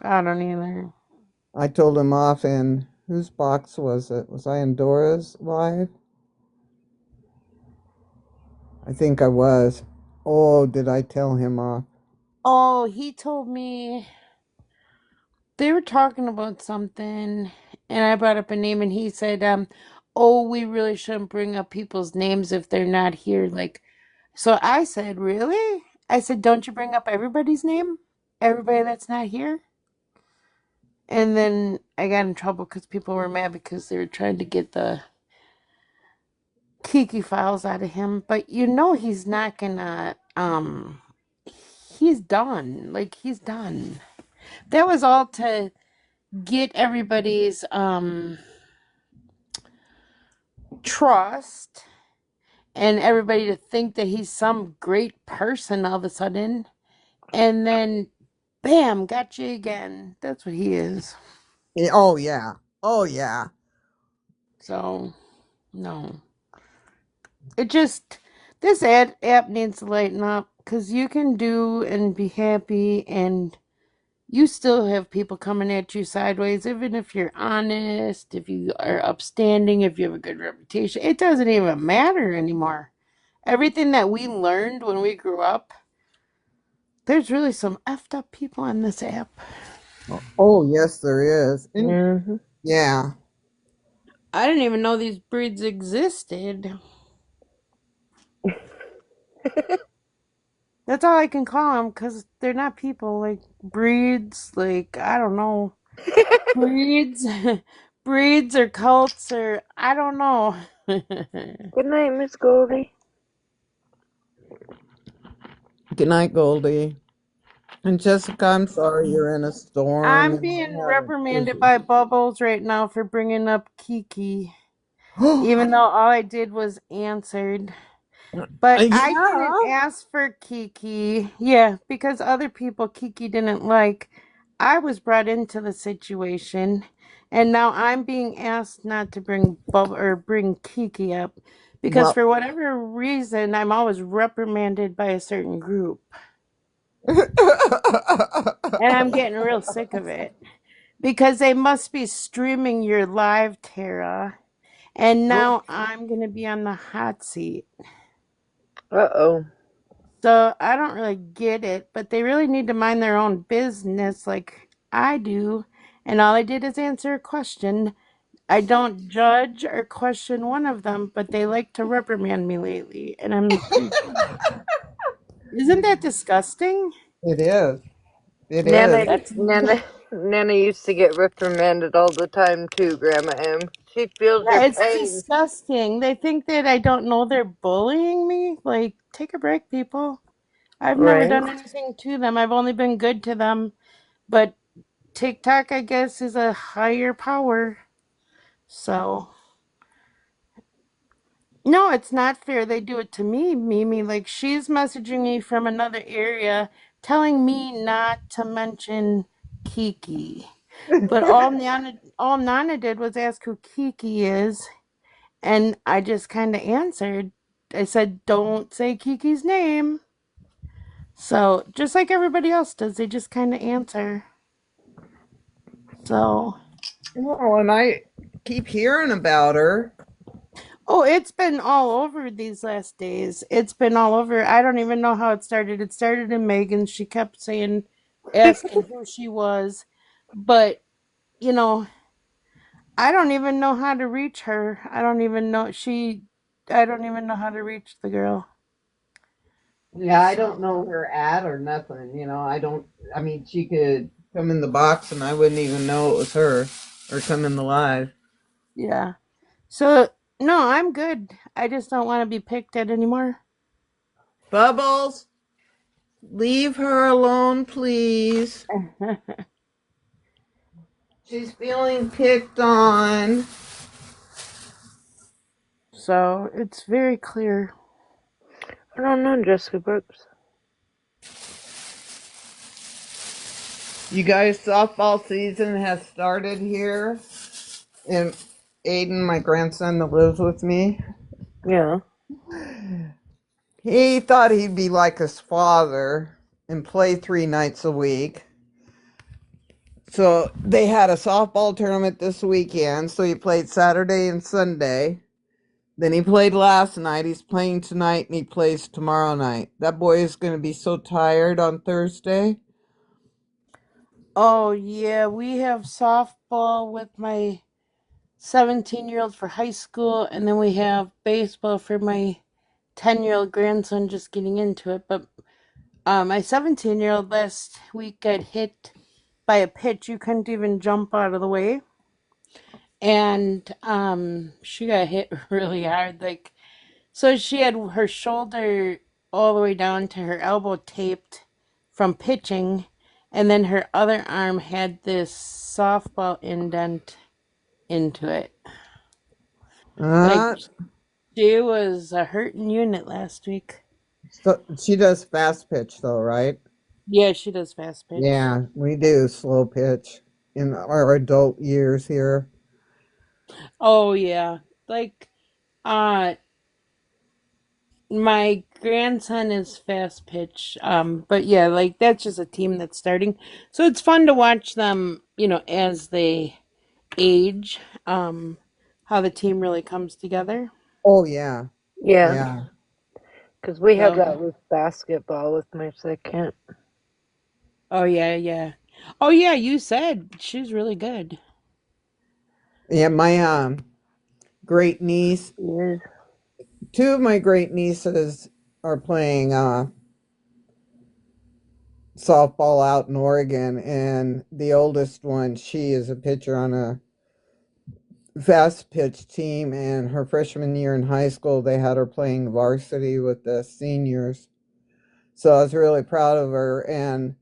Speaker 11: I don't either.
Speaker 10: I told him off in whose box was it? Was I in Dora's live? I think I was. Oh, did I tell him off?
Speaker 11: Oh, he told me they were talking about something and I brought up a name and he said, oh, we really shouldn't bring up people's names if they're not here. Like, so I said, really? I said, don't you bring up everybody's name? Everybody that's not here? And then I got in trouble because people were mad because they were trying to get the Kiki files out of him. But you know he's not gonna he's done. Like he's done. That was all to get everybody's trust and everybody to think that he's some great person all of a sudden. And then bam, got you again. That's what he is.
Speaker 10: Oh, yeah. Oh, yeah.
Speaker 11: So no. It just This app needs to lighten up because you can do and be happy, and you still have people coming at you sideways, even if you're honest, if you are upstanding, if you have a good reputation. It doesn't even matter anymore. Everything that we learned when we grew up, there's really some effed up people on this app.
Speaker 10: Oh, yes, there is. And
Speaker 1: Hmm.
Speaker 10: yeah.
Speaker 11: I didn't even know these breeds existed. That's all I can call them because they're not people. Like breeds, like, I don't know. Breeds, breeds or cults or I don't know.
Speaker 1: Good night, Miss Goldie.
Speaker 10: Good night, Goldie. And Jessica, I'm sorry you're in a storm
Speaker 11: I'm
Speaker 10: and
Speaker 11: being
Speaker 10: I have
Speaker 11: reprimanded
Speaker 10: busy.
Speaker 11: by Bubbles right now for bringing up Kiki, even though all I did was answered. But I didn't
Speaker 10: Yeah.
Speaker 11: ask for Kiki. Yeah, because other people Kiki didn't like. I was brought into the situation, and now I'm being asked not to bring bring Kiki up because
Speaker 10: Well,
Speaker 11: for whatever reason I'm always reprimanded by a certain group, and I'm getting real sick of it because they must be streaming your live, Tara, and now I'm gonna be on the hot seat.
Speaker 1: Uh-oh.
Speaker 11: So I don't really get it, but they really need to mind their own business like I do. And all I did is answer a question. I don't judge or question one of them, but they like to reprimand me lately. And isn't that disgusting?
Speaker 10: it is. It
Speaker 1: Nana,
Speaker 10: is.
Speaker 11: That's
Speaker 1: Nana, Nana used to get reprimanded all the time too, Grandma M. She feels your
Speaker 11: yeah, it's
Speaker 1: pain.
Speaker 11: disgusting. They think that I don't know they're bullying me. Like, take a break, people. I've never
Speaker 1: Right?
Speaker 11: done anything to them. I've only been good to them. But TikTok, I guess, is a higher power. So, no, it's not fair. They do it to me, Mimi. Like, she's messaging me from another area telling me not to mention Kiki. But all Nana did was ask who Kiki is, and I just kind of answered. I said, don't say Kiki's name. So, just like everybody else does, they just kind of answer. So,
Speaker 10: Well, and I keep hearing about her.
Speaker 11: oh, it's been all over these last days. It's been all over. I don't even know how it started. It started in Megan. She kept saying, asking who she was. But, you know, I don't even know how to reach her. I don't even know how to reach the girl.
Speaker 10: Yeah, I don't
Speaker 11: So,
Speaker 10: know her ad or nothing. I mean, she could come in the box and I wouldn't even know it was her or come in the live.
Speaker 11: yeah. So, no, I'm good. I just don't want to be picked at anymore.
Speaker 10: Bubbles, leave her alone, please. She's feeling picked on.
Speaker 11: So, it's very clear.
Speaker 1: I don't know, Jessica Brooks.
Speaker 10: You guys, softball season has started here. And Aiden, my grandson that lives with me,
Speaker 1: Yeah.
Speaker 10: he thought he'd be like his father and play 3 nights a week. So they had a softball tournament this weekend. So he played Saturday and Sunday. Then he played last night. He's playing tonight and he plays tomorrow night. That boy is going to be so tired on Thursday.
Speaker 11: Oh, yeah, we have softball with my 17-year-old for high school, and then we have baseball for my 10-year-old grandson just getting into it. But my 17-year-old last week got hit by a pitch. You couldn't even jump out of the way. And she got hit really hard. Like, so she had her shoulder all the way down to her elbow taped from pitching, and then her other arm had this softball indent into it. Like,
Speaker 10: Uh,
Speaker 11: she was a hurting unit last week.
Speaker 10: so she does fast pitch though, right?
Speaker 11: Yeah, she does fast pitch.
Speaker 10: Yeah, we do slow pitch in our adult years here.
Speaker 11: Oh yeah. Like uh my grandson is fast pitch. But yeah, like that's just a team that's starting. So it's fun to watch them, as they age, how the team really comes together.
Speaker 10: Oh yeah,
Speaker 1: Yeah,
Speaker 10: yeah,
Speaker 1: because we had
Speaker 11: So,
Speaker 1: that with basketball with my second.
Speaker 11: oh yeah, yeah. Oh yeah, you said she's really good.
Speaker 10: yeah. My great niece,
Speaker 1: Yes.
Speaker 10: two of my great nieces are playing softball out in Oregon, and the oldest one, she is a pitcher on a fast pitch team. And her freshman year in high school, they had her playing varsity with the seniors. So I was really proud of her. And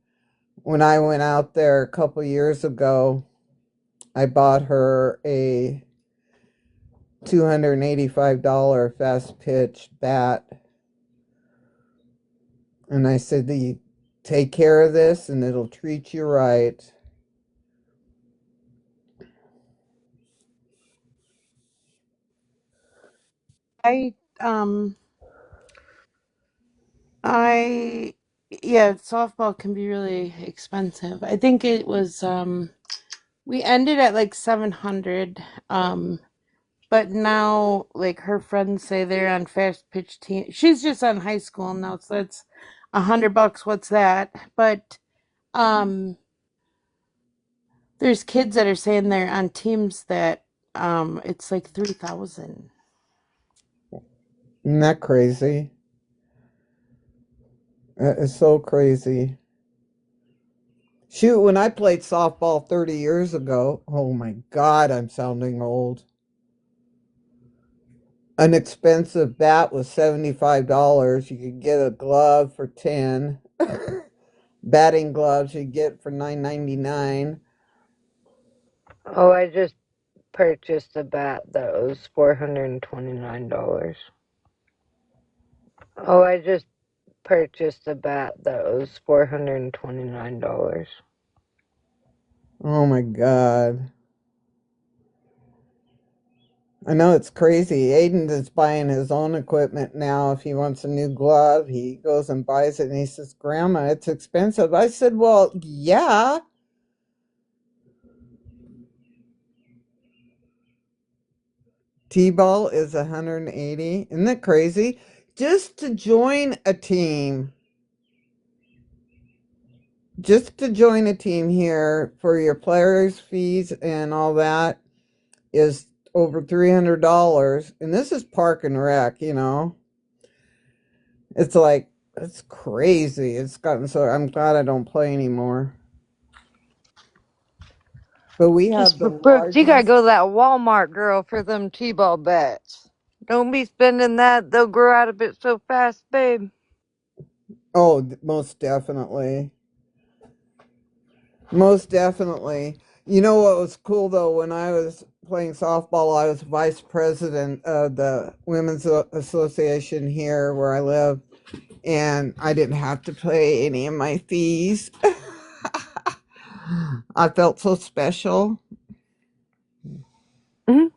Speaker 10: when I went out there a couple years ago, I bought her a $285 fast pitch bat. And I said, you take care of this and it'll treat you right.
Speaker 11: I um I yeah, softball can be really expensive. I think it was we ended at like 700. But now like her friends say they're on fast pitch team. She's just on high school now, so that's $100. What's that? But um there's kids that are saying they're on teams that it's like 3,000.
Speaker 10: Isn't that crazy? That is so crazy. Shoot, when I played softball 30 years ago, oh my God, I'm sounding old. An expensive bat was $75. You could get a glove for 10. Batting gloves you get for $9.99.
Speaker 1: Oh, I just purchased a bat that was $429. Oh, I just purchased a bat that was $429.
Speaker 10: Oh my God. I know it's crazy. Aiden is buying his own equipment now. If he wants a new glove, he goes and buys it and he says, Grandma, it's expensive. I said, well, yeah. T-ball is 180. Isn't that crazy? Just to join a team, here for your players' fees and all that is over $300. And this is Park and Rec. It's like, it's crazy. It's gotten so, I'm glad I don't play anymore. But we have the
Speaker 1: Brooks, you gotta
Speaker 10: largest.
Speaker 1: go to that Walmart, girl, for them T-ball bats. Don't be spending that. They'll grow out of it so fast, babe.
Speaker 10: Oh, most definitely. Most definitely. You know what was cool though? When I was playing softball, I was vice president of the Women's Association here where I live, and I didn't have to pay any of my fees. I felt so special.
Speaker 1: Mhm.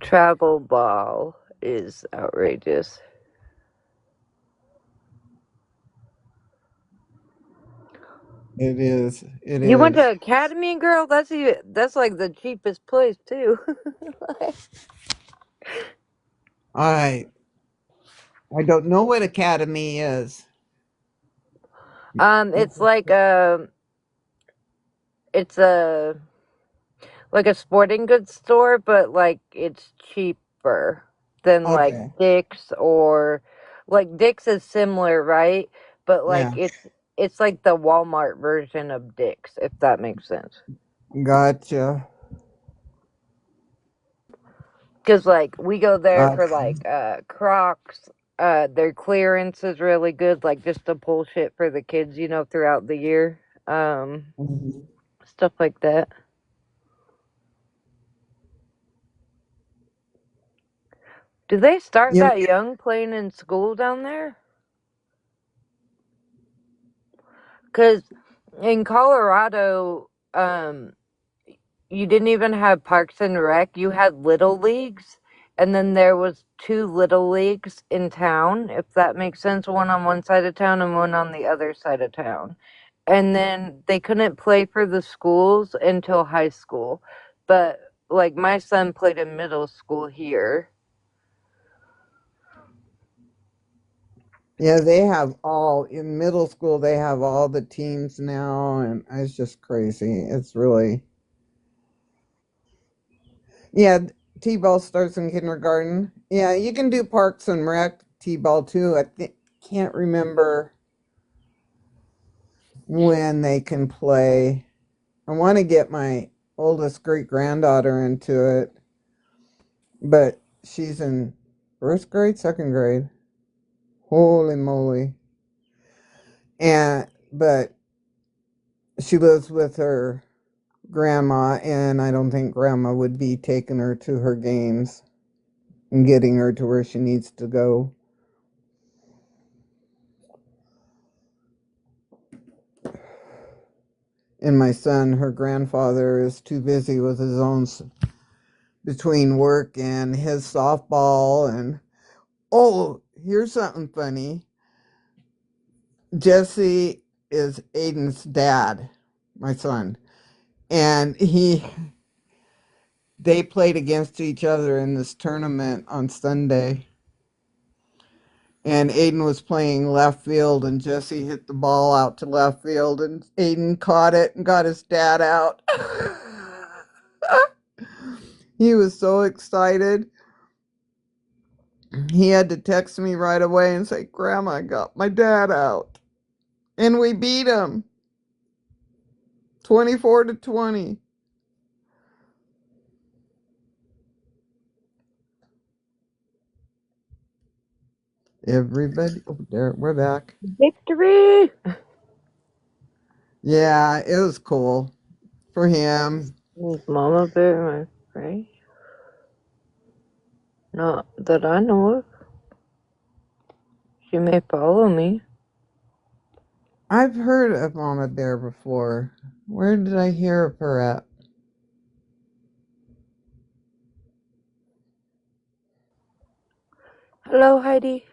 Speaker 1: Travel ball is outrageous.
Speaker 10: It is. It
Speaker 1: You went
Speaker 10: is.
Speaker 1: to Academy, girl? That's like the cheapest place too.
Speaker 10: I I don't know what Academy is.
Speaker 1: It's like it's a like a sporting goods store, but like it's cheaper than like
Speaker 10: Okay.
Speaker 1: Dick's or like Dick's is similar, right? But like
Speaker 10: Yeah.
Speaker 1: it's like the Walmart version of Dick's, if that makes sense.
Speaker 10: Gotcha.
Speaker 1: Cause like we go there for
Speaker 10: Gotcha.
Speaker 1: like Crocs. Their clearance is really good, like just to pull shit for the kids, throughout the year.
Speaker 10: Mhm.
Speaker 1: Stuff like that. Do they start
Speaker 10: You know,
Speaker 1: that young playing in school down there? Cause in Colorado, you didn't even have Parks and Rec. You had Little Leagues, and then there was two Little Leagues in town, if that makes sense. One on one side of town and one on the other side of town. And then they couldn't play for the schools until high school. But like my son played in middle school here.
Speaker 10: Yeah, they have all in middle school. They have all the teams now, and it's just crazy. It's really yeah. T-ball starts in kindergarten. Yeah, you can do Parks and Rec T-ball too. Can't remember when they can play. I want to get my oldest great granddaughter into it, but she's in first grade, second grade. Holy moly! But she lives with her grandma, and I don't think grandma would be taking her to her games and getting her to where she needs to go. And my son, her grandfather, is too busy with his own between work and his softball. And oh, here's something funny. Jesse is Aiden's dad, my son, and they played against each other in this tournament on Sunday. And Aiden was playing left field, and Jesse hit the ball out to left field, and Aiden caught it and got his dad out. He was so excited. He had to text me right away and say, Grandma, I got my dad out. And we beat him 24-20. Everybody, oh, there, we're back.
Speaker 1: Victory!
Speaker 10: Yeah, it was cool for him.
Speaker 1: Is Mama Bear my friend? Not that I know of. She may follow me.
Speaker 10: I've heard of Mama Bear before. Where did I hear of her at?
Speaker 1: Hello, Heidi.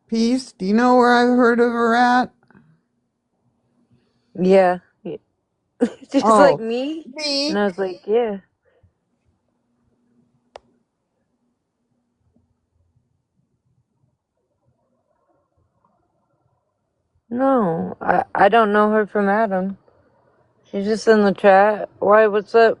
Speaker 10: Peace, do you know where I've heard of her at?
Speaker 1: Yeah. Just like
Speaker 10: Oh,
Speaker 1: me? And
Speaker 10: me?
Speaker 1: I was like, yeah. No, I don't know her from Adam. She's just in the chat. Why, what's up?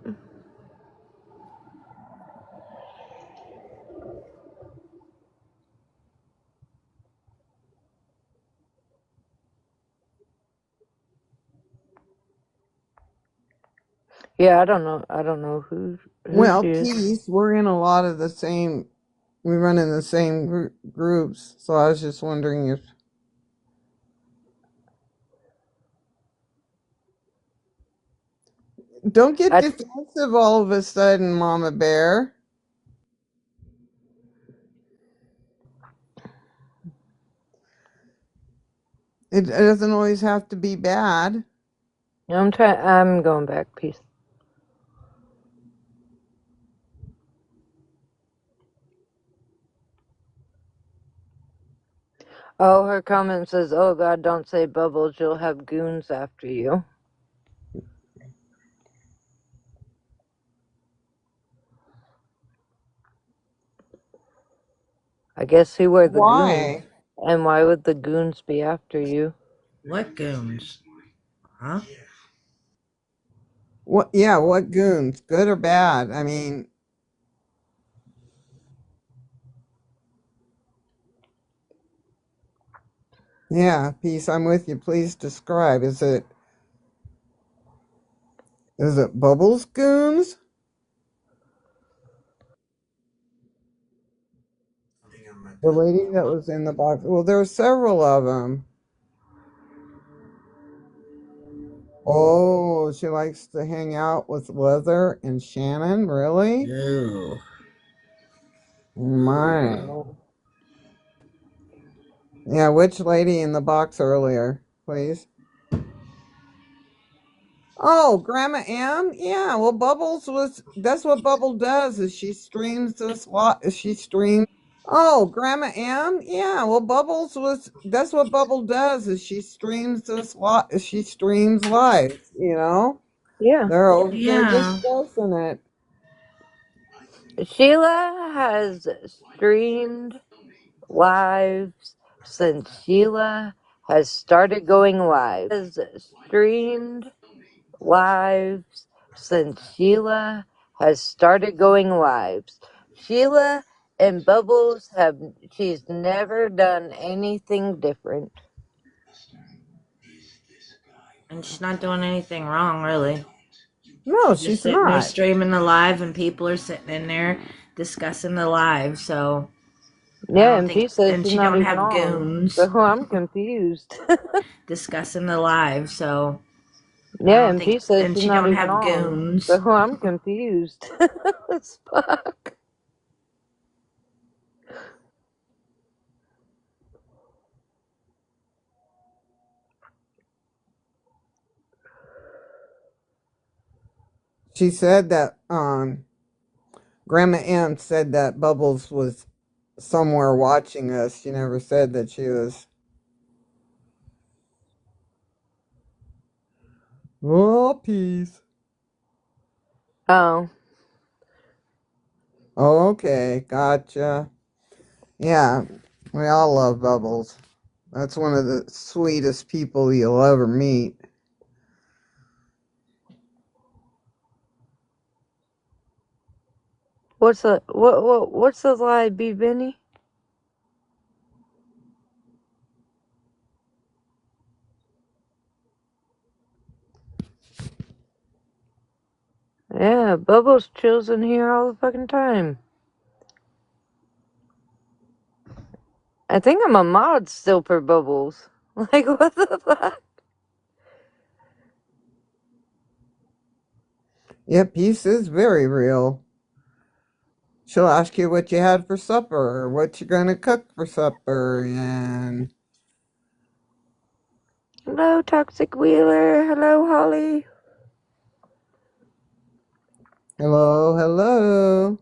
Speaker 1: Yeah, I don't know. I don't know who
Speaker 10: Well,
Speaker 1: she is.
Speaker 10: peace. We're in a lot of the same, we run in the same groups. So I was just wondering if, don't get
Speaker 1: I
Speaker 10: defensive all of a sudden, Mama Bear. It doesn't always have to be bad.
Speaker 1: I'm going back. Peace. Oh, her comment says, "Oh God, don't say bubbles. You'll have goons after you." I guess who were the goons?
Speaker 10: Why?
Speaker 1: And why would the goons be after you?
Speaker 12: What goons? Huh?
Speaker 10: What? Yeah, what goons? Good or bad? I mean, yeah, peace. I'm with you. Please describe. Is it Bubbles goons? The lady that was in the box. Well, there were several of them. Oh, she likes to hang out with Leather and Shannon. Really?
Speaker 12: Ew.
Speaker 10: My. Yeah, which lady in the box earlier, please? Oh, Grandma M? Yeah, well, Bubbles was, that's what Bubble does, is she streams us, she streams. Oh, Grandma M? Yeah, well, Bubbles was, that's what Bubble does, is she streams us, she streams live, you know?
Speaker 1: Yeah.
Speaker 10: They're over there
Speaker 12: Yeah.
Speaker 10: discussing it.
Speaker 1: Sheila has streamed lives since Sheila has started going live. Lives since Sheila has started going lives. Sheila and Bubbles she's never done anything different.
Speaker 12: And she's not doing anything wrong, really.
Speaker 10: No,
Speaker 12: She's just
Speaker 10: she's
Speaker 12: sitting there
Speaker 10: not.
Speaker 12: streaming the live, and people are sitting in there discussing the live. So I
Speaker 1: Yeah,
Speaker 12: don't
Speaker 1: and
Speaker 12: think,
Speaker 1: she says
Speaker 12: and
Speaker 1: she's
Speaker 12: she
Speaker 1: not
Speaker 12: don't
Speaker 1: even
Speaker 12: have
Speaker 1: on.
Speaker 12: goons
Speaker 1: So I'm confused.
Speaker 12: discussing the live. So I
Speaker 1: Yeah,
Speaker 12: don't
Speaker 1: and
Speaker 12: think,
Speaker 1: she says
Speaker 12: and
Speaker 1: she's
Speaker 12: she
Speaker 1: not
Speaker 12: don't
Speaker 1: even
Speaker 12: have
Speaker 1: on.
Speaker 12: goons.
Speaker 1: So I'm confused. As fuck.
Speaker 10: She said that, Grandma M said that Bubbles was somewhere watching us. She never said that she was. Oh, peace.
Speaker 1: Oh.
Speaker 10: Okay, gotcha. Yeah, we all love Bubbles. That's one of the sweetest people you'll ever meet.
Speaker 1: What's the lie, B Benny? Yeah, Bubbles chills in here all the fucking time. I think I'm a mod still for Bubbles. Like, what the fuck?
Speaker 10: Yeah, peace is very real. She'll ask you what you had for supper, or what you're gonna cook for supper, and
Speaker 1: Hello, Toxic Wheeler. Hello, Holly.
Speaker 10: hello, hello.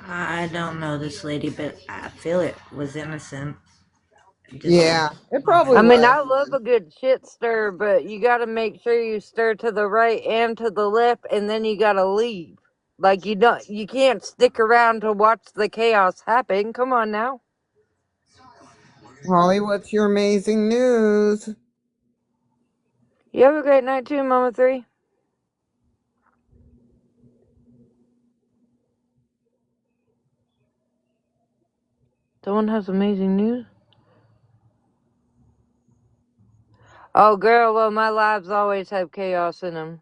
Speaker 12: I don't know this lady, but I feel it was innocent. Just
Speaker 10: Yeah, it
Speaker 12: on
Speaker 10: probably
Speaker 1: I mean,
Speaker 10: was.
Speaker 1: I love a good shit stir, but you gotta make sure you stir to the right and to the left, and then you gotta leave. Like, you can't stick around to watch the chaos happen. Come on now.
Speaker 10: Holly, what's your amazing news?
Speaker 1: You have a great night too, Mama 3. Someone has amazing news? Oh, girl, well, my lives always have chaos in them.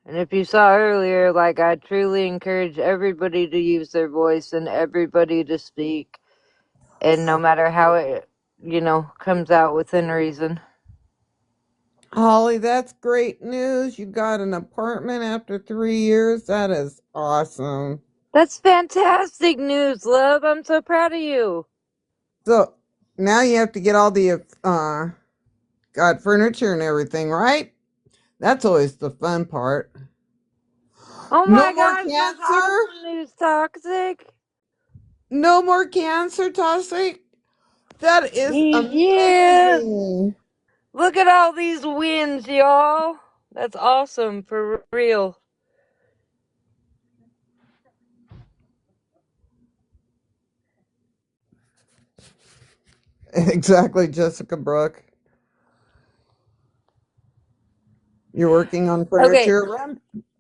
Speaker 1: And if you saw earlier, like, I truly encourage everybody to use their voice and everybody to speak. And no matter how it, comes out within reason.
Speaker 10: Holly, that's great news. You got an apartment after 3 years. That is awesome.
Speaker 1: That's fantastic news, love. I'm so proud of you.
Speaker 10: So now you have to get all the got furniture and everything, right? That's always the fun part.
Speaker 1: Oh
Speaker 10: No
Speaker 1: my
Speaker 10: more
Speaker 1: gosh, that's
Speaker 10: cancer?
Speaker 1: awesome news, Toxic.
Speaker 10: No more cancer, Toxic? That is
Speaker 1: Yeah.
Speaker 10: amazing.
Speaker 1: Look at all these wins, y'all. That's awesome, for real.
Speaker 10: Exactly, Jessica Brooke. You're working on
Speaker 1: Okay,
Speaker 10: furniture.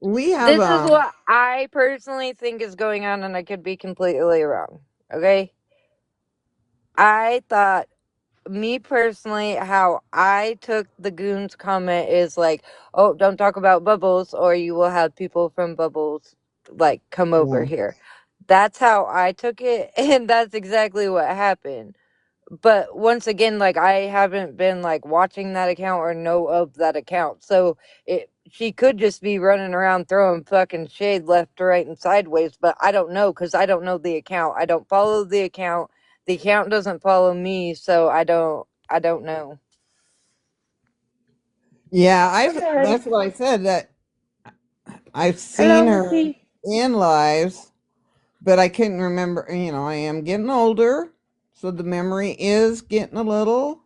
Speaker 10: We have
Speaker 1: this is what I personally think is going on, and I could be completely wrong. Okay? I thought, me personally, how I took the Goons comment is like, oh, don't talk about Bubbles, or you will have people from Bubbles, like, come over
Speaker 10: yeah.
Speaker 1: here. That's how I took it, and that's exactly what happened. but once again, like, I haven't been, like, watching that account or know of that account, so she could just be running around throwing fucking shade left, right, and sideways, but I don't know because I don't know the account. I don't follow the account. The account doesn't follow me, so I don't know.
Speaker 10: Yeah,
Speaker 1: Okay.
Speaker 10: that's what I said, that I've
Speaker 1: Hello,
Speaker 10: seen her
Speaker 1: Missy.
Speaker 10: in lives, but I couldn't remember. I am getting older, so the memory is getting a little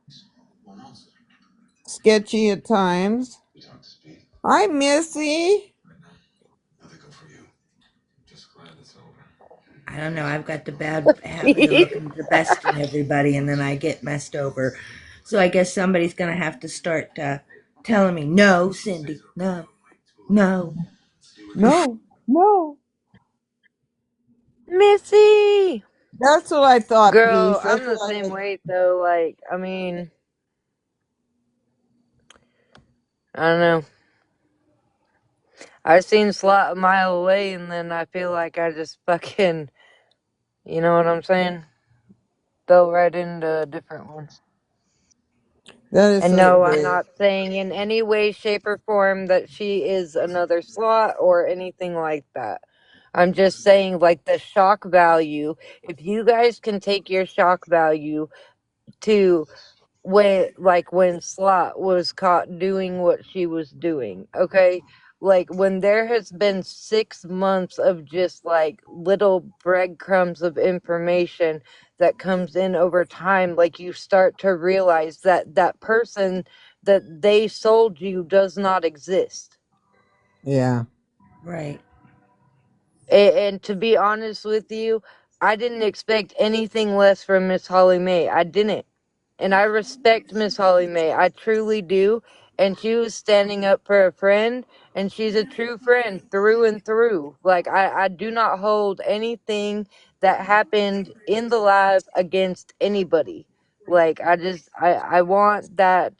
Speaker 10: sketchy at times. Hi, Missy.
Speaker 12: I don't know. I've got the bad habit of looking the best in everybody, and then I get messed over. So I guess somebody's gonna have to start telling me, "No, Cindy, no, no."
Speaker 10: No, no.
Speaker 1: Missy!
Speaker 10: That's what I thought,
Speaker 1: Girl,
Speaker 10: Peace. That's
Speaker 1: I'm the
Speaker 10: what
Speaker 1: same
Speaker 10: I.
Speaker 1: way, though. Like, I mean, I don't know. I seen Slot a mile away, and then I feel like I just fucking, you know what I'm saying? Fell right into a different one.
Speaker 10: That is
Speaker 1: And
Speaker 10: so
Speaker 1: no, I'm
Speaker 10: true.
Speaker 1: not saying in any way, shape, or form that she is another Slot or anything like that. I'm just saying, like, the shock value. If you guys can take your shock value to when Slot was caught doing what she was doing, okay? Like, when there has been 6 months of just like little breadcrumbs of information that comes in over time, like, you start to realize that that person that they sold you does not exist.
Speaker 10: Yeah.
Speaker 12: Right.
Speaker 1: And to be honest with you, I didn't expect anything less from Miss Holly Mae. I didn't. And I respect Miss Holly Mae. I truly do. And she was standing up for a friend, and she's a true friend through and through. Like, I do not hold anything that happened in the live against anybody. Like, I want that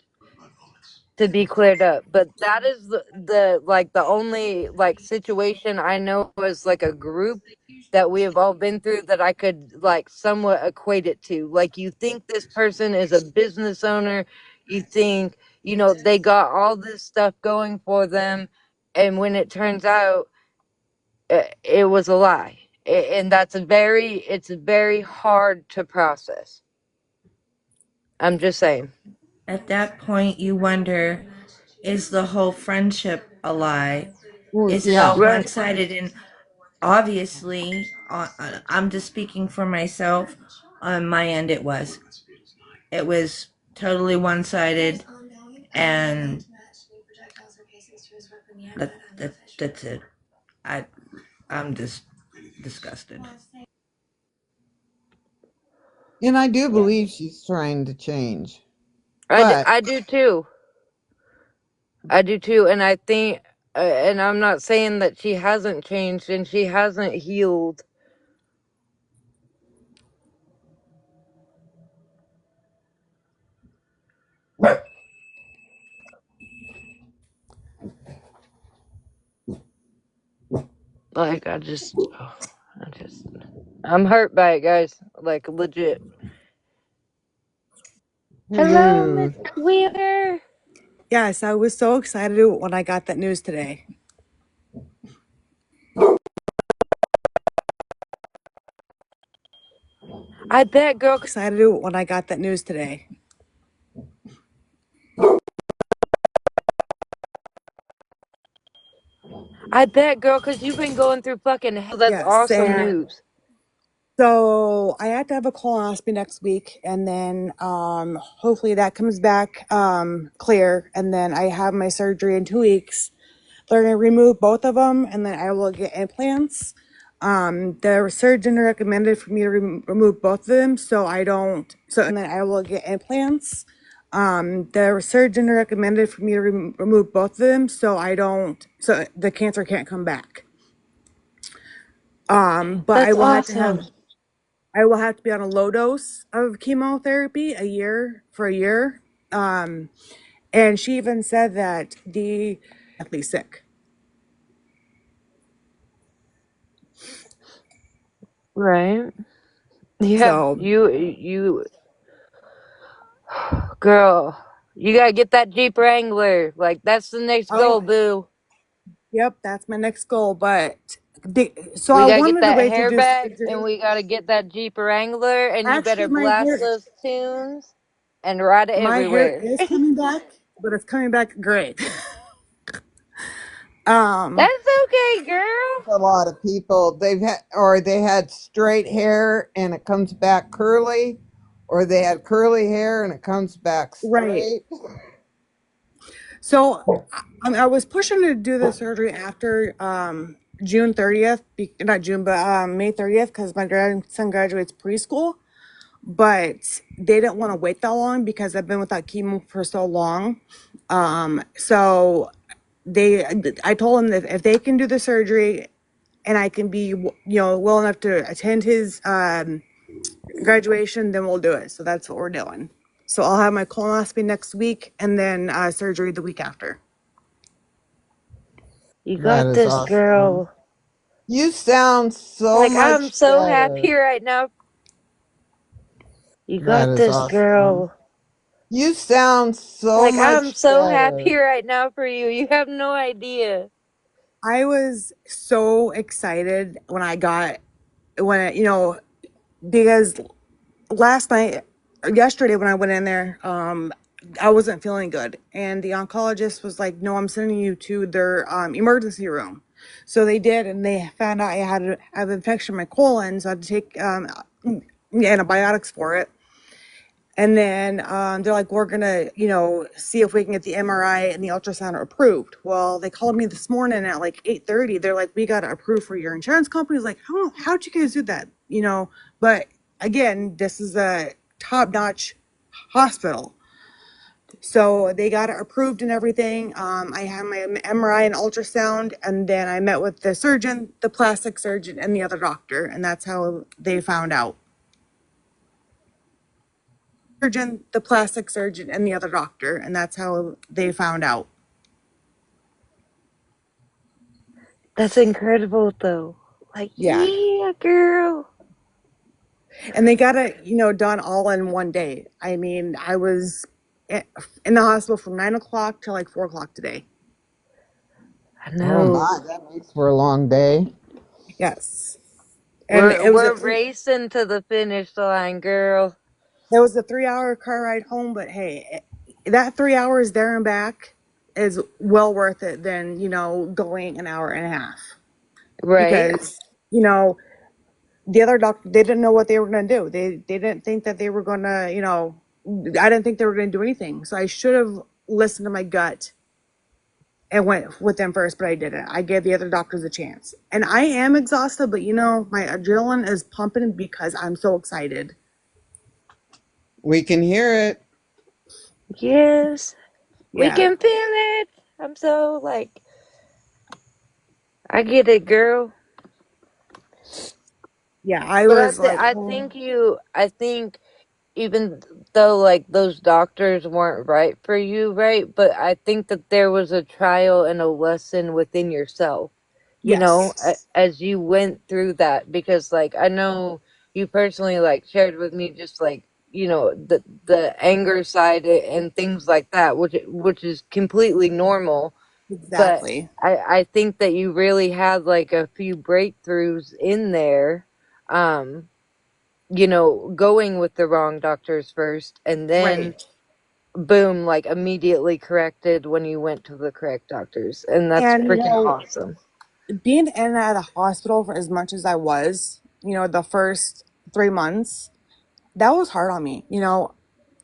Speaker 1: to be cleared up. But that is the like the only like situation I know as like a group that we have all been through that I could like somewhat equate it to. Like, you think this person is a business owner, you think, they got all this stuff going for them, and when it turns out it was a lie. And it's very hard to process. I'm just saying.
Speaker 12: At that point, you wonder, is the whole friendship a lie?
Speaker 10: Well,
Speaker 12: Is it
Speaker 10: yeah.
Speaker 12: all one
Speaker 1: Right.
Speaker 12: sided? And obviously, I'm just speaking for myself. On my end, it was. It was totally one sided, and that's it. I, I'm just disgusted.
Speaker 10: And I do
Speaker 1: Yeah.
Speaker 10: believe she's trying to change. But
Speaker 1: I do too. I do too, and I think, and I'm not saying that she hasn't changed and she hasn't healed. Like, I'm hurt by it, guys. Like, legit. Hello, Miss
Speaker 10: hello.
Speaker 1: Wheeler.
Speaker 13: Yes, I was so excited when I got that news today.
Speaker 1: I bet, girl.
Speaker 13: Excited when I got that news today.
Speaker 1: I bet, girl, because you've been going through fucking hell. That's
Speaker 13: Yes,
Speaker 1: awesome
Speaker 13: and
Speaker 1: news.
Speaker 13: so I have to have a colonoscopy next week, and then hopefully that comes back clear, and then I have my surgery in 2 weeks. They're gonna remove both of them, and then I will get implants. The surgeon recommended for me to remove both of them, so I don't. So and then I will get implants. The surgeon recommended for me to remove both of them, so I don't. So the cancer can't come back. But
Speaker 1: That's awesome.
Speaker 13: I will have to be on a low dose of chemotherapy for a year. And she even said that the deathly sick.
Speaker 1: Right. Yeah,
Speaker 13: So
Speaker 1: you. Girl, you gotta get that Jeep Wrangler. Like, that's the next
Speaker 13: Oh,
Speaker 1: goal, boo.
Speaker 13: yep, that's my next goal. But so
Speaker 1: We
Speaker 13: I
Speaker 1: gotta get
Speaker 13: wanted to
Speaker 1: that
Speaker 13: wait to
Speaker 1: hair
Speaker 13: do
Speaker 1: back, and
Speaker 13: surgery.
Speaker 1: we gotta get that Jeep Wrangler, and you better
Speaker 13: Actually, my
Speaker 1: blast
Speaker 13: hair,
Speaker 1: those tunes and ride it
Speaker 13: my hair
Speaker 1: everywhere.
Speaker 13: is coming back, but it's coming back great. Um,
Speaker 1: That's okay, girl.
Speaker 10: A lot of people they had straight hair and it comes back curly, or they had curly hair and it comes back
Speaker 13: right.
Speaker 10: straight.
Speaker 13: So I was pushing to do the surgery after June 30th, not June, but May 30th, because my grandson graduates preschool. But they didn't want to wait that long because I've been without chemo for so long. So I told them that if they can do the surgery and I can be, well enough to attend his graduation, then we'll do it. So that's what we're doing. So I'll have my colonoscopy next week and then surgery the week after.
Speaker 1: You
Speaker 10: That
Speaker 1: got
Speaker 10: is
Speaker 1: this,
Speaker 10: awesome.
Speaker 1: girl.
Speaker 10: You sound so
Speaker 1: Like, I'm
Speaker 10: much
Speaker 1: so
Speaker 10: better.
Speaker 1: happy right now. You
Speaker 10: That
Speaker 1: got
Speaker 10: is
Speaker 1: this,
Speaker 10: awesome.
Speaker 1: girl.
Speaker 10: You sound so
Speaker 1: Like, I'm
Speaker 10: much
Speaker 1: so
Speaker 10: better.
Speaker 1: happy right now for you. You have no idea.
Speaker 13: I was so excited because yesterday when I went in there, I wasn't feeling good. And the oncologist was like, no, I'm sending you to their emergency room. So they did, and they found out I had an infection in my colon, so I had to take antibiotics for it. And then they're like, we're going to, see if we can get the MRI and the ultrasound approved. Well, they called me this morning at like 8:30. They're like, we got to approve for your insurance company. I was like, how'd you guys do that? But again, this is a top-notch hospital. So they got it approved and everything. I had my MRI and ultrasound, and then I met with the surgeon, the plastic surgeon, and the other doctor, and that's how they found out. The plastic surgeon, and the other doctor, and that's how they found out.
Speaker 1: That's incredible, though. Like,
Speaker 13: Yeah.
Speaker 1: yeah, girl.
Speaker 13: And they got it, done all in one day. I mean, I was in the hospital from 9 o'clock to like 4 o'clock today.
Speaker 1: I
Speaker 10: Oh
Speaker 1: know.
Speaker 10: my, that makes for a long day.
Speaker 13: Yes. And
Speaker 1: We're racing to the finish line, girl.
Speaker 13: it was a 3-hour car ride home, but hey, that 3 hours there and back is well worth it than, going an hour and a half.
Speaker 1: Right?
Speaker 13: Because, the other doctor, they didn't know what they were going to do. They didn't think that they were going to, I didn't think they were going to do anything. So I should have listened to my gut and went with them first, but I didn't. I gave the other doctors a chance. And I am exhausted, but my adrenaline is pumping because I'm so excited.
Speaker 10: We can hear it.
Speaker 1: Yes. We
Speaker 13: Yeah.
Speaker 1: can feel it. I'm so, like, I get it, girl.
Speaker 13: Yeah, I
Speaker 1: But
Speaker 13: was like,
Speaker 1: I think even though, like, those doctors weren't right for you, right? But I think that there was a trial and a lesson within yourself,
Speaker 13: yes,
Speaker 1: as you went through that. Because, like, I know you personally, like, shared with me just, like, the anger side and things like that, which is completely normal. But
Speaker 13: exactly.
Speaker 1: I think that you really had, like, a few breakthroughs in there, going with the wrong doctors first, and then
Speaker 13: Right.
Speaker 1: boom, like, immediately corrected when you went to the correct doctors. And that's
Speaker 13: And,
Speaker 1: freaking awesome.
Speaker 13: being in and out of the hospital for as much as I was, the first 3 months, that was hard on me.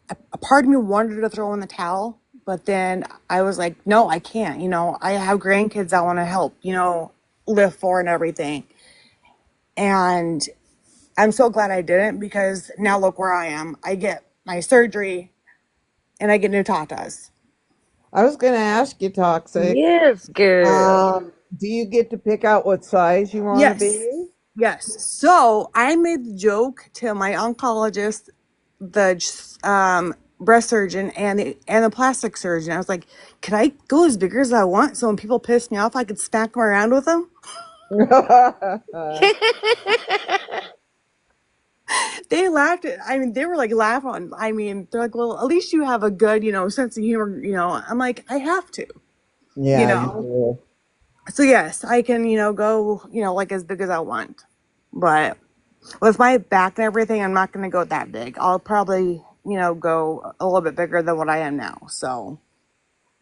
Speaker 13: A part of me wanted to throw in the towel, but then I was like, no, I can't. I have grandkids I want to help, live for and everything. And I'm so glad I didn't, because now look where I am. I get my surgery and I get new tatas.
Speaker 10: I was going to ask you, Toxic.
Speaker 1: Yes, girl.
Speaker 10: Do you get to pick out what size you want to
Speaker 13: Yes.
Speaker 10: be?
Speaker 13: Yes. So I made the joke to my oncologist, the breast surgeon, and the plastic surgeon. I was like, "Could I go as big as I want? So when people piss me off, I could smack them around with them." They laughed at, I mean, they were like laughing. I mean, they're like, well, at least you have a good, sense of humor, I'm like, I have to, you
Speaker 10: Yeah, you
Speaker 13: know.
Speaker 10: do.
Speaker 13: So yes, I can, go, like as big as I want. But with my back and everything, I'm not going to go that big. I'll probably, go a little bit bigger than what I am now. So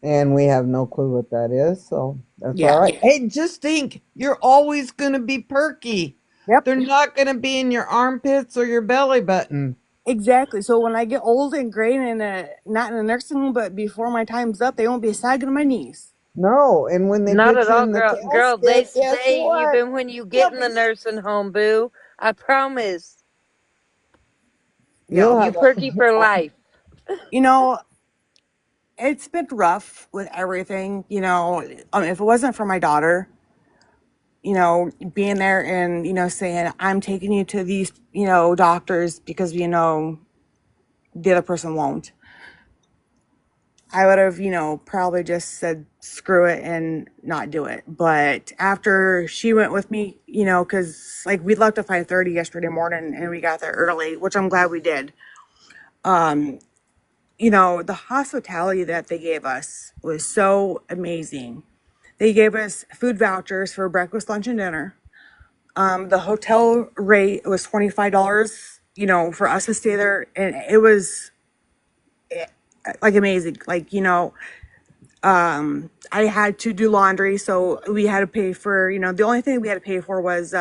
Speaker 10: And we have no clue what that is, so that's all
Speaker 13: yeah.
Speaker 10: right. Hey, just think, you're always gonna be perky.
Speaker 13: Yep.
Speaker 10: They're not gonna be in your armpits or your belly button.
Speaker 13: Exactly. So when I get old and gray and not in a nursing home, but before my time's up, they won't be sagging to my knees.
Speaker 10: No, and when they
Speaker 1: Not
Speaker 10: put
Speaker 1: at
Speaker 10: you
Speaker 1: all,
Speaker 10: in the
Speaker 1: girl. Girl, they
Speaker 10: casket, guess
Speaker 1: say
Speaker 10: what?
Speaker 1: even when you get
Speaker 10: You'll
Speaker 1: in the
Speaker 10: be,
Speaker 1: nursing home, boo, I promise,
Speaker 10: you'll
Speaker 13: Yep.
Speaker 1: you
Speaker 10: have
Speaker 1: perky for life.
Speaker 13: You know, it's been rough with everything. If it wasn't for my daughter, being there and, saying, I'm taking you to these, doctors because, the other person won't. I would have, probably just said screw it and not do it. But after she went with me, because like we left at 5:30 yesterday morning and we got there early, which I'm glad we did. Um, the hospitality that they gave us was so amazing. They gave us food vouchers for breakfast, lunch, and dinner. The hotel rate was $25, for us to stay there, and it was like amazing. Like, I had to do laundry, so we had to pay for, the only thing we had to pay for was,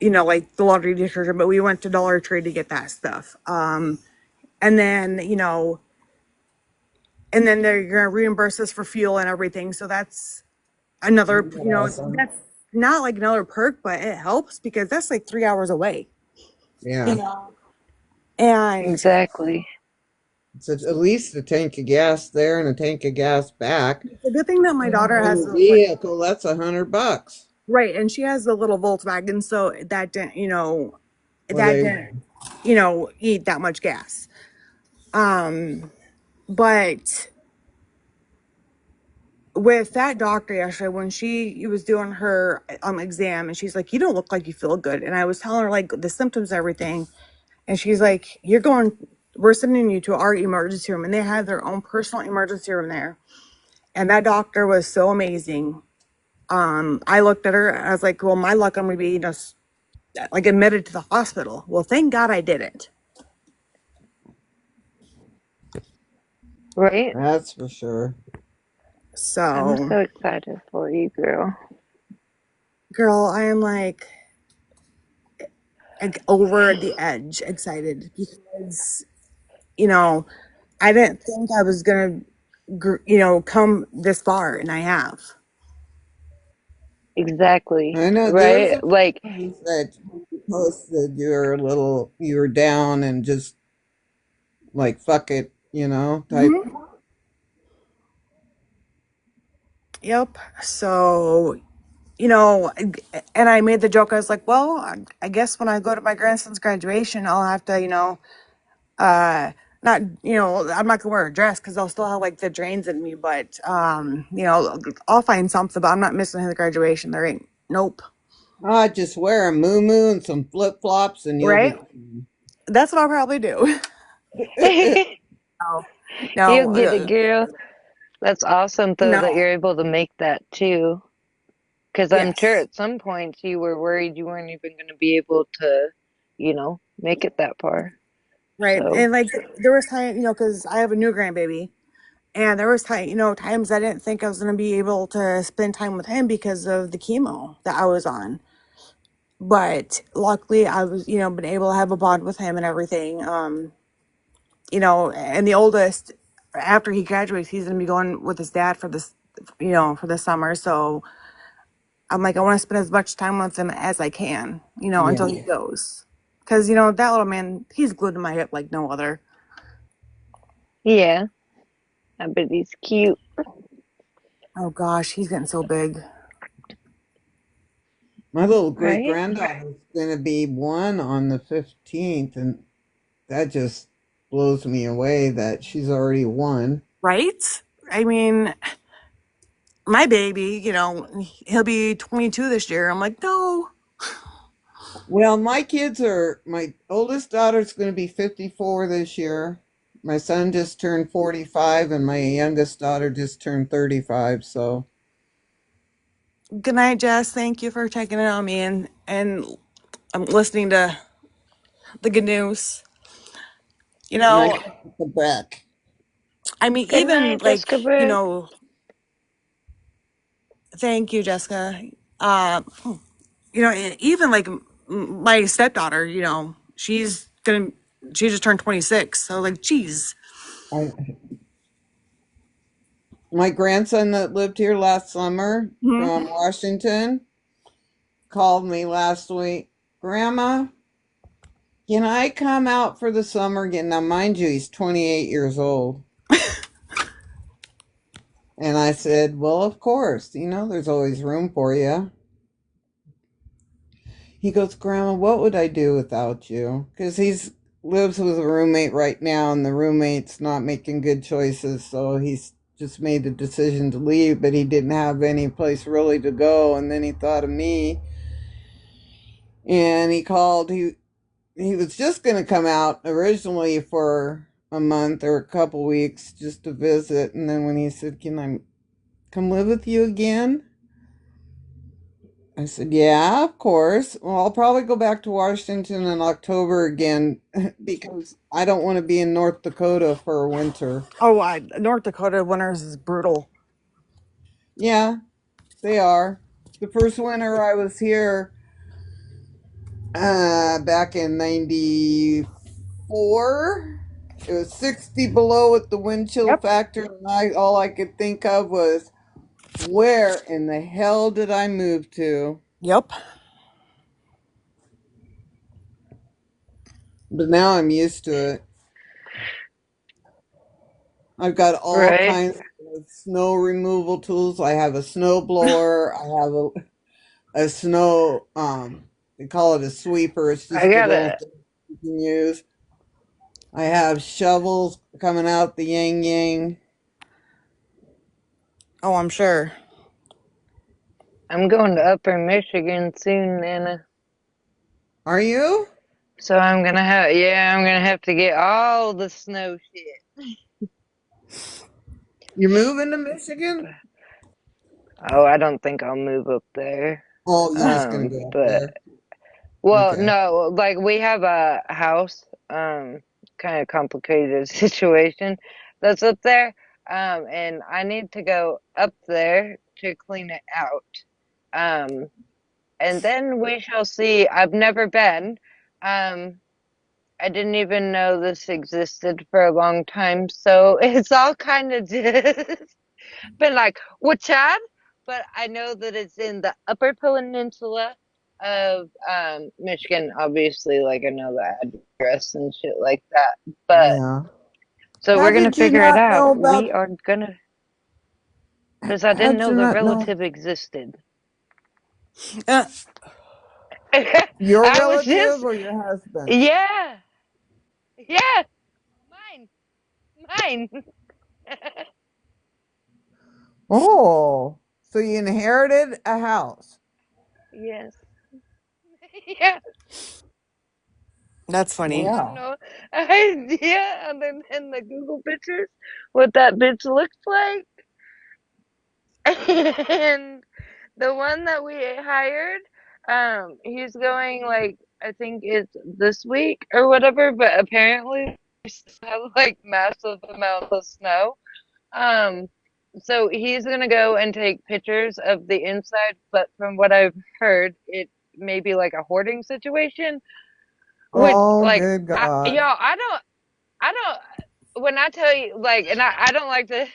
Speaker 13: like the laundry detergent, but we went to Dollar Tree to get that stuff. And then, and then they're going to reimburse us for fuel and everything. So that's another,
Speaker 10: awesome.
Speaker 13: that's not like another perk, but it helps because that's like 3 hours away,
Speaker 10: Yeah,
Speaker 13: and
Speaker 1: Exactly.
Speaker 10: so it's at least a tank of gas there and a tank of gas back.
Speaker 13: the good thing that my daughter
Speaker 10: On
Speaker 13: has,
Speaker 10: the vehicle, that's $100.
Speaker 13: right, and she has the little Volkswagen, so that didn't,
Speaker 10: Well,
Speaker 13: that
Speaker 10: they,
Speaker 13: didn't, eat that much gas. But with that doctor yesterday, when she was doing her exam, and she's like, "You don't look like you feel good," and I was telling her like the symptoms, and everything, and she's like, we're sending you to our emergency room," and they have their own personal emergency room there, and that doctor was so amazing. I looked at her, I was like, well, my luck, I'm gonna be like admitted to the hospital. Well, thank God I didn't.
Speaker 1: Right?
Speaker 10: that's for sure.
Speaker 1: I'm
Speaker 13: So,
Speaker 1: so excited for you, girl.
Speaker 13: girl, I am like over the edge excited because, I didn't think I was gonna, come this far, and I have.
Speaker 1: Exactly.
Speaker 10: I know there's
Speaker 1: Right?
Speaker 10: a
Speaker 1: Like,
Speaker 10: times that you posted you were down and just like fuck it, type.
Speaker 13: Mhm. Yep. So, and I made the joke. I was like, well, I guess when I go to my grandson's graduation, I'll have to, not, I'm not gonna wear a dress because I'll still have like the drains in me, but, I'll find something, but I'm not missing his graduation. There ain't, nope.
Speaker 10: I just wear a moo and some flip flops and you'll be
Speaker 13: Right?
Speaker 10: fine.
Speaker 13: That's what I'll probably do. No,
Speaker 1: you'll
Speaker 13: no,
Speaker 1: get it, girl. That's awesome, though, that
Speaker 13: no,
Speaker 1: you're able to make that too. Because I'm sure
Speaker 13: yes.
Speaker 1: at some points you were worried you weren't even going to be able to, make it that far.
Speaker 13: Right.
Speaker 1: So,
Speaker 13: And like there was time, because I have a new grandbaby. And there was time, times I didn't think I was going to be able to spend time with him because of the chemo that I was on. But luckily, I was, been able to have a bond with him and everything. And the oldest, after he graduates, he's going to be going with his dad for this, for the summer. So I'm like, I want to spend as much time with him as I can, until he
Speaker 10: Yeah.
Speaker 13: goes. Because, that little man, he's glued to my hip like no other.
Speaker 1: yeah, I bet he's cute,
Speaker 13: Oh gosh, he's getting so big.
Speaker 10: My little great
Speaker 1: right?
Speaker 10: granddaughter's gonna be 1 on the 15th, and that just blows me away that she's already 1.
Speaker 13: Right? I mean, my baby, he'll be 22 this year. I'm like, no.
Speaker 10: Well, my oldest daughter's going to be 54 this year. My son just turned 45 and my youngest daughter just turned 35. So,
Speaker 13: Good night, Jess. Thank you for checking in on me, and I'm listening to the good news. You
Speaker 10: nice
Speaker 13: know,
Speaker 10: to back.
Speaker 13: I mean,
Speaker 1: Good
Speaker 13: even
Speaker 1: night,
Speaker 13: like,
Speaker 1: Jessica Boo.
Speaker 13: thank you, Jessica. Uh, even like my stepdaughter, she just turned 26. So like, geez.
Speaker 10: I, my grandson that lived here last summer
Speaker 13: Mhm.
Speaker 10: from Washington called me last week. Grandma, can I come out for the summer again? Now, mind you, he's 28 years old. And I said, well, of course, there's always room for you. He goes, Grandma, what would I do without you? Because he's lives with a roommate right now, and the roommate's not making good choices, so he's just made the decision to leave, but he didn't have any place really to go. And then he thought of me, and he called. He was just going to come out originally for a month or a couple weeks just to visit, and then when he said, "Can I come live with you again?" I said, yeah, of course. Well, I'll probably go back to Washington in October again because I don't want to be in North Dakota for a winter.
Speaker 13: Oh, North Dakota winters is brutal.
Speaker 10: Yeah, they are. The first winter I was here back in 94, it was 60 below with the wind chill
Speaker 13: Yep.
Speaker 10: factor. And all I could think of was, where in the hell did I move to?
Speaker 13: Yep.
Speaker 10: But now I'm used to it. I've got all
Speaker 1: Right?
Speaker 10: kinds of snow removal tools. I have a snow blower. I have a snow they call it a sweeper. It's
Speaker 1: I
Speaker 10: just a little
Speaker 1: gotta.
Speaker 10: thing you can use. I have shovels coming out the yang yang.
Speaker 13: Oh, I'm sure.
Speaker 1: I'm going to Upper Michigan soon, Nana.
Speaker 10: Are you?
Speaker 1: So I'm gonna have. Yeah, I'm gonna have to get all the snow shit.
Speaker 10: You're moving to Michigan?
Speaker 1: Oh, I don't think I'll move up there.
Speaker 10: Oh, you're just gonna go up
Speaker 1: But
Speaker 10: there.
Speaker 1: well,
Speaker 10: Okay.
Speaker 1: no, like we have a house, kind of complicated situation that's up there. And I need to go up there to clean it out. Um, and then we shall see. I've never been. Um, I didn't even know this existed for a long time, so it's all kind of just been like, what, Chad? But I know that it's in the Upper Peninsula of Michigan. Obviously, like I know the address and shit like that. But
Speaker 10: Yeah.
Speaker 1: so
Speaker 10: How
Speaker 1: we're gonna
Speaker 10: did you
Speaker 1: figure it
Speaker 10: not know
Speaker 1: out.
Speaker 10: about
Speaker 1: We are gonna, because I
Speaker 10: how
Speaker 1: didn't
Speaker 10: did
Speaker 1: know
Speaker 10: you
Speaker 1: the
Speaker 10: not know
Speaker 1: relative existed.
Speaker 13: Uh,
Speaker 10: your
Speaker 1: I was
Speaker 10: relative
Speaker 1: just,
Speaker 10: or your husband?
Speaker 1: yeah, yeah, mine, mine.
Speaker 10: Oh, so you inherited a house.
Speaker 1: Yes, yeah.
Speaker 13: that's funny.
Speaker 1: I
Speaker 10: Wow.
Speaker 1: know. Yeah, and then in the Google pictures, what that bitch looks like. And the one that we hired, he's going like I think it's this week or whatever, but apparently we still have like massive amounts of snow. Um, so he's gonna go and take pictures of the inside, but from what I've heard, it may be like a hoarding situation, which
Speaker 10: Oh,
Speaker 1: like
Speaker 10: good God.
Speaker 1: I don't, when I tell you, like, and I don't like to,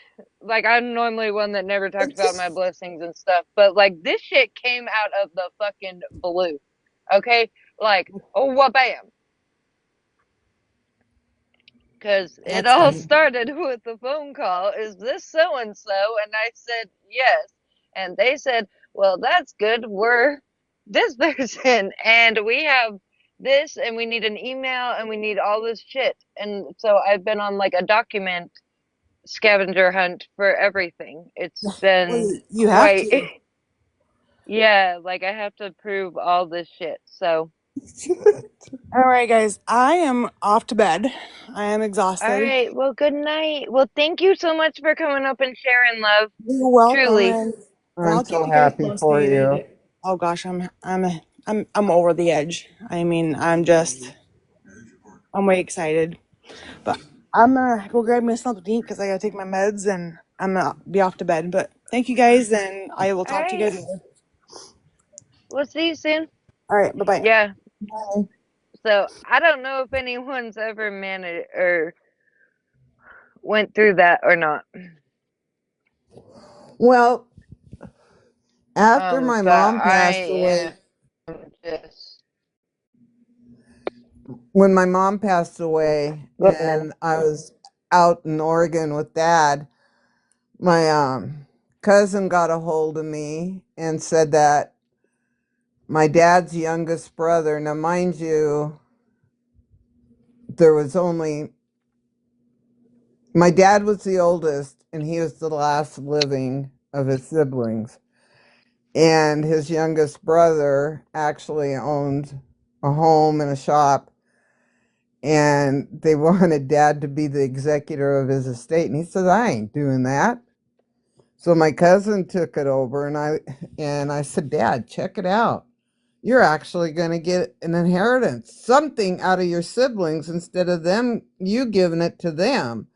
Speaker 1: like, I'm normally one that never talks about my blessings and stuff, but, like, this shit came out of the fucking blue. Okay? Like, oh, bam. Because it
Speaker 13: That's
Speaker 1: all
Speaker 13: funny.
Speaker 1: started with a phone call. Is this so and so? And I said, yes. And they said, well, that's good. We're this person, and we have this, and we need an email, and we need all this shit. And so I've been on like a document scavenger hunt for everything. It's
Speaker 13: Well,
Speaker 1: been
Speaker 13: you have
Speaker 1: quite,
Speaker 13: to.
Speaker 1: yeah, like I have to prove all this shit. So,
Speaker 13: All right, guys, I am off to bed. I am
Speaker 1: All
Speaker 13: exhausted.
Speaker 1: right. Well, good night. Well, thank you so much for coming up and sharing, love.
Speaker 13: You're welcome,
Speaker 1: Truly.
Speaker 13: and
Speaker 10: I'm
Speaker 13: I'll keep
Speaker 10: so
Speaker 13: you guys
Speaker 10: happy for
Speaker 13: posted.
Speaker 10: you.
Speaker 13: Oh gosh, I'm over the edge. I mean, I'm way excited. But I'm gonna go grab me something to eat because I gotta take my meds and I'm gonna be off to bed. But thank you guys, and I will
Speaker 1: All
Speaker 13: talk to you
Speaker 1: right.
Speaker 13: guys later.
Speaker 1: We'll see you soon.
Speaker 13: All right, bye bye.
Speaker 1: Yeah. So I don't know if anyone's ever managed or went through that or not.
Speaker 10: Well, after my
Speaker 1: But
Speaker 10: mom passed
Speaker 1: I
Speaker 10: away,
Speaker 1: am just
Speaker 10: when my mom passed away
Speaker 1: good, Nana.
Speaker 10: and I was out in Oregon with dad, my cousin got a hold of me and said that my dad's youngest brother, now mind you, there was only, my dad was the oldest and he was the last living of his siblings. And his youngest brother actually owned a home and a shop, and they wanted dad to be the executor of his estate. And he said, I ain't doing that. So my cousin took it over, and I said, Dad, check it out. You're actually going to get an inheritance, something out of your siblings instead of you giving it to them.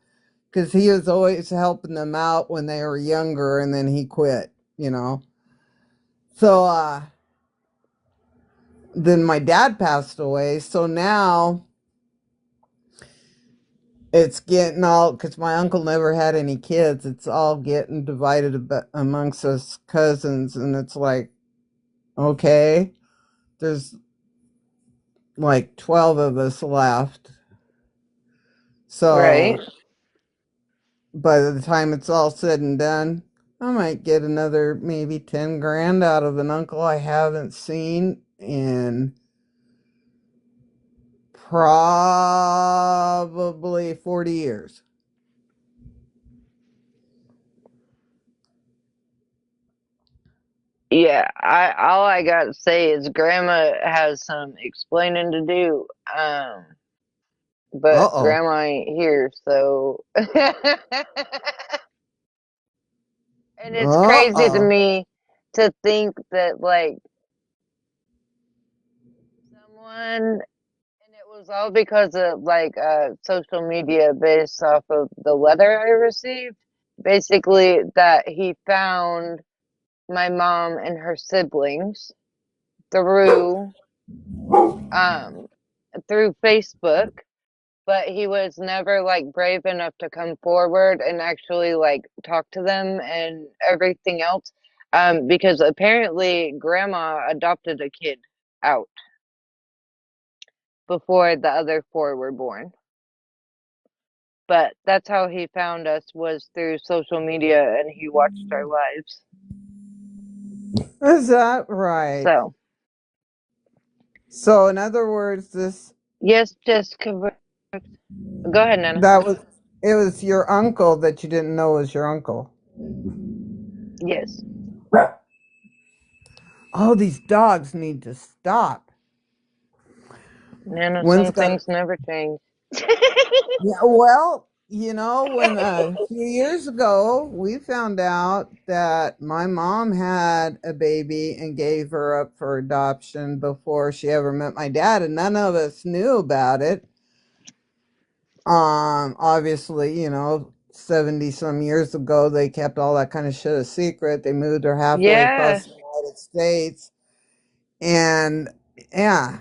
Speaker 10: Because he was always helping them out when they were younger, and then he quit, you know. So then my dad passed away. So now it's getting all, because my uncle never had any kids, it's all getting divided amongst us cousins. And it's like, okay, there's like 12 of us left.
Speaker 1: Right?
Speaker 10: So by the time it's all said and done, I might get another maybe 10 grand out of an uncle I haven't seen in probably 40 years.
Speaker 1: Yeah. All I got to say is Grandma has some explaining to do. But
Speaker 10: Uh-oh.
Speaker 1: Grandma ain't here, so and it's crazy to
Speaker 10: Uh-oh.
Speaker 1: me to think that like someone and it was all because of like social media based off of the letter I received. Basically that he found my mom and her siblings through um through Facebook, but he was never like brave enough to come forward and actually like talk to them and everything else. Because apparently grandma adopted a kid out before the other four were born. But that's how he found us was through social media and he watched our lives.
Speaker 10: Is that right?
Speaker 1: So,
Speaker 10: So in other words,
Speaker 1: yes, Jessica. Go ahead, Nana.
Speaker 10: that was, it was your uncle that you didn't know was your uncle.
Speaker 1: Yes.
Speaker 10: Oh, these dogs need to stop.
Speaker 1: Nana,
Speaker 10: One's
Speaker 1: some
Speaker 10: got,
Speaker 1: things never change.
Speaker 10: yeah, well, you know, when a few years ago we found out that my mom had a baby and gave her up for adoption before she ever met my dad, and none of us knew about it. Obviously, you know, 70 some years ago, they kept all that kind of shit a secret. They moved her halfway
Speaker 1: Yeah,
Speaker 10: across the United States. And yeah,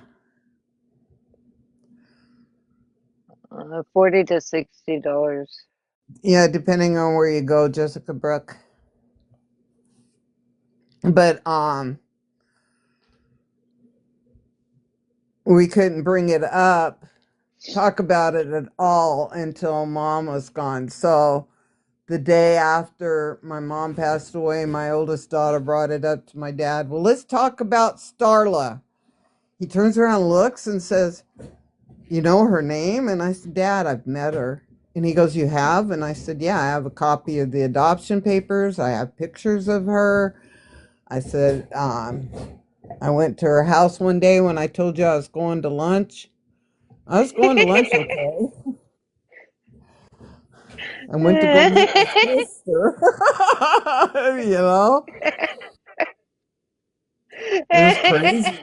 Speaker 1: 40 to $60.
Speaker 10: yeah, depending on where you go, Jessica Brooke. But we couldn't bring it up, talk about it at all until mom was gone. So the day after my mom passed away, my oldest daughter brought it up to my dad. Well, let's talk about Starla. He turns around, looks, and says, you know her name? And I said, Dad, I've met her. And he goes, you have? And I said, yeah, I have a copy of the adoption papers. I have pictures of her. I said, I went to her house one day when I told you I was going to lunch. I was going to lunch with her. I went to go meet my sister. You know, it was crazy.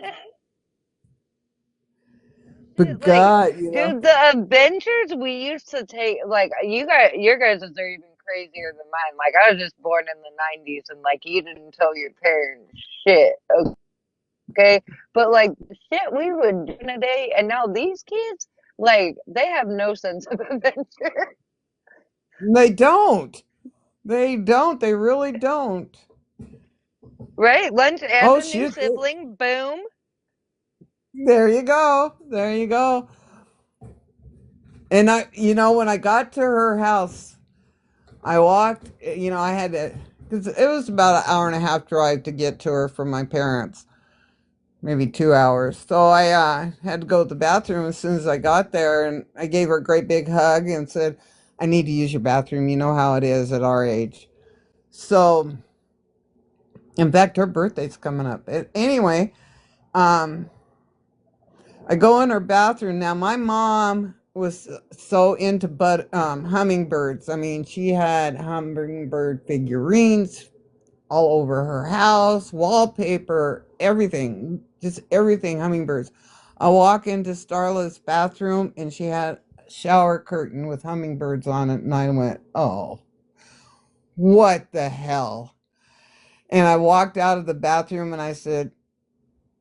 Speaker 10: But
Speaker 1: Like,
Speaker 10: God, you know,
Speaker 1: dude, the adventures we used to take, like, your guys' are even crazier than mine. Like, I was just born in the 90s, and like, you didn't tell your parents shit, okay? But like, the shit we would do in a day, and now these kids, like, they have no sense of adventure,
Speaker 10: they don't. They don't. They really don't.
Speaker 1: right? Lunch and
Speaker 10: Oh,
Speaker 1: a new
Speaker 10: shoot.
Speaker 1: sibling, boom.
Speaker 10: There you go. There you go. And when I got to her house, I walked, I had to, because it was about an hour and a half drive to get to her from my parents, maybe 2 hours. So I had to go to the bathroom as soon as I got there, and I gave her a great big hug and said, I need to use your bathroom. You know how it is at our age. So, in fact, her birthday's coming up. Anyway, um, I go in her bathroom. Now, my mom was so into hummingbirds. I mean, she had hummingbird figurines all over her house, wallpaper, everything, just everything hummingbirds. I walk into Starla's bathroom and she had a shower curtain with hummingbirds on it, and I went, "Oh, what the hell?" And I walked out of the bathroom and I said,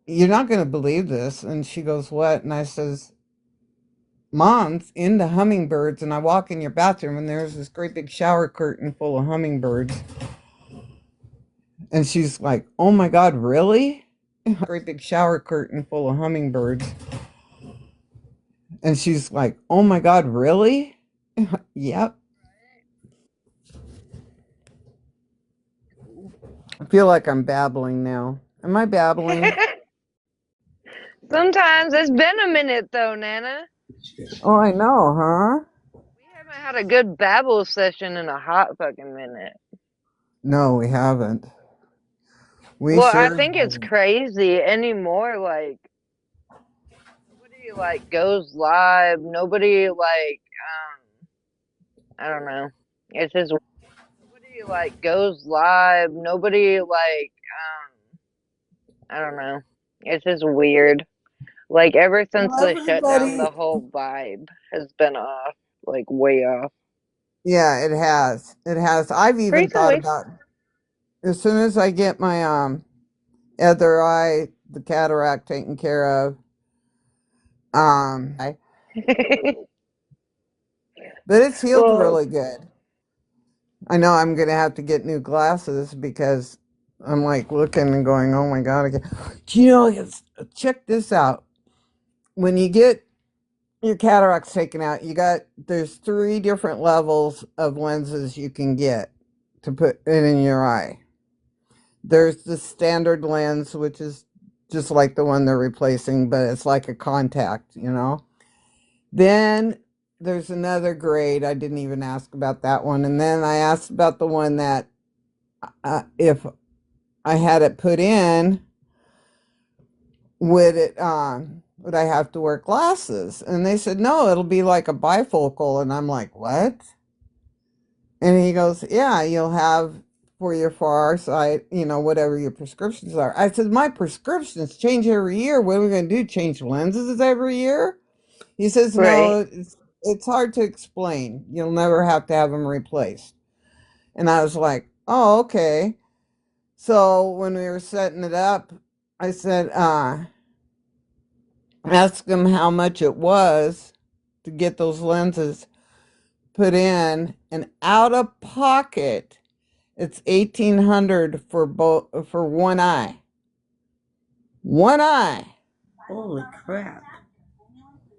Speaker 10: "You're not going to believe this." And she goes, "What?" And I says, "Mom's into hummingbirds." And I walk in your bathroom and there's this great big shower curtain full of hummingbirds. And she's like, "Oh my God, really?" Great big shower curtain full of hummingbirds. And she's like, "Oh my God, really?" Yep. I feel like I'm babbling now. Am I babbling?
Speaker 1: Sometimes it's been a minute though, Nana.
Speaker 10: Oh, I know, huh?
Speaker 1: We haven't had a good babble session in a hot fucking minute.
Speaker 10: No, we haven't. We
Speaker 1: Well, I
Speaker 10: sure
Speaker 1: think it's
Speaker 10: haven't.
Speaker 1: crazy anymore. Like, nobody like goes live. Nobody like, I don't know. It's just nobody like goes live. Nobody like, I don't know. It's just weird. Like ever since
Speaker 10: Well,
Speaker 1: the shutdown,
Speaker 10: everybody,
Speaker 1: the whole vibe has been off, like way off.
Speaker 10: yeah, it has. It has. I've even thought
Speaker 1: Recently.
Speaker 10: about as soon as I get my other eye, the cataract taken care of, but it's healed
Speaker 1: Well,
Speaker 10: really good. I know I'm gonna have to get new glasses because I'm like looking and going, "Oh my God!" Again. Do you know? Check this out. When you get your cataracts taken out, there's 3 different levels of lenses you can get to put it in your eye. There's the standard lens, which is just like the one they're replacing, but it's like a contact. Then there's another grade. I didn't even ask about that one. And then I asked about the one that if I had it put in, would I have to wear glasses? And they said, no, it'll be like a bifocal. And I'm like, what? And he goes, yeah, you'll have for your far side, whatever your prescriptions are. I said, my prescriptions change every year. What are we going to do? Change lenses every year? He says,
Speaker 1: right.
Speaker 10: no, it's hard to explain. You'll never have to have them replaced. And I was like, oh, okay. So when we were setting it up, I said, ask him how much it was to get those lenses put in, and out of pocket, it's 1,800 for one eye. One eye.
Speaker 12: Holy crap.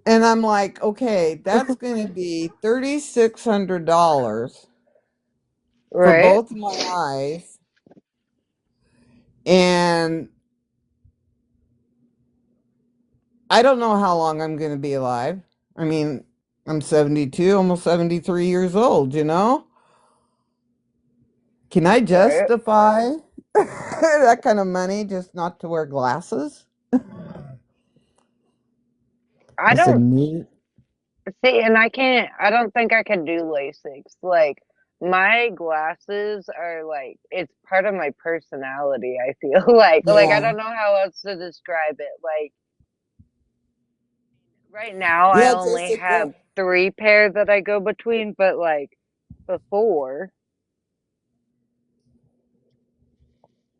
Speaker 10: And I'm like, okay, that's going to be $3,600 for
Speaker 1: Right.
Speaker 10: both my eyes. And I don't know how long I'm going to be alive. I mean, I'm 72, almost 73 years old, you know? Can I
Speaker 1: Right.
Speaker 10: justify that kind of money just not to wear glasses.
Speaker 1: I
Speaker 10: I said,
Speaker 1: don't
Speaker 10: "Me."
Speaker 1: see, and I don't think I can do LASIK. Like, my glasses are like, it's part of my personality, I feel like, I
Speaker 10: Yeah.
Speaker 1: don't know how else to describe it. Like, right now, I
Speaker 10: Yeah,
Speaker 1: only
Speaker 10: Jessica.
Speaker 1: have three pair that I go between, but like, before,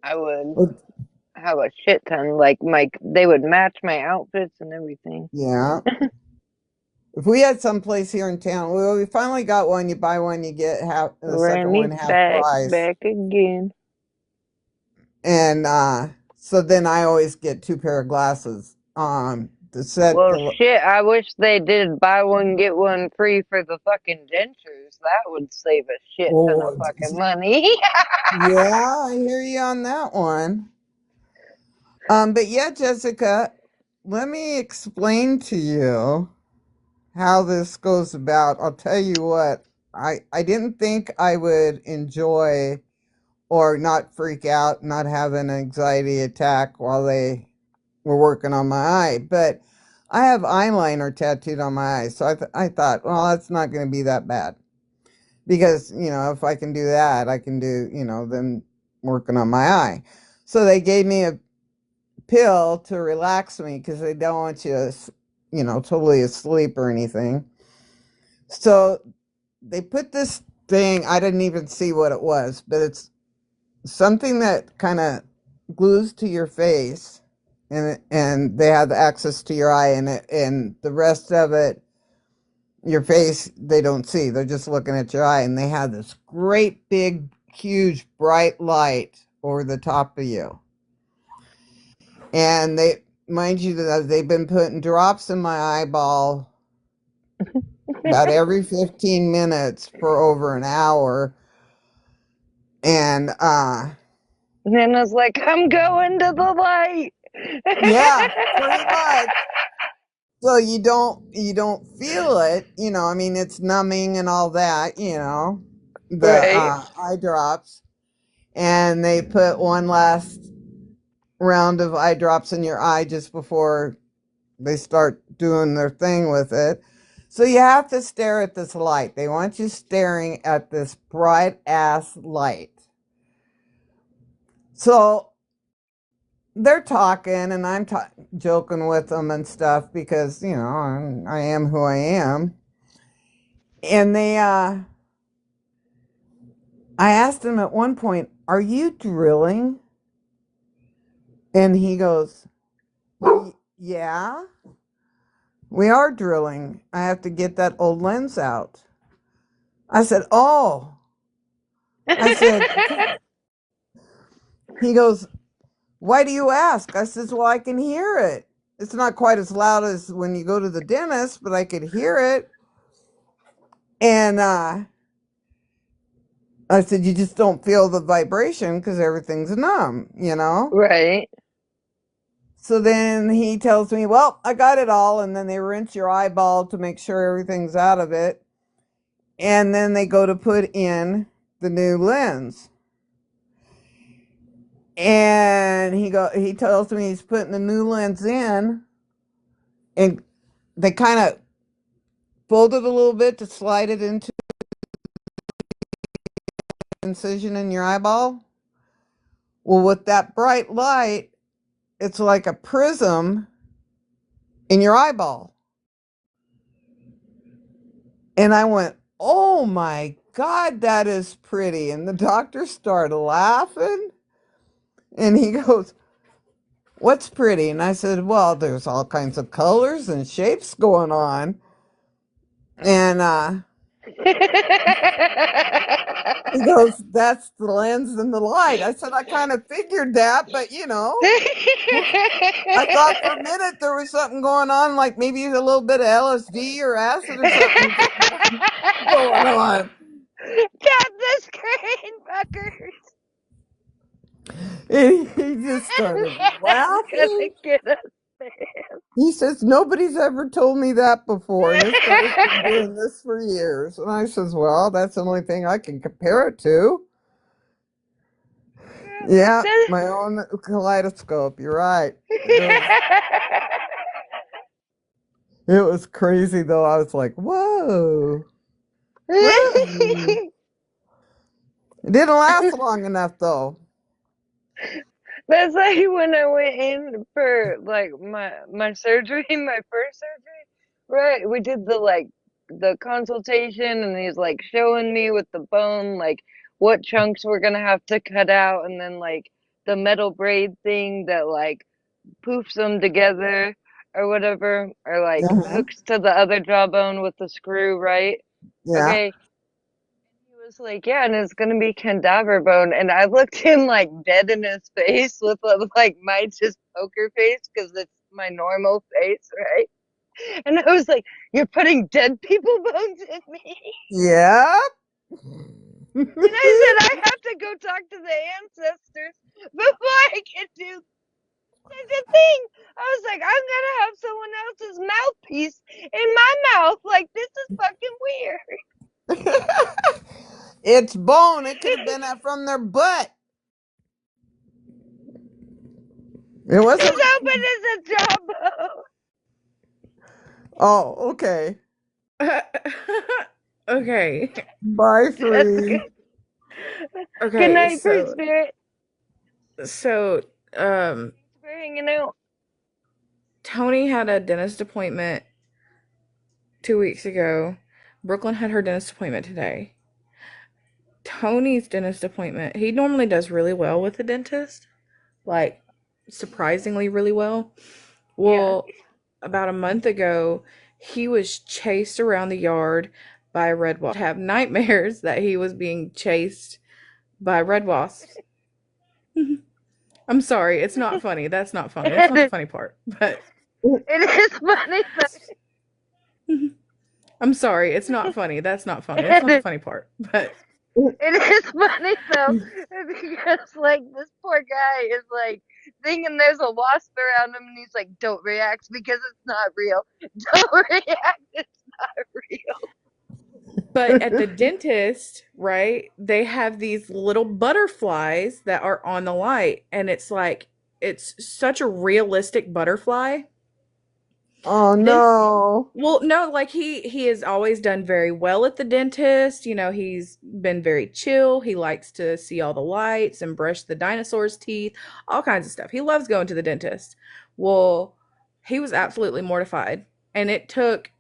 Speaker 1: I would
Speaker 10: Well,
Speaker 1: have a shit ton. Like, they would match my outfits and everything.
Speaker 10: yeah. If we had some place here in town, well, we finally got one. You buy one, you get half the second one
Speaker 1: Randy,
Speaker 10: half
Speaker 1: back,
Speaker 10: price.
Speaker 1: back again.
Speaker 10: And so then I always get two pair of glasses. The set
Speaker 1: Well,
Speaker 10: for
Speaker 1: shit, I wish they did buy one, get one free for the fucking dentures. That would save a shit ton of
Speaker 10: oh
Speaker 1: fucking money.
Speaker 10: yeah, I hear you on that one. But yeah, Jessica, let me explain to you how this goes about. I'll tell you what, I didn't think I would enjoy or not freak out, not have an anxiety attack while they were working on my eye. But I have eyeliner tattooed on my eye, so I thought, well, that's not going to be that bad because if I can do that, I can do them working on my eye. So they gave me a pill to relax me because they don't want you to, totally asleep or anything. So they put this thing. I didn't even see what it was, but it's something that kind of glues to your face, and they have access to your eye, and the rest of it, your face, they don't see. They're just looking at your eye, and they have this great big, huge, bright light over the top of you. And they, mind you, that they've been putting drops in my eyeball about every 15 minutes for over an hour. And
Speaker 1: And then I was like, I'm going to the light.
Speaker 10: yeah, pretty much. So you don't feel it, I mean, it's numbing and all that, the
Speaker 1: Right.
Speaker 10: eye drops. And they put one last round of eye drops in your eye just before they start doing their thing with it. So you have to stare at this light. They want you staring at this bright ass light. So they're talking, and I'm joking with them and stuff because I am who I am. And I asked him at one point, "Are you drilling?" And he goes, "Yeah, we are drilling. I have to get that old lens out." I said, "Oh." I said, he goes, "Why do you ask?" I says, "Well, I can hear it. It's not quite as loud as when you go to the dentist, but I could hear it." And I said, "You just don't feel the vibration because everything's numb.
Speaker 1: Right.
Speaker 10: So then he tells me, "Well, I got it all." And then they rinse your eyeball to make sure everything's out of it. And then they go to put in the new lens. And he tells me he's putting the new lens in, and they kind of fold it a little bit to slide it into the incision in your eyeball. Well, with that bright light, it's like a prism in your eyeball. And I went, "Oh my God, that is pretty." And the doctor started laughing. And he goes, "What's pretty?" And I said, "Well, there's all kinds of colors and shapes going on." And he goes, "That's the lens and the light." I said, "I kind of figured that, but I thought for a minute there was something going on, like maybe a little bit of LSD or acid or something going on."
Speaker 1: Got the screen fuckers.
Speaker 10: And he just started
Speaker 1: That's gonna
Speaker 10: laughing.
Speaker 1: get us there.
Speaker 10: He says, "Nobody's ever told me that before. And this guy's been doing this for years." And I says, "Well, that's the only thing I can compare it to." Yeah,
Speaker 1: That-
Speaker 10: my own kaleidoscope. You're right. It was crazy though. I was like, whoa, whoa. It didn't last long enough though.
Speaker 1: That's like when I went in for like my surgery, my first surgery. Right, we did the consultation, and he's like showing me with the bone like what chunks we're gonna have to cut out, and then like the metal braid thing that like poofs them together or whatever, or like
Speaker 10: Uh-huh.
Speaker 1: hooks to the other jawbone with the screw, right?
Speaker 10: Yeah.
Speaker 1: Okay. He was like, yeah, and it's gonna be cadaver bone. And I looked him like dead in his face with like my just poker face because it's my normal face, right? And I was like, you're putting dead people bones in me?
Speaker 10: Yeah.
Speaker 1: And I said, I have to go talk to the ancestors before I can do such a thing. I was like, I'm gonna have someone else's mouthpiece in my mouth. Like, this is fucking weird.
Speaker 10: It's bone. It could have been from their butt. It wasn't.
Speaker 1: As open as a jawbone.
Speaker 10: Oh, okay.
Speaker 14: Okay.
Speaker 10: Bye,
Speaker 1: Jessica.
Speaker 10: Free.
Speaker 1: Good
Speaker 14: Okay,
Speaker 1: night, Free
Speaker 14: so
Speaker 1: Spirit.
Speaker 14: so um
Speaker 1: For hanging out.
Speaker 14: Tony had a dentist appointment 2 weeks ago. Brooklyn had her dentist appointment today. Tony's dentist appointment, he normally does really well with the dentist, like surprisingly really well. Well, about a month ago, he was chased around the yard by red wasps. Have nightmares that he was being chased by red wasps. I'm sorry, it's not funny. That's not funny. That's not the funny part. But
Speaker 1: It is funny though.
Speaker 14: I'm sorry, it's not funny. That's not funny. That's not the funny part. But
Speaker 1: It is funny though, because like this poor guy is like thinking there's a wasp around him, and he's like, "Don't react because it's not real. Don't react, it's not real."
Speaker 14: but at the dentist, right? They have these little butterflies that are on the light, and it's like it's such a realistic butterfly.
Speaker 10: Oh
Speaker 14: This
Speaker 10: no.
Speaker 14: Well, no, like he has always done very well at the dentist. You know, he's been very chill. He likes to see all the lights and brush the dinosaur's teeth, all kinds of stuff. He loves going to the dentist. Well, he was absolutely mortified, and it took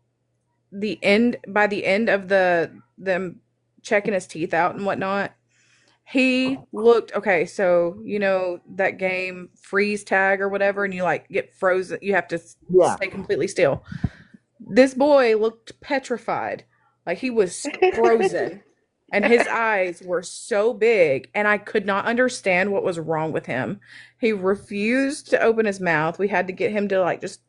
Speaker 14: by the end of them checking his teeth out and whatnot. He looked okay, so you know that game freeze tag or whatever, and you like get frozen. You have to
Speaker 10: Yeah.
Speaker 14: stay completely still. This boy looked petrified, like he was frozen, and his eyes were so big, and I could not understand what was wrong with him. He refused to open his mouth. We had to get him to like just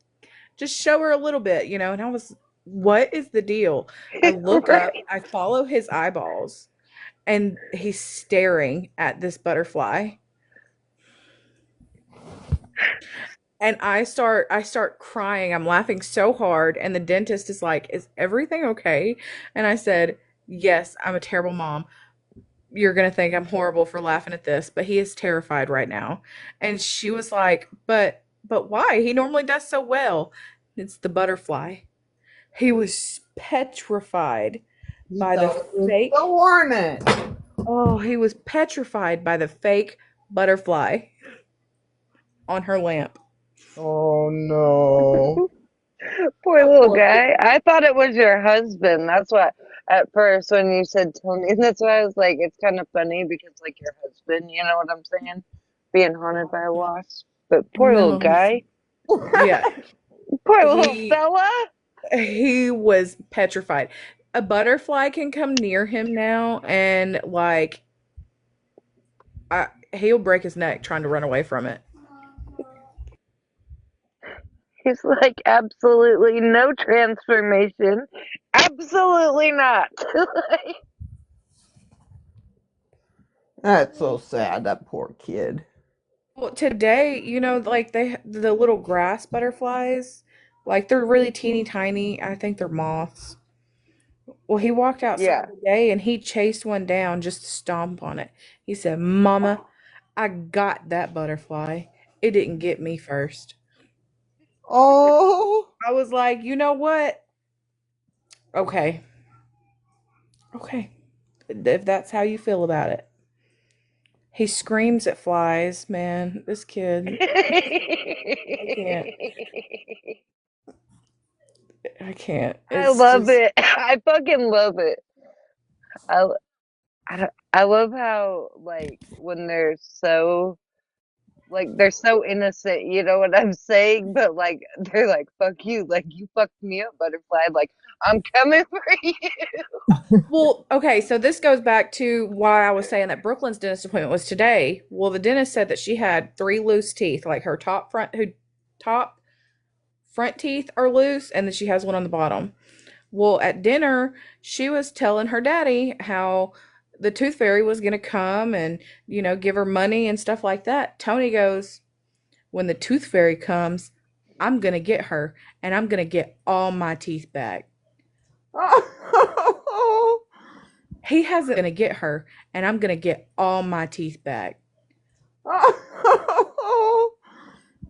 Speaker 14: show her a little bit, you know, and I was, what is the deal? I look up,
Speaker 1: Right.
Speaker 14: I follow his eyeballs, and he's staring at this butterfly. And I start crying. I'm laughing so hard, and the dentist is like, "Is everything okay?" And I said, "Yes, I'm a terrible mom. You're going to think I'm horrible for laughing at this, but he is terrified right now." And she was like, "But why? He normally does so well." It's the butterfly. He was petrified
Speaker 10: You
Speaker 14: by the
Speaker 10: thought it was the
Speaker 14: fake
Speaker 10: hornet.
Speaker 14: Oh, he was petrified by the fake butterfly on her lamp.
Speaker 10: Oh no.
Speaker 1: Poor little guy. I thought it was your husband. That's what at first when you said Tony. That's why I was like, it's kind of funny because like your husband. You know what I'm saying? Being haunted by a wasp. But poor little
Speaker 14: No,
Speaker 1: guy.
Speaker 14: yeah,
Speaker 1: Poor little
Speaker 14: he
Speaker 1: fella.
Speaker 14: he was petrified. A butterfly can come near him now, and like he'll break his neck trying to run away from it.
Speaker 1: He's like, absolutely no transformation. Absolutely not. Like,
Speaker 10: That's so sad, that poor kid.
Speaker 14: Well, today, you know, like the little grass butterflies, like they're really teeny tiny. I think they're moths. Well, he walked outside
Speaker 1: yeah.
Speaker 14: today and he chased one down just to stomp on it. He said, "Mama, I got that butterfly. It didn't get me first.
Speaker 10: Oh,
Speaker 14: I was like, you know what? Okay. Okay. If that's how you feel about it. He screams at flies, man. This kid. I can't. I can't.
Speaker 1: I
Speaker 14: It's
Speaker 1: love
Speaker 14: just
Speaker 1: it. I fucking love it. I, I love how, like, when they're so innocent, you know what I'm saying? But, like, they're like, fuck you. Like, you fucked me up, butterfly. Like, I'm coming for you.
Speaker 14: well, okay, so this goes back to why I was saying that Brooklyn's dentist appointment was today. Well, the dentist said that she had 3 loose teeth, like her top front teeth are loose, and then she has one on the bottom. Well, at dinner, she was telling her daddy how the tooth fairy was going to come and, give her money and stuff like that. Tony goes, when the tooth fairy comes, I'm going to get her and I'm going to get all my teeth back. He hasn't going to get her and I'm going to get all my teeth back.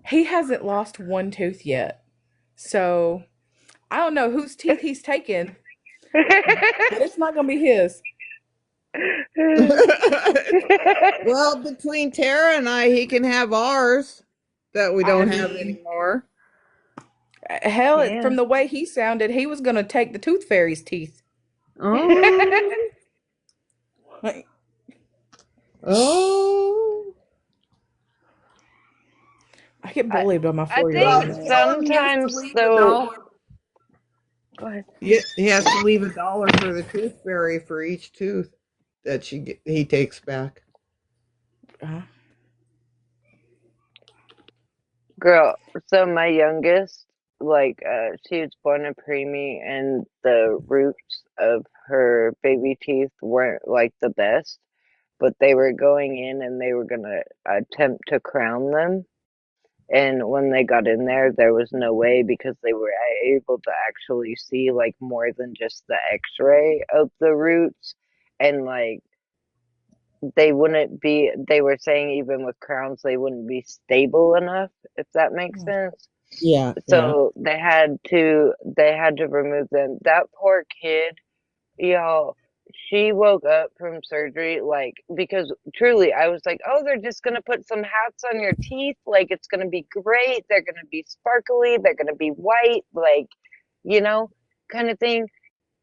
Speaker 14: He hasn't lost one tooth yet. So I don't know whose teeth he's taken, but it's not going to be his.
Speaker 10: well, between Tara and I, he can have ours that we
Speaker 14: I
Speaker 10: don't have
Speaker 14: mean,
Speaker 10: anymore.
Speaker 14: hell, from
Speaker 1: Yeah.
Speaker 14: the way he sounded, he was going to take the tooth fairy's teeth.
Speaker 10: Oh,
Speaker 14: Like,
Speaker 10: oh.
Speaker 14: I get
Speaker 1: I
Speaker 14: bullied by my
Speaker 1: I
Speaker 14: 4-year-old,
Speaker 10: Well,
Speaker 1: think
Speaker 14: man.
Speaker 10: tell him he has to
Speaker 1: sometimes
Speaker 10: leave a
Speaker 1: though.
Speaker 10: dollar.
Speaker 1: Go ahead.
Speaker 10: He has to leave a dollar for the tooth fairy for each tooth that he takes back.
Speaker 14: Uh,
Speaker 1: Girl, so my youngest, like, she was born a preemie, and the roots of her baby teeth weren't like the best, but they were going in and they were gonna attempt to crown them. And when they got in there, there was no way because they were able to actually see like more than just the x-ray of the roots. And like, they were saying even with crowns, they wouldn't be stable enough, if that makes sense.
Speaker 10: Yeah, yeah.
Speaker 1: So they had to remove them. That poor kid, y'all, she woke up from surgery like, because truly I was like, oh, they're just gonna put some hats on your teeth, like it's gonna be great, they're gonna be sparkly, they're gonna be white, like, you know, kind of thing.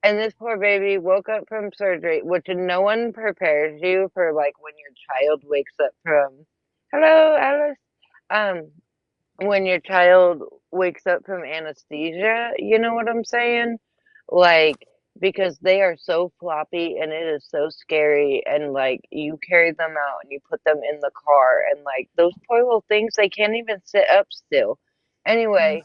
Speaker 1: And this poor baby woke up from surgery, which no one prepares you for, like, when your child wakes up from, hello, Alice. When your child wakes up from anesthesia, you know what I'm saying? Like, because they are so floppy and it is so scary. And, like, you carry them out and you put them in the car, and, like, those poor little things, they can't even sit up still. Anyway,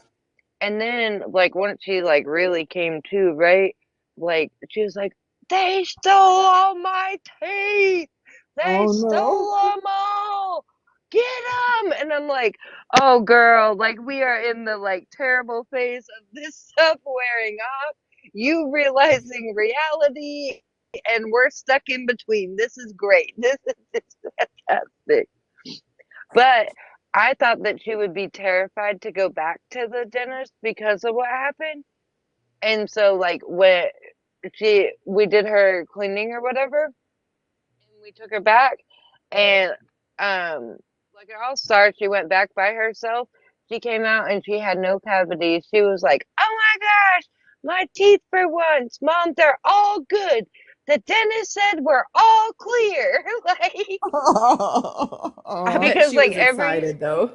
Speaker 1: and then, like, once she, like, really came to, right? Like, she was like, they stole all my teeth! They
Speaker 10: Oh no.
Speaker 1: stole them all! Get them! And I'm like, oh, girl, like, we are in the, like, terrible phase of this stuff wearing off. You realizing reality, and we're stuck in between. This is great. This is fantastic. But I thought that she would be terrified to go back to the dentist because of what happened. And so, like, when we did her cleaning or whatever, and we took her back, and like an all-star, she went back by herself. She came out and she had no cavities. She was like, "Oh my gosh, my teeth for once, Mom, they're all good. The dentist said we're all clear." Like,
Speaker 14: I
Speaker 10: Oh,
Speaker 14: bet
Speaker 1: because
Speaker 14: she
Speaker 1: like
Speaker 14: was excited though.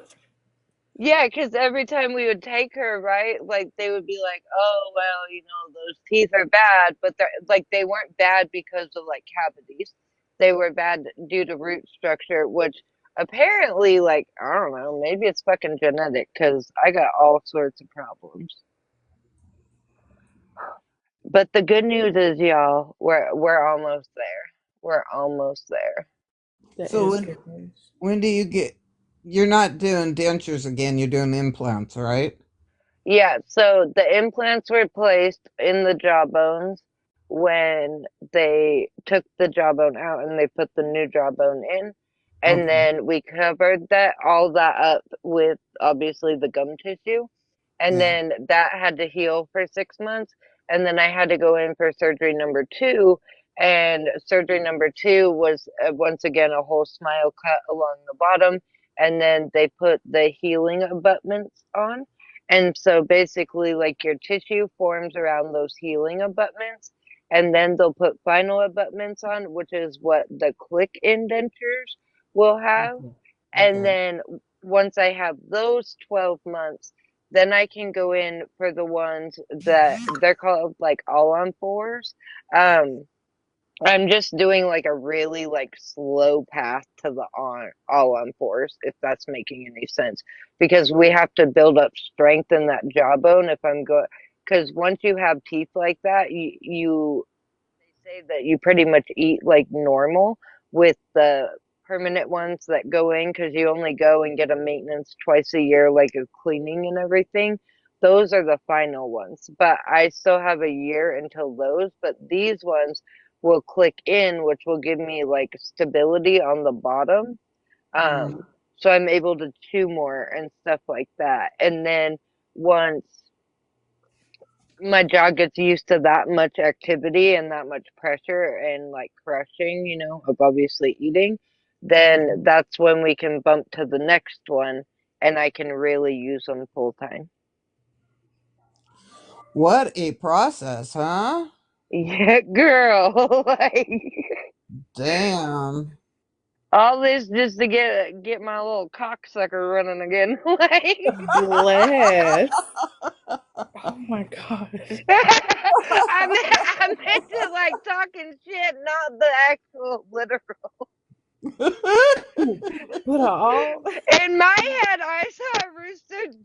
Speaker 1: yeah, because every time we would take her, right, like they would be like, "Oh, well, those teeth are bad," but they're like they weren't bad because of like cavities. They were bad due to root structure, which apparently, like, I don't know, maybe it's fucking genetic because I got all sorts of problems. But the good news is, y'all, we're almost there. We're almost there.
Speaker 14: That
Speaker 10: so
Speaker 14: is
Speaker 10: when
Speaker 14: good news.
Speaker 10: when do you get? You're not doing dentures again. You're doing implants, right?
Speaker 1: Yeah, so the implants were placed in the jawbones when they took the jawbone out and they put the new jawbone in. and
Speaker 10: Okay.
Speaker 1: then we covered that all that up with obviously the gum tissue, and
Speaker 10: Yeah.
Speaker 1: then that had to heal for 6 months, and then I had to go in for surgery number two, and surgery number two was once again a whole smile cut along the bottom, and then they put the healing abutments on, and so basically like your tissue forms around those healing abutments, and then they'll put final abutments on, which is what the click indentures will have.
Speaker 10: Okay.
Speaker 1: And
Speaker 10: Okay.
Speaker 1: then once I have those 12 months, then I can go in for the ones that they're called like all on fours. Um, I'm just doing like a really like slow path to the on all on fours, if that's making any sense. Because we have to build up strength in that jawbone if I'm going. Because once you have teeth like that, you they say that you pretty much eat like normal with the permanent ones that go in because you only go and get a maintenance twice a year, like a cleaning and everything. Those are the final ones, but I still have a year until those. But these ones will click in, which will give me like stability on the bottom.
Speaker 10: Mhm.
Speaker 1: So I'm able to chew more and stuff like that. And then once my jaw gets used to that much activity and that much pressure and like crushing, of obviously eating, then that's when we can bump to the next one and I can really use them full time.
Speaker 10: What a process, huh?
Speaker 1: Yeah, girl. Like
Speaker 10: Damn.
Speaker 1: all this just to get my little cocksucker running again. Like
Speaker 14: Bless. Oh my god.
Speaker 1: I meant to like talking shit, not the actual literal.
Speaker 14: But all
Speaker 1: In my head, I saw a rooster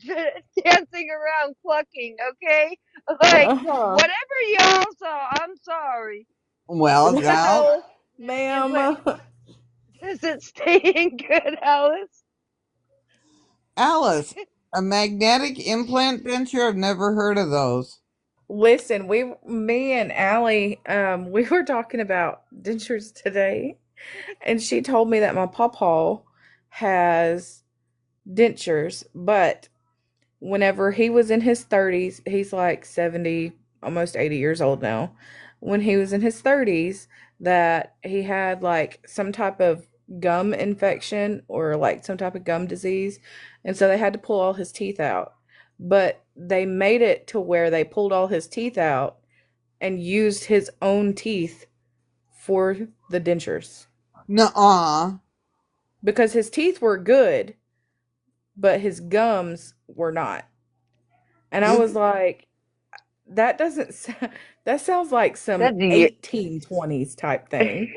Speaker 1: dancing around clucking, okay? Like,
Speaker 14: uh-huh.
Speaker 1: whatever y'all saw, I'm sorry.
Speaker 10: Well, Val,
Speaker 14: Well,
Speaker 1: Is it,
Speaker 14: ma'am.
Speaker 1: is it staying good, Alice?
Speaker 10: Alice, a magnetic implant denture? I've never heard of those.
Speaker 14: Listen, me and Allie, we were talking about dentures today, and she told me that my pawpaw has dentures, but whenever he was in his 30s, he's like 70, almost 80 years old now. When he was in his 30s, that he had like some type of gum infection or like some type of gum disease. And so they had to pull all his teeth out. But they made it to where they pulled all his teeth out and used his own teeth for the dentures
Speaker 10: Nuh-uh.
Speaker 14: because his teeth were good, but his gums were not. And I
Speaker 10: It,
Speaker 14: was like, that doesn't that sounds like some
Speaker 1: That's you.
Speaker 14: 1820s type thing.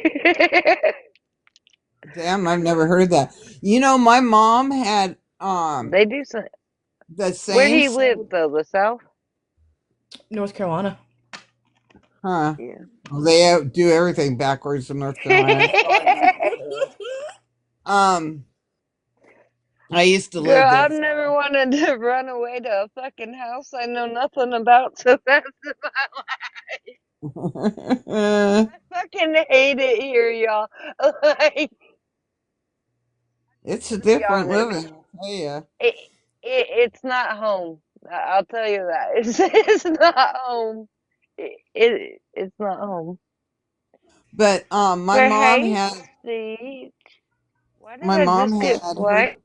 Speaker 10: damn, I've never heard that. You know, my mom had
Speaker 1: They do some.
Speaker 10: the
Speaker 1: Where'd
Speaker 10: same
Speaker 1: he
Speaker 10: set
Speaker 1: live,
Speaker 10: of,
Speaker 1: though? The South?
Speaker 14: North Carolina.
Speaker 10: huh?
Speaker 1: Yeah.
Speaker 10: Well, they do everything backwards in North Carolina. Um, I used to
Speaker 1: Girl,
Speaker 10: live there.
Speaker 1: I've never wanted to run away to a fucking house I know nothing about, so that's I fucking hate it here, y'all. Like,
Speaker 10: It's a
Speaker 1: to be
Speaker 10: different
Speaker 1: honest,
Speaker 10: living, I'll tell you.
Speaker 1: it, it's not home. I'll tell you that. It's not home. It's not home.
Speaker 10: But
Speaker 1: For hate speech. Why did
Speaker 10: my
Speaker 1: I
Speaker 10: mom
Speaker 1: just get
Speaker 10: had her
Speaker 1: flagged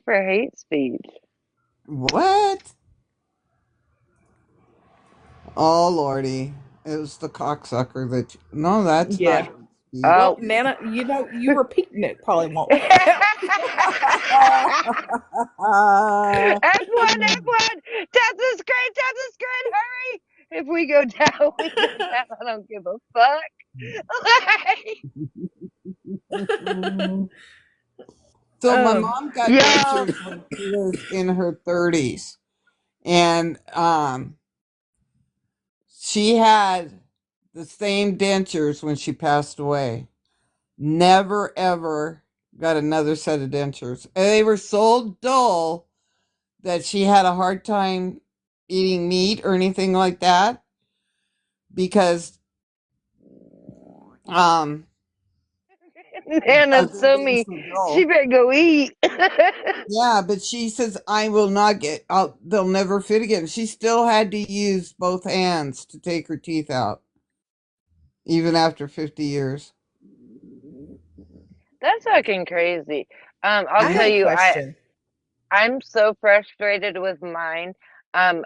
Speaker 1: for hate speech?
Speaker 10: what? Oh lordy, it was the cocksucker that. No, that's not
Speaker 14: Yeah.
Speaker 10: hate speech.
Speaker 14: Well,
Speaker 1: Oh.
Speaker 14: Nana, you repeating it probably won't count.
Speaker 1: F1, F1, Tesla's great, Tesla's great, hurry! If we go down, we go down. I don't give a fuck. Like,
Speaker 10: So my
Speaker 14: um,
Speaker 10: mom got
Speaker 1: y'all,
Speaker 10: dentures when she was in her 30s, and she had the same dentures when she passed away. Never ever got another set of dentures. And they were so dull that she had a hard time eating meat or anything like that because um a good
Speaker 1: Natsumi,
Speaker 10: innocent
Speaker 1: she
Speaker 10: girl.
Speaker 1: better go eat.
Speaker 10: Yeah, but she says I will not get. They'll never fit again. She still had to use both hands to take her teeth out, even after 50 years.
Speaker 1: That's fucking crazy. I'll
Speaker 14: I
Speaker 1: tell
Speaker 14: have a
Speaker 10: Yeah.
Speaker 1: you,
Speaker 14: question.
Speaker 1: I'm so frustrated with mine.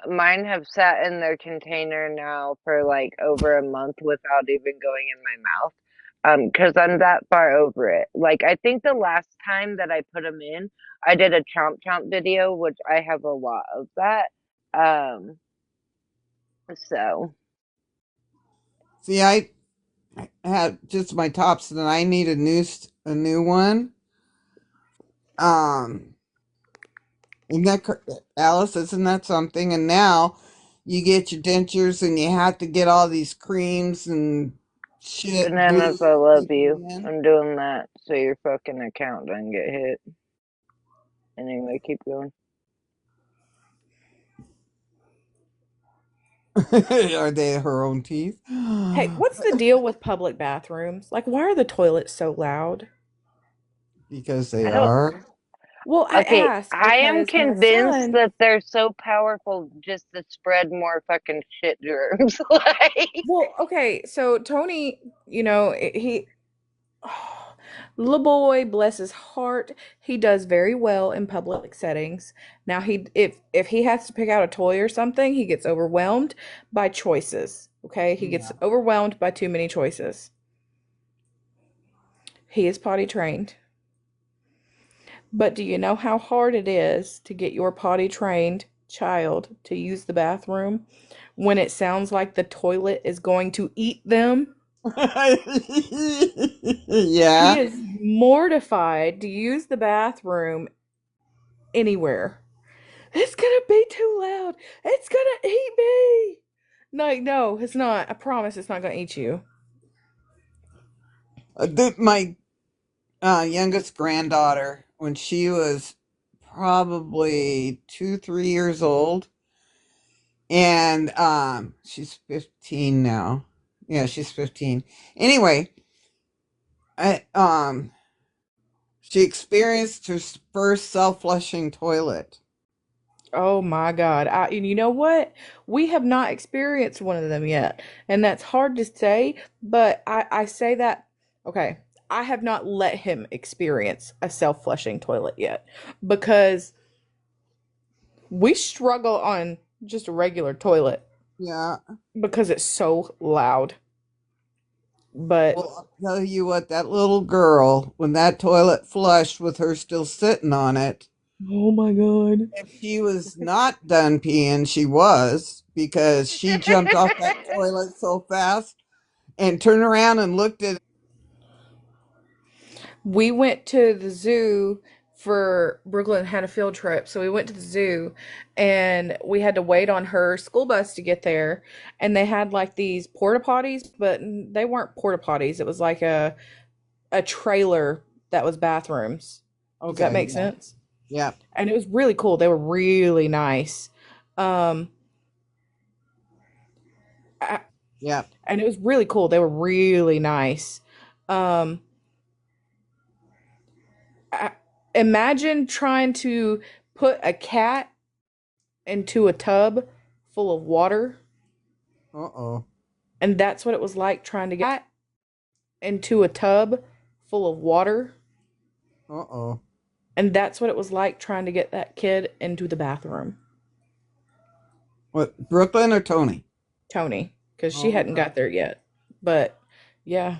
Speaker 1: Mine have sat in their container now for like over a month without even going in my mouth. 'Cause I'm that far over it. Like, I think the last time that I put them in, I did a chomp chomp video, which I have a lot of that. Um, so
Speaker 10: See, I had just my tops, and I need a new one. Um, isn't that Alice? Isn't that something? And now you get your dentures, and you have to get all these creams and shit
Speaker 1: bananas,
Speaker 10: glued
Speaker 1: I
Speaker 10: to
Speaker 1: love
Speaker 10: keep
Speaker 1: you.
Speaker 10: them in.
Speaker 1: I'm doing that so your fucking account doesn't get hit. Anyway, keep going.
Speaker 10: Are they her own teeth?
Speaker 14: Hey, what's the deal with public bathrooms? Like, why are the toilets so loud?
Speaker 10: Because
Speaker 1: I
Speaker 10: they
Speaker 1: don't.
Speaker 10: are.
Speaker 14: Well, I
Speaker 1: Okay,
Speaker 14: ask
Speaker 1: I am
Speaker 14: because my
Speaker 1: convinced
Speaker 14: son,
Speaker 1: that they're so powerful just to spread more fucking shit germs. Like,
Speaker 14: well, okay, so Tony, he little boy, bless his heart, he does very well in public settings. Now he if he has to pick out a toy or something, he gets overwhelmed by choices. Okay? He gets
Speaker 10: Yeah.
Speaker 14: overwhelmed by too many choices. He is potty trained. But do you know how hard it is to get your potty trained child to use the bathroom when it sounds like the toilet is going to eat them? He
Speaker 10: Yeah.
Speaker 14: is mortified to use the bathroom anywhere. It's gonna be too loud. It's gonna eat me. No, it's not. I promise it's not gonna eat you.
Speaker 10: My youngest granddaughter, when she was probably 2, 3 years old, and she's 15 now. Yeah, she's 15. Anyway, I she experienced her first self-flushing toilet.
Speaker 14: Oh my God. And you know what? We have not experienced one of them yet. And that's hard to say, but I say that, okay, I have not let him experience a self-flushing toilet yet because we struggle on just a regular toilet
Speaker 10: Yeah.
Speaker 14: because it's so loud. But
Speaker 10: Well, I'll tell you what, that little girl, when that toilet flushed with her still sitting on it,
Speaker 14: oh my God.
Speaker 10: if she was not done peeing, she was, because she jumped off that toilet so fast and turned around and looked at.
Speaker 14: We went to the zoo for Brooklyn had a field trip. So we went to the zoo and we had to wait on her school bus to get there. And they had like these porta potties, but they weren't porta potties. It was like a trailer that was bathrooms. Does that
Speaker 10: Okay,
Speaker 14: make
Speaker 10: yeah,
Speaker 14: sense?
Speaker 10: yeah,
Speaker 14: And it was really cool. They were really nice. Um, I,
Speaker 10: yeah.
Speaker 14: and it was really cool. They were really nice. Um, I, Imagine trying to put a cat into a tub full of water,
Speaker 10: Uh-oh,
Speaker 14: and that's what it was like trying to get into a tub full of water,
Speaker 10: uh-oh.
Speaker 14: and that's what it was like trying to get that kid into the bathroom.
Speaker 10: What, Brooklyn or Tony?
Speaker 14: Tony, because she
Speaker 10: Oh,
Speaker 14: hadn't
Speaker 10: okay.
Speaker 14: got there yet. But yeah,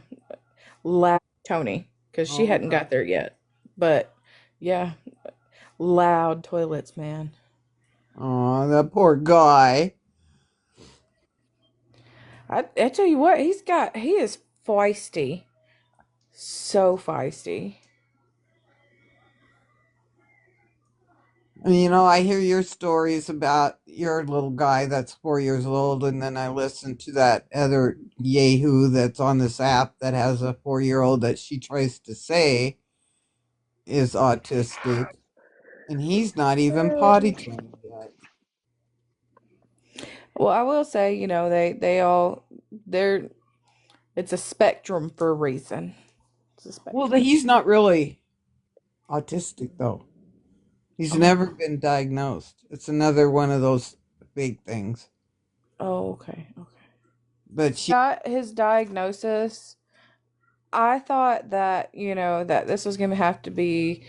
Speaker 14: loud Tony, because she
Speaker 10: Oh,
Speaker 14: hadn't
Speaker 10: okay.
Speaker 14: got there yet. But yeah, loud toilets, man.
Speaker 10: Oh, that poor guy.
Speaker 14: I tell you what, he is feisty. So feisty.
Speaker 10: And I hear your stories about your little guy that's 4 years old, and then I listen to that other yahoo that's on this app that has a 4-year-old that she tries to say is autistic, and he's not even potty trained yet.
Speaker 14: Well, I will say, they're it's a spectrum for a reason. the
Speaker 10: Well,
Speaker 14: spectrum.
Speaker 10: he's not really autistic though. He's
Speaker 14: Oh.
Speaker 10: never been diagnosed. It's another one of those big things.
Speaker 14: Oh, okay. Okay.
Speaker 10: But she
Speaker 14: Got his diagnosis. I thought that, that this was going to have to be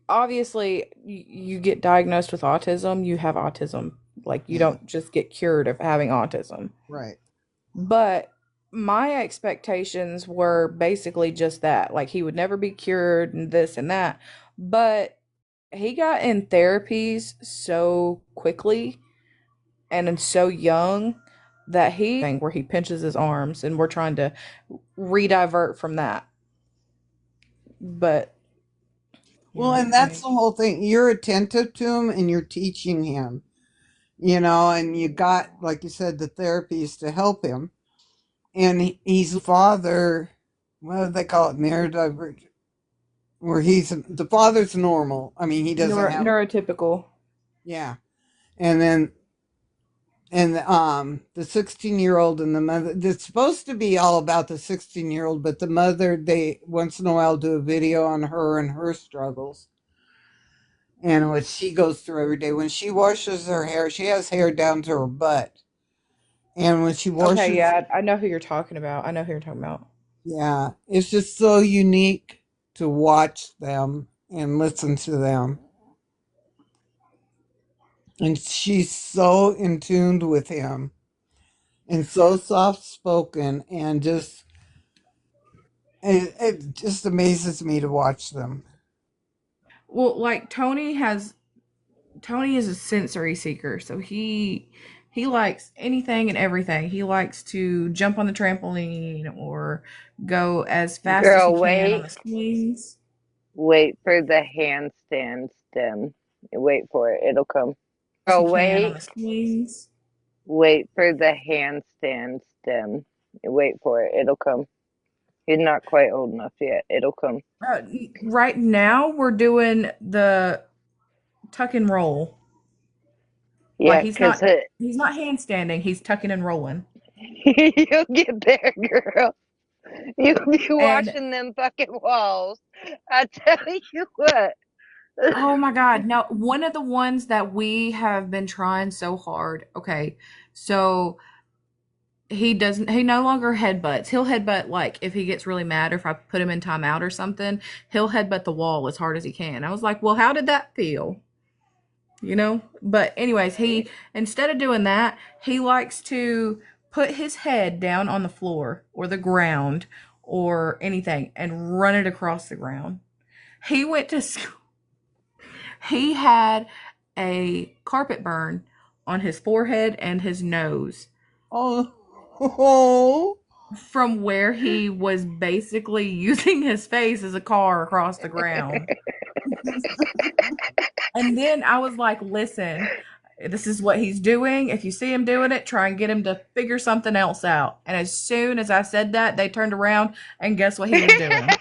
Speaker 14: obviously you get diagnosed with autism, you have autism. Like you
Speaker 10: yeah,
Speaker 14: don't just get cured of having autism.
Speaker 10: right.
Speaker 14: But my expectations were basically just that. Like he would never be cured and this and that. But he got in therapies so quickly and so young that where he pinches his arms and we're trying to redivert from that. But
Speaker 10: Well,
Speaker 14: yeah,
Speaker 10: and
Speaker 14: I
Speaker 10: that's
Speaker 14: mean,
Speaker 10: the whole thing. You're attentive to him and you're teaching him, and you got, like you said, the therapies to help him. And he's father, what do they call it, neurodivergent, where the father's normal. I mean, he doesn't have,
Speaker 14: neurotypical.
Speaker 10: yeah. And then, and the 16-year-old and the mother, it's supposed to be all about the 16-year-old, but the mother, they once in a while do a video on her and her struggles and what she goes through every day. When she washes her hair, she has hair down to her butt. And when she
Speaker 14: Okay,
Speaker 10: washes,
Speaker 14: yeah, I know who you're talking about. I know who you're talking about.
Speaker 10: yeah, it's just so unique to watch them and listen to them. And she's so in tune with him and so soft spoken and just, it just amazes me to watch them.
Speaker 14: Well, like Tony is a sensory seeker, so he likes anything and everything. He likes to jump on the trampoline or go as fast as he
Speaker 1: Girl,
Speaker 14: can on
Speaker 1: wait.
Speaker 14: the swings.
Speaker 1: Wait for the handstand stem. Wait for it. It'll come.
Speaker 14: As he
Speaker 1: Girl,
Speaker 14: can on
Speaker 1: wait.
Speaker 14: the swings.
Speaker 1: Wait for the handstand stem. Wait for it. It'll come. He's not quite old enough yet. It'll come.
Speaker 14: Right now, we're doing the tuck and roll. Like
Speaker 1: Yeah, because
Speaker 14: he's not handstanding. He's tucking and rolling.
Speaker 1: you'll get there, girl. You'll be
Speaker 14: And
Speaker 1: watching them fucking walls. I tell you what.
Speaker 14: oh my God, no! One of the ones that we have been trying so hard. Okay, so he doesn't. He no longer headbutts. He'll headbutt like if he gets really mad or if I put him in timeout or something. He'll headbutt the wall as hard as he can. I was like, well, how did that feel? But anyways, he instead of doing that, he likes to put his head down on the floor or the ground or anything and run it across the ground. He went to school. He had a carpet burn on his forehead and his nose
Speaker 10: Oh, oh,
Speaker 14: from where he was basically using his face as a car across the ground. And then I was like, listen, this is what he's doing. If you see him doing it, try and get him to figure something else out. And as soon as I said that, they turned around and guess what he was doing?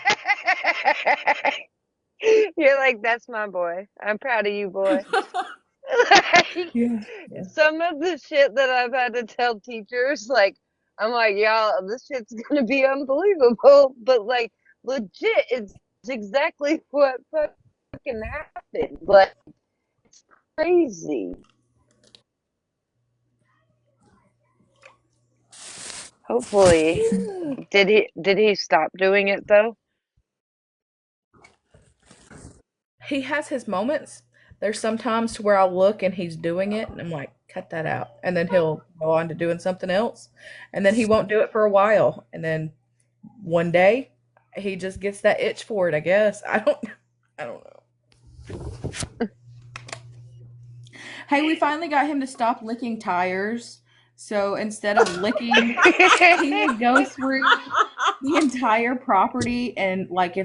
Speaker 1: You're like, that's my boy. I'm proud of you, boy. Like,
Speaker 14: Yeah.
Speaker 1: some of the shit that I've had to tell teachers, like, I'm like, y'all, this shit's gonna be unbelievable, but like, legit, it's exactly what fucking happened. Like, it's crazy. Hopefully, did he stop doing it though?
Speaker 14: He has his moments. There's sometimes to where I'll look and he's doing it and I'm like, cut that out. And then he'll go on to doing something else. And then he won't do it for a while. And then one day he just gets that itch for it, I guess. I don't know. Hey, we finally got him to stop licking tires. So instead of licking, he would go through the entire property and like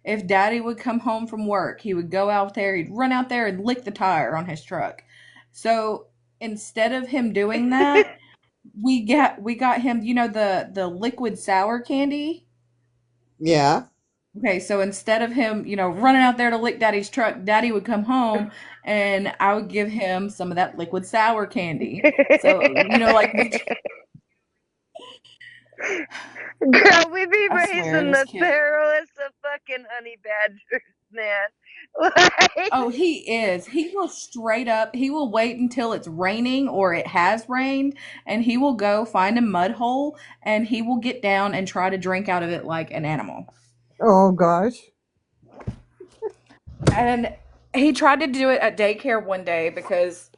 Speaker 14: if daddy would come home from work, he would go out there, he'd run out there and lick the tire on his truck. So instead of him doing that, we got him, the liquid sour candy.
Speaker 10: yeah.
Speaker 14: Okay, so instead of him, running out there to lick daddy's truck, daddy would come home and I would give him some of that liquid sour candy. So, like
Speaker 1: Girl, we be
Speaker 14: I swear,
Speaker 1: raising
Speaker 14: this
Speaker 1: the
Speaker 14: kid.
Speaker 1: feralest of fucking honey badgers, man. Like,
Speaker 14: Oh, he is. He will straight up, he will wait until it's raining or it has rained, and he will go find a mud hole and he will get down and try to drink out of it like an animal.
Speaker 10: Oh gosh.
Speaker 14: And he tried to do it at daycare one day because,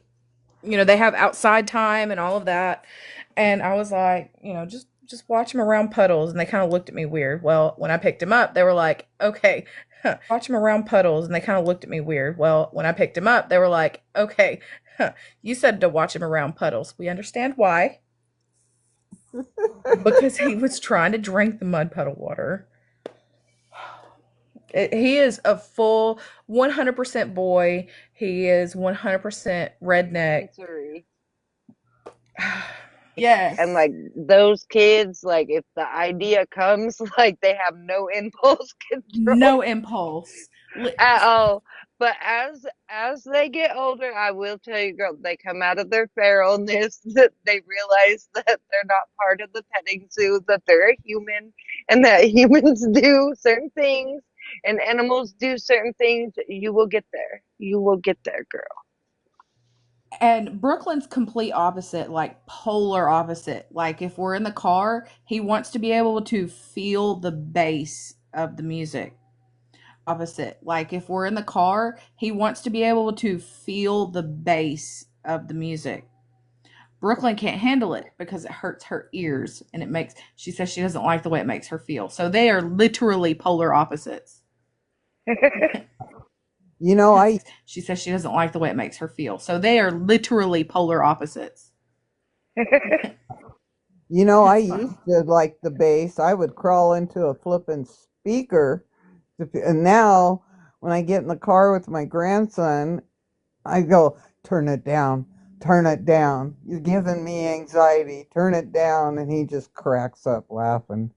Speaker 14: they have outside time and all of that. And I was like, just watch him around puddles. And they kind of looked at me weird. Well, when I picked him up, they were like, okay, watch him around puddles. And they kind of looked at me weird. Well, when I picked him up, they were like, okay, you said to watch him around puddles. We understand why. Because he was trying to drink the mud puddle water. He is a full 100% boy. He is 100% redneck.
Speaker 1: sensory.
Speaker 14: Yes.
Speaker 1: And like those kids, like if the idea comes, like they have no impulse control
Speaker 14: No impulse.
Speaker 1: at all. But as they get older, I will tell you, girl, they come out of their feralness, that they realize that they're not part of the petting zoo, that they're a human, and that humans do certain things and animals do certain things. You will get there. You will get there, girl.
Speaker 14: And Brooklyn's complete opposite, like polar opposite. Like if we're in the car, he wants to be able to feel the bass of the music. Opposite. Like if we're in the car, he wants to be able to feel the bass of the music. Brooklyn can't handle it because it hurts her ears and she says she doesn't like the way it makes her feel. So they are literally polar opposites.
Speaker 10: You know, I
Speaker 14: She says she doesn't like the way it makes her feel. So they are literally polar opposites.
Speaker 10: I
Speaker 14: It's
Speaker 10: used
Speaker 14: fun.
Speaker 10: to like the bass. I would crawl into a flippin' speaker, and now when I get in the car with my grandson, I go, turn it down, turn it down. You're giving me anxiety. Turn it down, and he just cracks up laughing.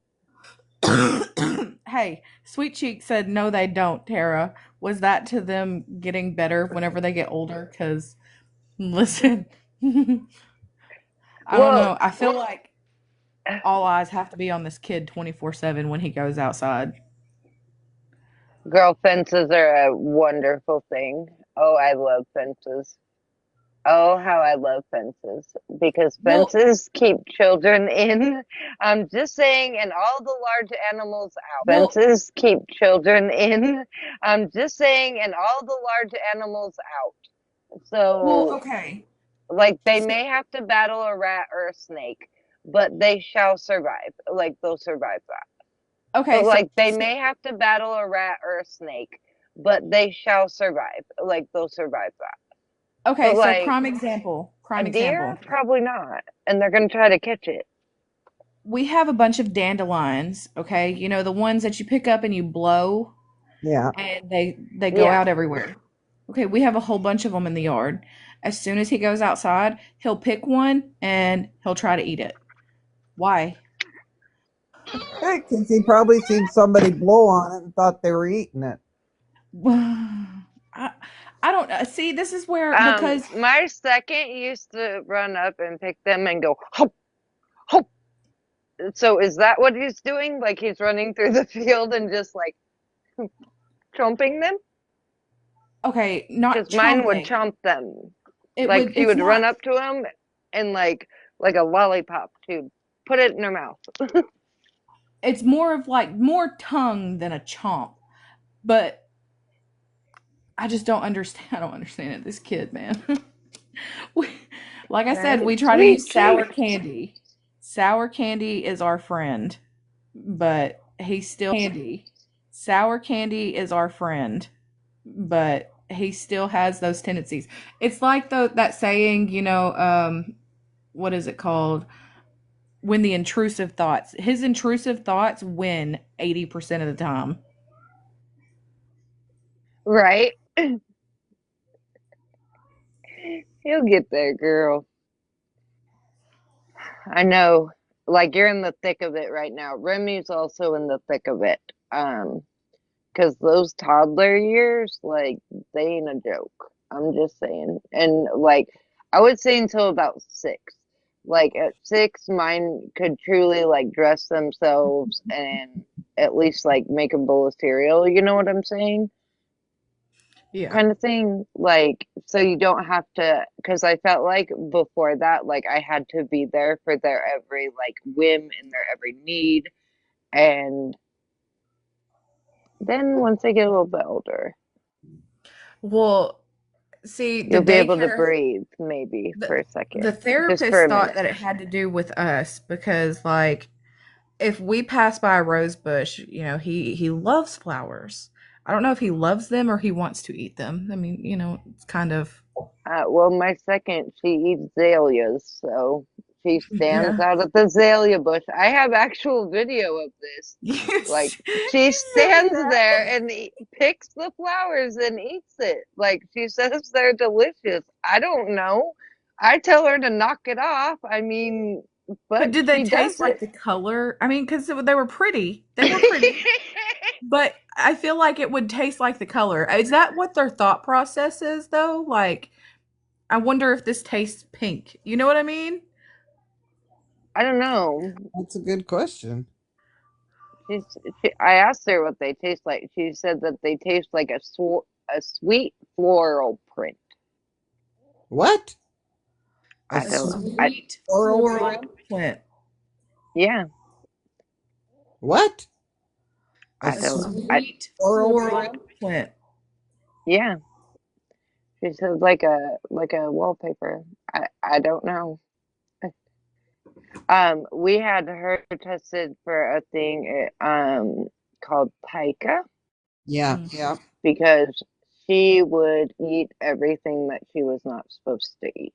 Speaker 14: Hey, Sweet Cheek said no, they don't, Tara. Was that to them getting better whenever they get older? Because, listen, I don't
Speaker 1: Well,
Speaker 14: know. I feel like all eyes have to be on this kid 24/7 when he goes outside.
Speaker 1: girl, fences are a wonderful thing. Oh, I love fences. Oh, how I love fences because
Speaker 14: Well,
Speaker 1: fences keep children in. I'm just saying, and all the large animals out.
Speaker 14: well,
Speaker 1: Fences keep children in. I'm just saying, and all the large animals out.
Speaker 14: well,
Speaker 1: So,
Speaker 14: okay.
Speaker 1: like, they
Speaker 14: So,
Speaker 1: may have to battle a rat or a snake, but they shall survive. Like, they'll survive that.
Speaker 14: okay, so,
Speaker 1: Like, they may have to battle a rat or a snake, but they shall survive. Like, they'll survive that.
Speaker 14: okay,
Speaker 1: But,
Speaker 14: so
Speaker 1: like,
Speaker 14: prime example,
Speaker 1: a
Speaker 14: prime
Speaker 1: deer?
Speaker 14: example.
Speaker 1: Probably not. And they're gonna try to catch it.
Speaker 14: We have a bunch of dandelions, okay? The ones that you pick up and you blow
Speaker 10: Yeah.
Speaker 14: and they go
Speaker 1: Yeah.
Speaker 14: out everywhere. Okay, we have a whole bunch of them in the yard. As soon as he goes outside, he'll pick one and he'll try to eat it. Why?
Speaker 10: Because he probably seen somebody blow on it and thought they were eating it.
Speaker 14: I, I don't see. This is where because
Speaker 1: My second used to run up and pick them and go hop, hop. So is that what he's doing? Like he's running through the field and just like chomping them?
Speaker 14: okay, not
Speaker 1: Because mine would
Speaker 14: chomping.
Speaker 1: chomp them.
Speaker 14: It
Speaker 1: Like
Speaker 14: would.
Speaker 1: she
Speaker 14: It's
Speaker 1: would run
Speaker 14: not.
Speaker 1: up to him and like a lollipop to put it in her mouth.
Speaker 14: It's more of like more tongue than a chomp. But I just don't understand. I don't understand it. This kid, man. we, like I said,
Speaker 1: Right?
Speaker 14: we try to
Speaker 1: Sweet
Speaker 14: use sour
Speaker 1: treat.
Speaker 14: candy. Sour candy is our friend, but he's still candy. Sour candy is our friend, but he still has those tendencies. It's like that saying, what is it called? When the intrusive thoughts, his intrusive thoughts win 80% of the time.
Speaker 1: Right? He'll get there, girl. I know. Like you're in the thick of it right now. Remy's also in the thick of it. Because those toddler years, like, they ain't a joke. I'm just saying. And, like, I would say until about 6. Like at 6, mine could truly like dress themselves and at least like make a bowl of cereal. You know what I'm saying?
Speaker 14: Yeah.
Speaker 1: Kind of thing. Like, so you don't have to, because I felt like before that, like I had to be there for their every like whim and their every need. And then once they get a little bit older,
Speaker 14: Well, see, the
Speaker 1: you'll be able to
Speaker 14: daycare,
Speaker 1: breathe maybe for
Speaker 14: the
Speaker 1: a second,
Speaker 14: the
Speaker 1: just for
Speaker 14: therapist
Speaker 1: a
Speaker 14: thought
Speaker 1: minute.
Speaker 14: that it had to do with us because, like, if we pass by a rose bush, he loves flowers. I don't know if he loves them or he wants to eat them. I mean, it's kind of
Speaker 1: Well, my second, she eats azaleas, so she stands
Speaker 14: yeah.
Speaker 1: out at the azalea bush. I have actual video of this.
Speaker 14: You
Speaker 1: Like,
Speaker 14: you
Speaker 1: she
Speaker 14: sent me
Speaker 1: stands there and picks the flowers and eats it. Like, she says they're delicious. I don't know. I tell her to knock it off. I mean,
Speaker 14: But
Speaker 1: but
Speaker 14: did they
Speaker 1: she does
Speaker 14: taste like
Speaker 1: it.
Speaker 14: the color? I mean, because they were pretty. They were pretty. But I feel like it would taste like the color. Is that what their thought process is, though? Like, I wonder if this tastes pink. You know what I mean?
Speaker 1: I don't know.
Speaker 10: That's a good question.
Speaker 1: She's, I asked her what they taste like. She said that they taste like a sweet floral print.
Speaker 10: What? A
Speaker 1: I
Speaker 14: A
Speaker 1: don't.
Speaker 14: sweet
Speaker 10: floral
Speaker 14: floral
Speaker 10: print?
Speaker 14: print.
Speaker 1: Yeah.
Speaker 10: What? A
Speaker 1: I
Speaker 14: A
Speaker 1: don't.
Speaker 14: sweet
Speaker 10: floral
Speaker 14: floral
Speaker 10: print?
Speaker 14: print.
Speaker 1: Yeah. She said like a wallpaper. I don't know. We had her tested for a thing called pica
Speaker 10: Yeah,
Speaker 14: Mm.
Speaker 10: yeah.
Speaker 1: because she would eat everything that she was not supposed to eat.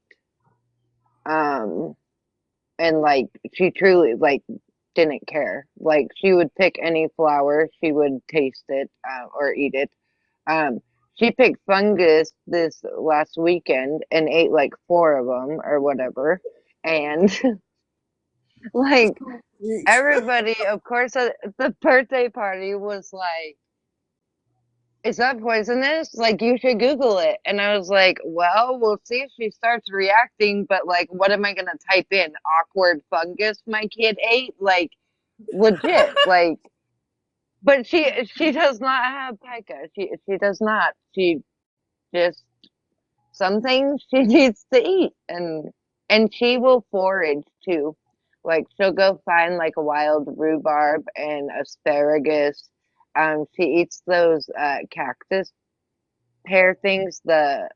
Speaker 1: Um, and like she truly like didn't care. Like she would pick any flower, she would taste it or eat it. Um, she picked fungus this last weekend and ate like 4 of them or whatever. And like
Speaker 10: Eat.
Speaker 1: everybody, of course, at the birthday party was like, "Is that poisonous? Like, you should Google it." And I was like, "Well, we'll see if she starts reacting, but like, what am I gonna type in? Awkward fungus my kid ate? Like, legit, like." But she does not have pica. She does not. She just some things she needs to eat, and she will forage too. Like she'll go find like a wild rhubarb and asparagus. She eats those cactus pear things. The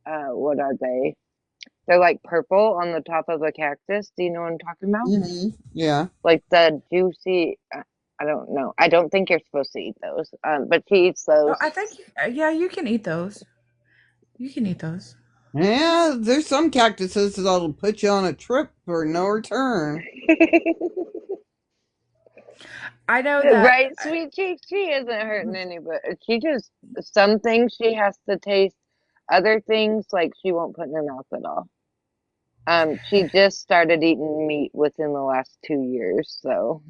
Speaker 1: what are they? They're like purple on the top of a cactus. Do you know what I'm talking about?
Speaker 10: Yeah.
Speaker 1: Like the juicy. I don't know. I don't think you're supposed to eat those. But she eats
Speaker 14: Oh,
Speaker 1: those.
Speaker 14: I think, yeah, you can eat those. You can eat those.
Speaker 10: Yeah, there's some cactuses that'll put you on a trip for no return.
Speaker 14: I know that.
Speaker 1: Right, sweet cheeks. She isn't hurting anybody. She just some things she has to taste. Other things like she won't put in her mouth at all. She just started eating meat within the last 2 years, so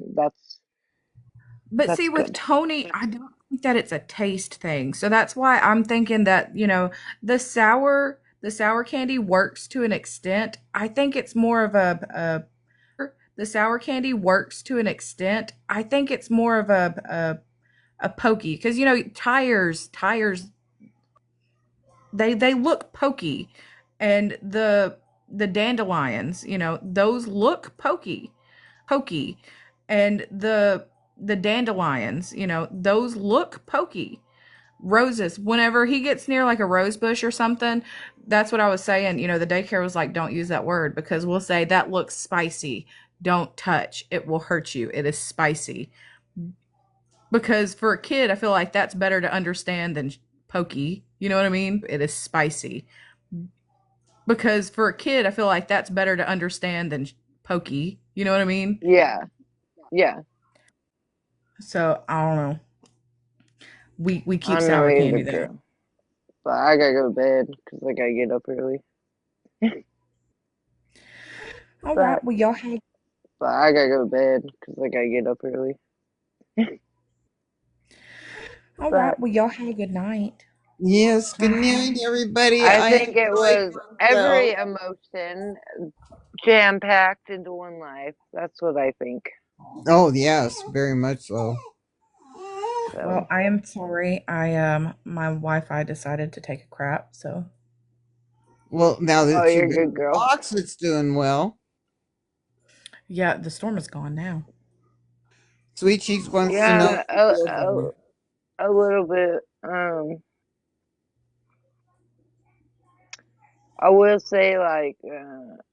Speaker 14: But
Speaker 1: that's
Speaker 14: see, with
Speaker 1: good.
Speaker 14: Tony, I don't think that it's a taste thing. So that's why I'm thinking that, the sour candy works to an extent. I think it's more of the sour candy works to an extent. I think it's more of a pokey because tires they look pokey, and the dandelions, those look pokey, and the dandelions, those look pokey. Roses, whenever he gets near like a rose bush or something, that's what I was saying. The daycare was like, don't use that word because we'll say that looks spicy. Don't touch, it will hurt you, it is spicy. Because for a kid, I feel like that's better to understand than pokey. You know what I mean? It is spicy. Because for a kid, I feel like that's better to understand than pokey. You know what I mean?
Speaker 1: Yeah, yeah.
Speaker 14: So I don't know. We
Speaker 1: I
Speaker 14: keep
Speaker 1: know
Speaker 14: sour
Speaker 1: either,
Speaker 14: candy though.
Speaker 1: girl. But I gotta go to bed because I gotta get up early.
Speaker 14: All
Speaker 1: But
Speaker 14: right. Well, y'all have.
Speaker 1: I gotta go to bed because I gotta get up early.
Speaker 14: All right.
Speaker 1: But
Speaker 14: Well, y'all have a good night.
Speaker 10: Yes, good night, everybody.
Speaker 1: I
Speaker 10: I
Speaker 1: think it
Speaker 10: enjoyed
Speaker 1: was every
Speaker 10: myself.
Speaker 1: emotion jam packed into one life. That's what I think.
Speaker 10: Oh yes, very much so.
Speaker 1: So
Speaker 14: Well, I am sorry. My Wi-Fi decided to take a crap, so
Speaker 10: Well, now
Speaker 1: oh,
Speaker 10: that
Speaker 1: you're
Speaker 10: you've
Speaker 1: a
Speaker 10: got
Speaker 1: good
Speaker 10: the
Speaker 1: girl.
Speaker 10: box, it's doing well.
Speaker 14: yeah, the storm is gone now.
Speaker 10: Sweet Cheeks wants to know
Speaker 1: Yeah,
Speaker 10: if you feel better.
Speaker 1: a little bit. I will say, like,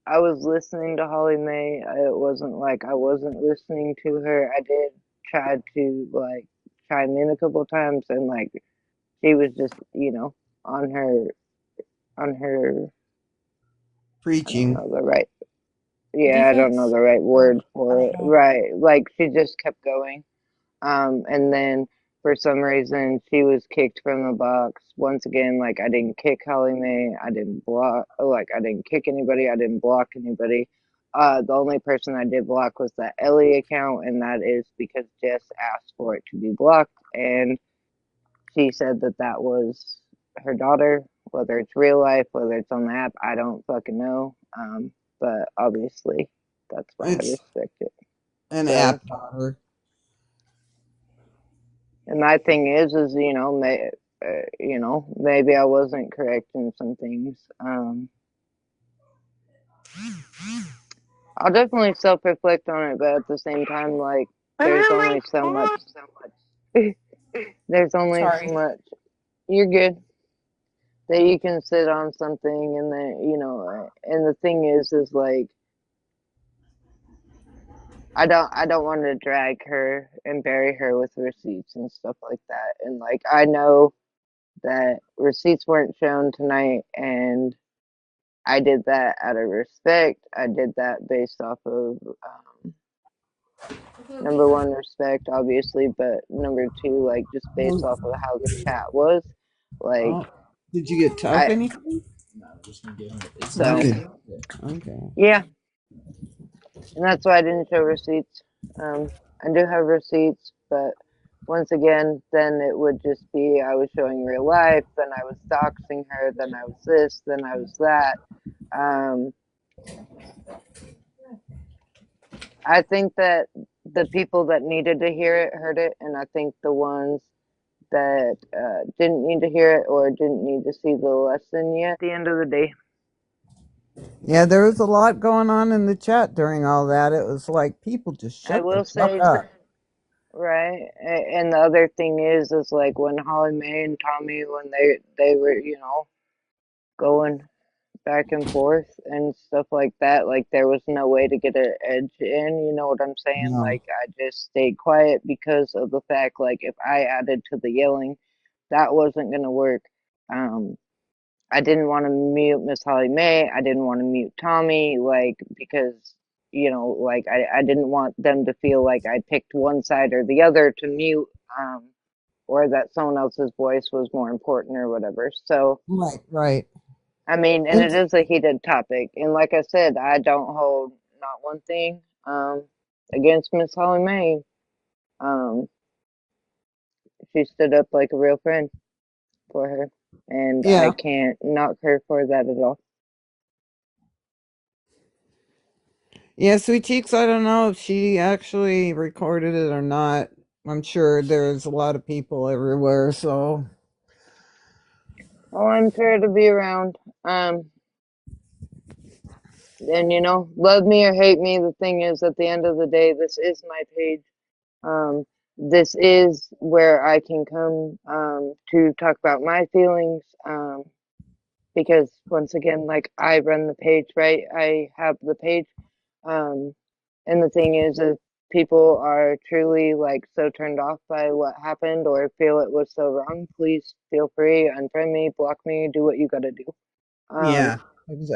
Speaker 1: I was listening to Holly Mae. It wasn't like I wasn't listening to her. I did try to, like, chime in a couple times, and, like, she was just, on her, I don't
Speaker 10: Preaching.
Speaker 1: know the right, yeah, I don't know
Speaker 14: Defense?
Speaker 1: the right
Speaker 14: Or
Speaker 1: word
Speaker 14: I
Speaker 1: for
Speaker 14: don't
Speaker 1: it.
Speaker 14: know.
Speaker 1: Right. Like, she just kept going. And then for some reason she was kicked from the box. Once again, like I didn't kick Holly Mae, I didn't block, like I didn't kick anybody, I didn't block anybody. The only person I did block was that Ellie account, and that is because Jess asked for it to be blocked, and she said that that was her daughter. Whether it's real life, whether it's on the app, I don't fucking know. But obviously, that's why I
Speaker 10: It's
Speaker 1: respect it.
Speaker 10: an
Speaker 1: So.
Speaker 10: app daughter.
Speaker 1: And my thing is maybe I wasn't correct in some things. I'll definitely self-reflect on it, but at the same time, like, there's only so much. There's only so
Speaker 14: Sorry.
Speaker 1: much. You're good. That you can sit on something, and then and the thing is like, I don't want to drag her and bury her with receipts and stuff like that. And like, I know that receipts weren't shown tonight, and I did that out of respect. I did that based off of number one, respect, obviously, but number two, like just based
Speaker 10: Oh,
Speaker 1: off of how the chat was. Like,
Speaker 10: oh. Did you get Tuck
Speaker 1: I,
Speaker 10: anything?
Speaker 1: so
Speaker 10: Okay. Okay.
Speaker 1: yeah, and that's why I didn't show receipts. I do have receipts, but once again, then it would just be I was showing real life, then I was doxing her, then I was this, then I was that. Um, I think that the people that needed to hear it heard it, and I think the ones that didn't need to hear it or didn't need to see the lesson yet. At the end of the day,
Speaker 10: Yeah, there was a lot going on in the chat during all that. It was like people just
Speaker 1: I
Speaker 10: shut the
Speaker 1: will
Speaker 10: fuck
Speaker 1: say,
Speaker 10: up.
Speaker 1: right, and the other thing is like when Holly Mae and Tommy, when they were going back and forth and stuff like that, like there was no way to get an edge in, you know what I'm saying?
Speaker 10: No.
Speaker 1: Like I just stayed quiet because of the fact, like if I added to the yelling, that wasn't gonna work. I didn't want to mute Miss Holly Mae. I didn't want to mute Tommy, like because like I didn't want them to feel like I picked one side or the other to mute, or that someone else's voice was more important or whatever. So
Speaker 10: Right, right.
Speaker 1: I mean, and
Speaker 10: And
Speaker 1: it is a heated topic, and like I said, I don't hold not one thing against Miss Holly Mae. Um, she stood up like a real friend for her, and I
Speaker 10: yeah.
Speaker 1: can't knock her for that at all.
Speaker 10: Yeah, Sweet Cheeks, I don't know if she actually recorded it or not. I'm sure there's a lot of people everywhere, so
Speaker 1: Well, I'm fair to be around. And love me or hate me, the thing is, at the end of the day, this is my page. Um, this is where I can come to talk about my feelings. Because once again, like I run the page, right? I have the page. Um, and the thing is, if people are truly like so turned off by what happened or feel it was so wrong, please feel free, unfriend me, block me, do what you gotta do. Um,
Speaker 10: yeah,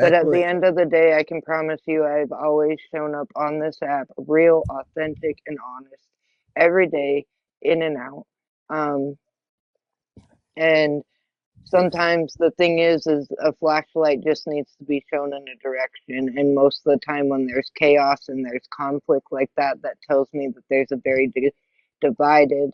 Speaker 1: but at the
Speaker 10: exactly.
Speaker 1: end of the day, I can promise you I've always shown up on this app real, authentic, and honest every day, in and out. Um, and sometimes the thing is a flashlight just needs to be shown in a direction. And most of the time, when there's chaos and there's conflict like that, that tells me that there's a very divided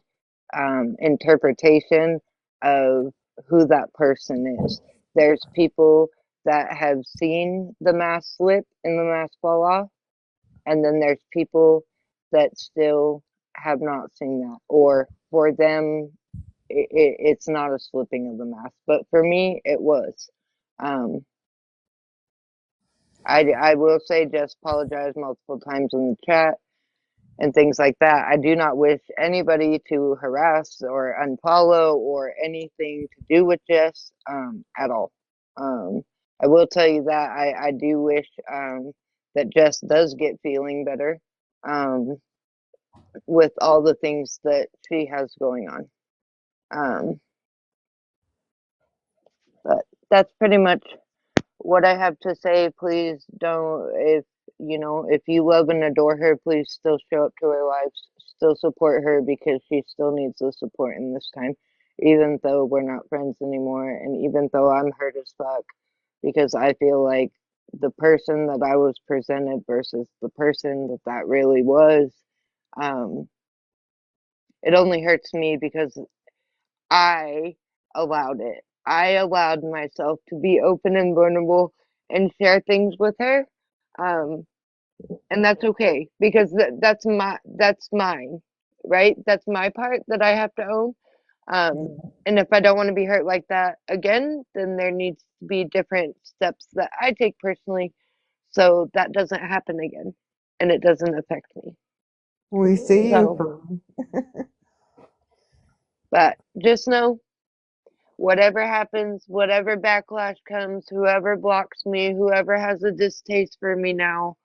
Speaker 1: interpretation of who that person is. There's people that have seen the mask slip and the mask fall off, and then there's people that still have not seen that, or for them it's not a slipping of the mask, but for me it was. um I will say, just apologize multiple times in the chat and things like that. I do not wish anybody to harass or unfollow or anything to do with Jess at all. I will tell you that I do wish that Jess does get feeling better um, with all the things that she has going on. But that's pretty much what I have to say. Please don't, if you love and adore her, please still show up to her lives, still support her, because she still needs the support in this time, even though we're not friends anymore, and even though I'm hurt as fuck, because I feel like the person that I was presented versus the person that really was, um, it only hurts me because I allowed it. I allowed myself to be open and vulnerable and share things with her. Um, and that's okay, because that's mine, right? That's my part that I have to own. And if I don't want to be hurt like that again, then there needs to be different steps that I take personally so that doesn't happen again and it doesn't affect me.
Speaker 10: We see you.
Speaker 1: So, but just know, whatever happens, whatever backlash comes, whoever blocks me, whoever has a distaste for me now,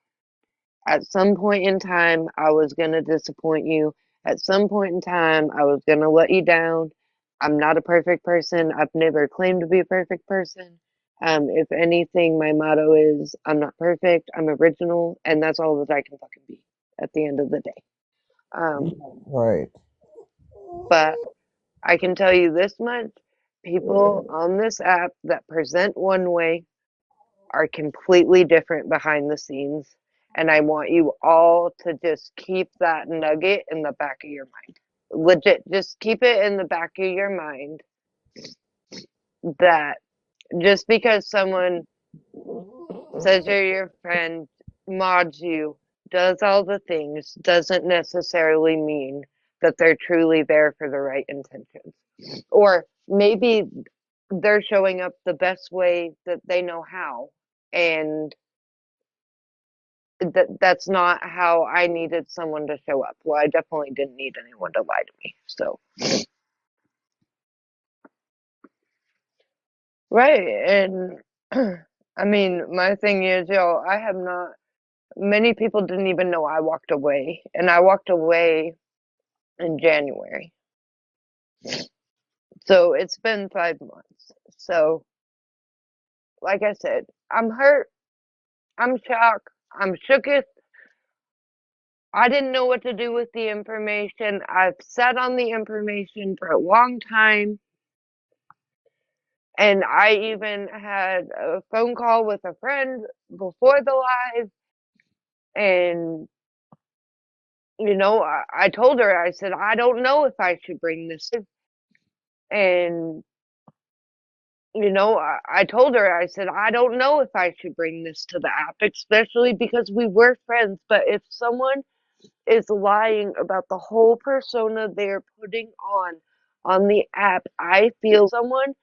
Speaker 1: at some point in time, I was going to disappoint you. At some point in time, I was going to let you down. I'm not a perfect person. I've never claimed to be a perfect person. If anything, my motto is I'm not perfect, I'm original, and that's all that I can fucking be at the end of the day.
Speaker 10: Right.
Speaker 1: But I can tell you this much, people on this app that present one way are completely different behind the scenes. And I want you all to just keep that nugget in the back of your mind. Legit, just keep it in the back of your mind that just because someone says you're your friend, mods you, does all the things, doesn't necessarily mean that they're truly there for the right intentions. Or maybe they're showing up the best way that they know how, and that's not how I needed someone to show up. Well, I definitely didn't need anyone to lie to me. So, right. And I mean, my thing is, yo, I have not, many people didn't even know I walked away. And I walked away in January. So it's been 5 months. So, like I said, I'm hurt. I'm shocked. I'm shooketh. I didn't know what to do with the information. I've sat on the information for a long time. And I even had a phone call with a friend before the live. And, I told her, I said, I don't know if I should bring this. And, I told her, I said, I don't know if I should bring this to the app, especially because we were friends. But if someone is lying about the whole persona they're putting on the app, I feel someone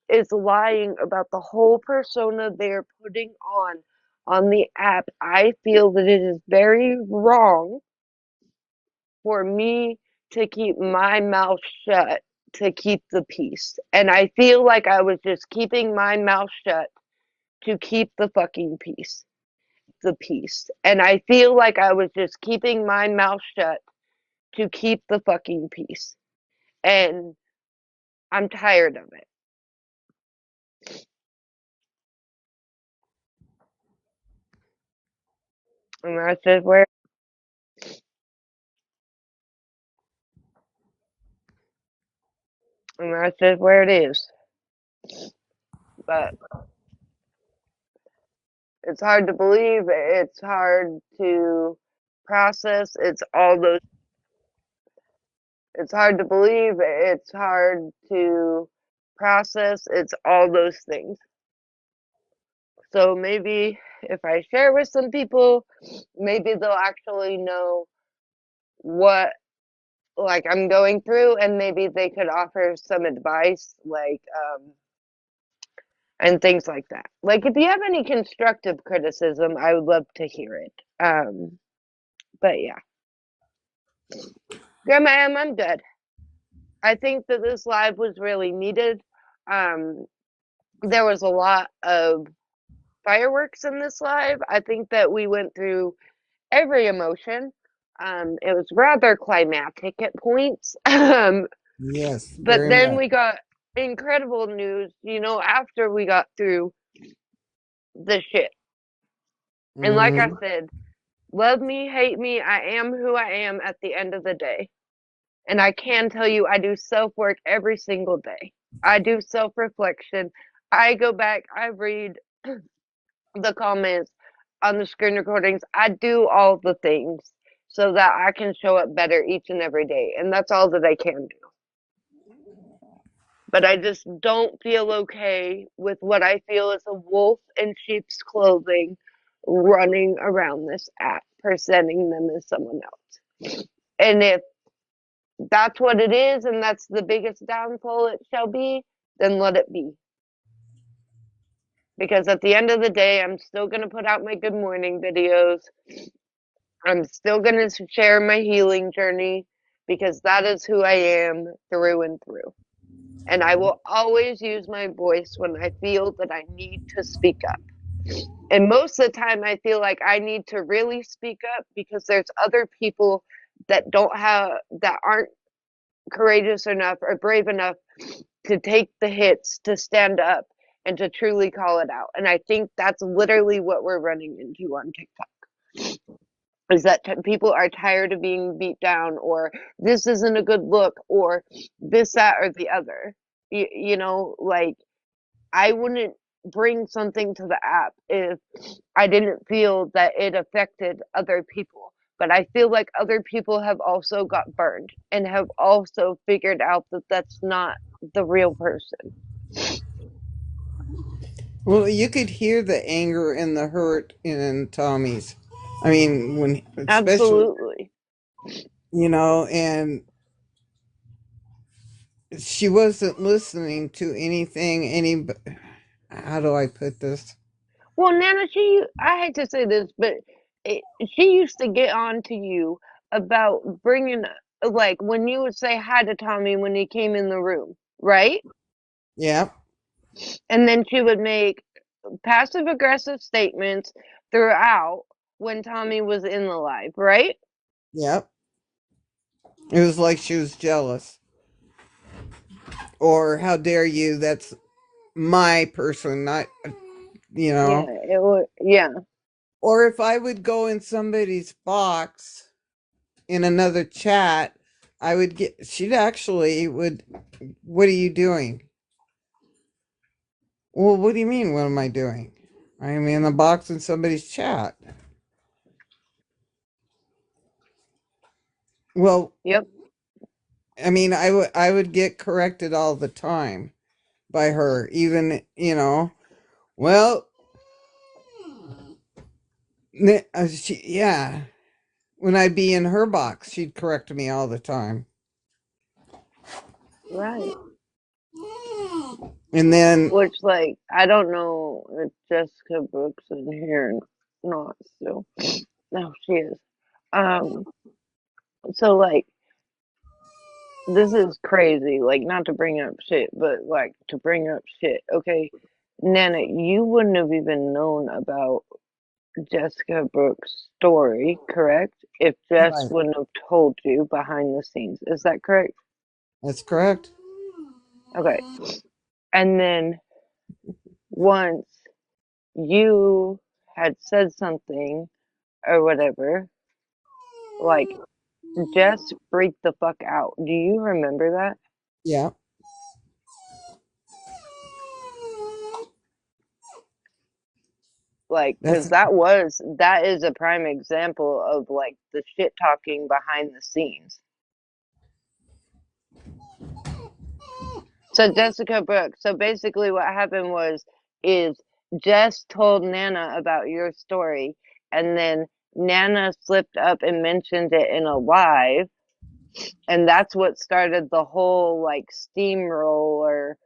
Speaker 1: is lying about the whole persona they're putting on the app, I feel that it is very wrong for me to keep my mouth shut to keep the peace. And I feel like I was just keeping my mouth shut to keep the fucking peace. The peace. And I feel like I was just keeping my mouth shut to keep the fucking peace. And I'm tired of it. And that's just where it is. But it's hard to believe. It's hard to process. It's hard to believe. It's hard to process. It's all those things. So maybe if I share with some people, maybe they'll actually know what like I'm going through, and maybe they could offer some advice, like and things like that. Like if you have any constructive criticism, I would love to hear it. But yeah, Grandma M, I'm good. I think that this live was really needed. Um, there was a lot of fireworks in this live. I think that we went through every emotion. It was rather climactic at points.
Speaker 10: Yes,
Speaker 1: But
Speaker 10: very
Speaker 1: then
Speaker 10: much.
Speaker 1: we got incredible news, after we got through the shit. And like I
Speaker 10: Hmm.
Speaker 1: said, love me, hate me, I am who I am at the end of the day. And I can tell you, I do self work every single day. I do self reflection. I go back, I read the comments on the screen recordings. I do all the things so that I can show up better each and every day. And that's all that I can do. But I just don't feel okay with what I feel is a wolf in sheep's clothing running around this app, presenting them as someone else. And if that's what it is and that's the biggest downfall it shall be, then let it be. Because at the end of the day, I'm still going to put out my good morning videos. I'm still going to share my healing journey because that is who I am through and through. And I will always use my voice when I feel that I need to speak up. And most of the time, I feel like I need to really speak up because there's other people that aren't courageous enough or brave enough to take the hits, to stand up, and to truly call it out. And I think that's literally what we're running into on TikTok. Is that people are tired of being beat down, or this isn't a good look, or this, that, or the other. Like I wouldn't bring something to the app if I didn't feel that it affected other people. But I feel like other people have also got burned and have also figured out that that's not the real person.
Speaker 10: Well, you could hear the anger and the hurt in Tommy's. I mean, especially,
Speaker 1: Absolutely.
Speaker 10: and she wasn't listening to anything. How do I put this?
Speaker 1: Well, Nana, I hate to say this, but she used to get on to you about bringing, like, when you would say hi to Tommy when he came in the room, right?
Speaker 10: Yeah,
Speaker 1: And then she would make passive aggressive statements throughout when Tommy was in the live, right?
Speaker 10: yeah. It was like she was jealous, or how dare you? That's my person, not you
Speaker 1: Yeah,
Speaker 10: know.
Speaker 1: it was, yeah.
Speaker 10: Or if I would go in somebody's box in another chat, I would get. She'd actually would. What are you doing? Well, what do you mean? What am I doing? I'm in a box in somebody's chat. Well,
Speaker 1: Yep.
Speaker 10: I mean, I would get corrected all the time by her. Even well, yeah. When I'd be in her box, she'd correct me all the time.
Speaker 1: Right.
Speaker 10: And then,
Speaker 1: Which, like, I don't know if Jessica Brooks in here or not still. No, she is. Um, so, like, this is crazy. Like, not to bring up shit, but, like, to bring up shit. Okay, Nana, you wouldn't have even known about Jessica Brooks' story, correct? If Jess
Speaker 10: right,
Speaker 1: wouldn't have told you behind the scenes. Is that correct?
Speaker 10: that's correct.
Speaker 1: Okay. And then once you had said something or whatever, like Jess freaked the fuck out. Do you remember that?
Speaker 10: Yeah,
Speaker 1: Like,
Speaker 10: that's
Speaker 1: because that is a prime example of like the shit talking behind the scenes. So Jessica Brooks. So basically, what happened is Jess told Nana about your story, and then Nana slipped up and mentioned it in a live, and that's what started the whole like steamroller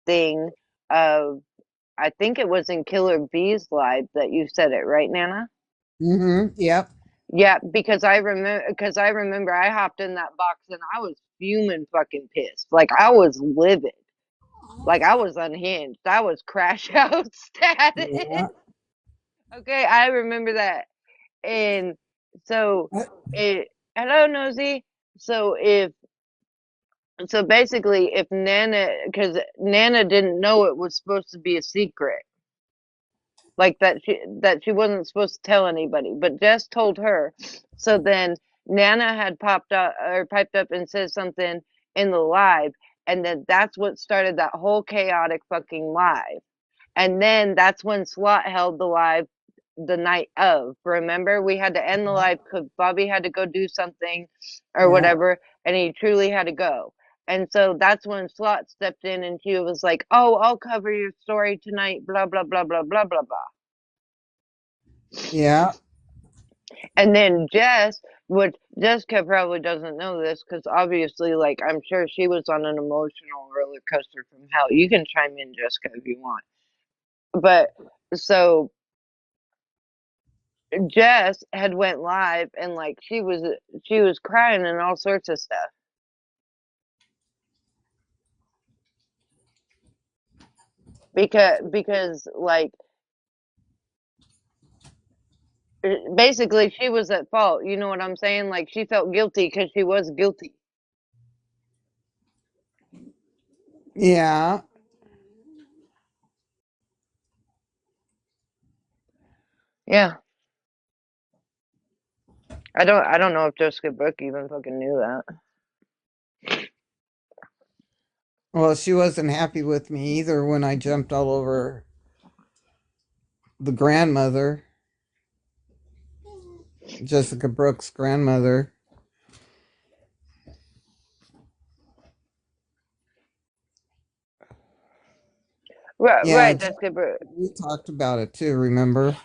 Speaker 1: thing of, I think it was in Killer Bees live that you said it, right, Nana?
Speaker 10: Mm-hmm. Yep.
Speaker 1: Yeah, because I remember I hopped in that box and I was fuming fucking pissed. Like I was livid. Like I was unhinged. I was crash out status.
Speaker 10: Yeah.
Speaker 1: Okay, I remember that. And so
Speaker 10: Uh,
Speaker 1: it hello Nosy. So if so basically if Nana, because Nana didn't know it was supposed to be a secret. Like that she wasn't supposed to tell anybody, but Jess told her. So then Nana had popped up or piped up and said something in the live, and then that's what started that whole chaotic fucking live. And then that's when SWAT held the live the night of. Remember, we had to end the live because Bobby had to go do something or
Speaker 10: yeah.
Speaker 1: whatever, and he truly had to go. And so that's when SWAT stepped in and she was like, "Oh, I'll cover your story tonight, blah, blah, blah, blah, blah, blah, blah."
Speaker 10: Yeah.
Speaker 1: And then Jess, which Jessica probably doesn't know this because obviously, like, I'm sure she was on an emotional roller coaster from hell. You can chime in, Jessica, if you want. But so Jess had went live and like she was crying and all sorts of stuff because like basically she was at fault. You know what I'm saying? Like she felt guilty because she was guilty.
Speaker 10: Yeah.
Speaker 1: Yeah. I don't know if Jessica Brooke even fucking knew that.
Speaker 10: Well, she wasn't happy with me either when I jumped all over the grandmother, Jessica Brooks' grandmother.
Speaker 1: Right,
Speaker 10: Yeah,
Speaker 1: right, Jessica Brooke.
Speaker 10: we talked about it too, remember?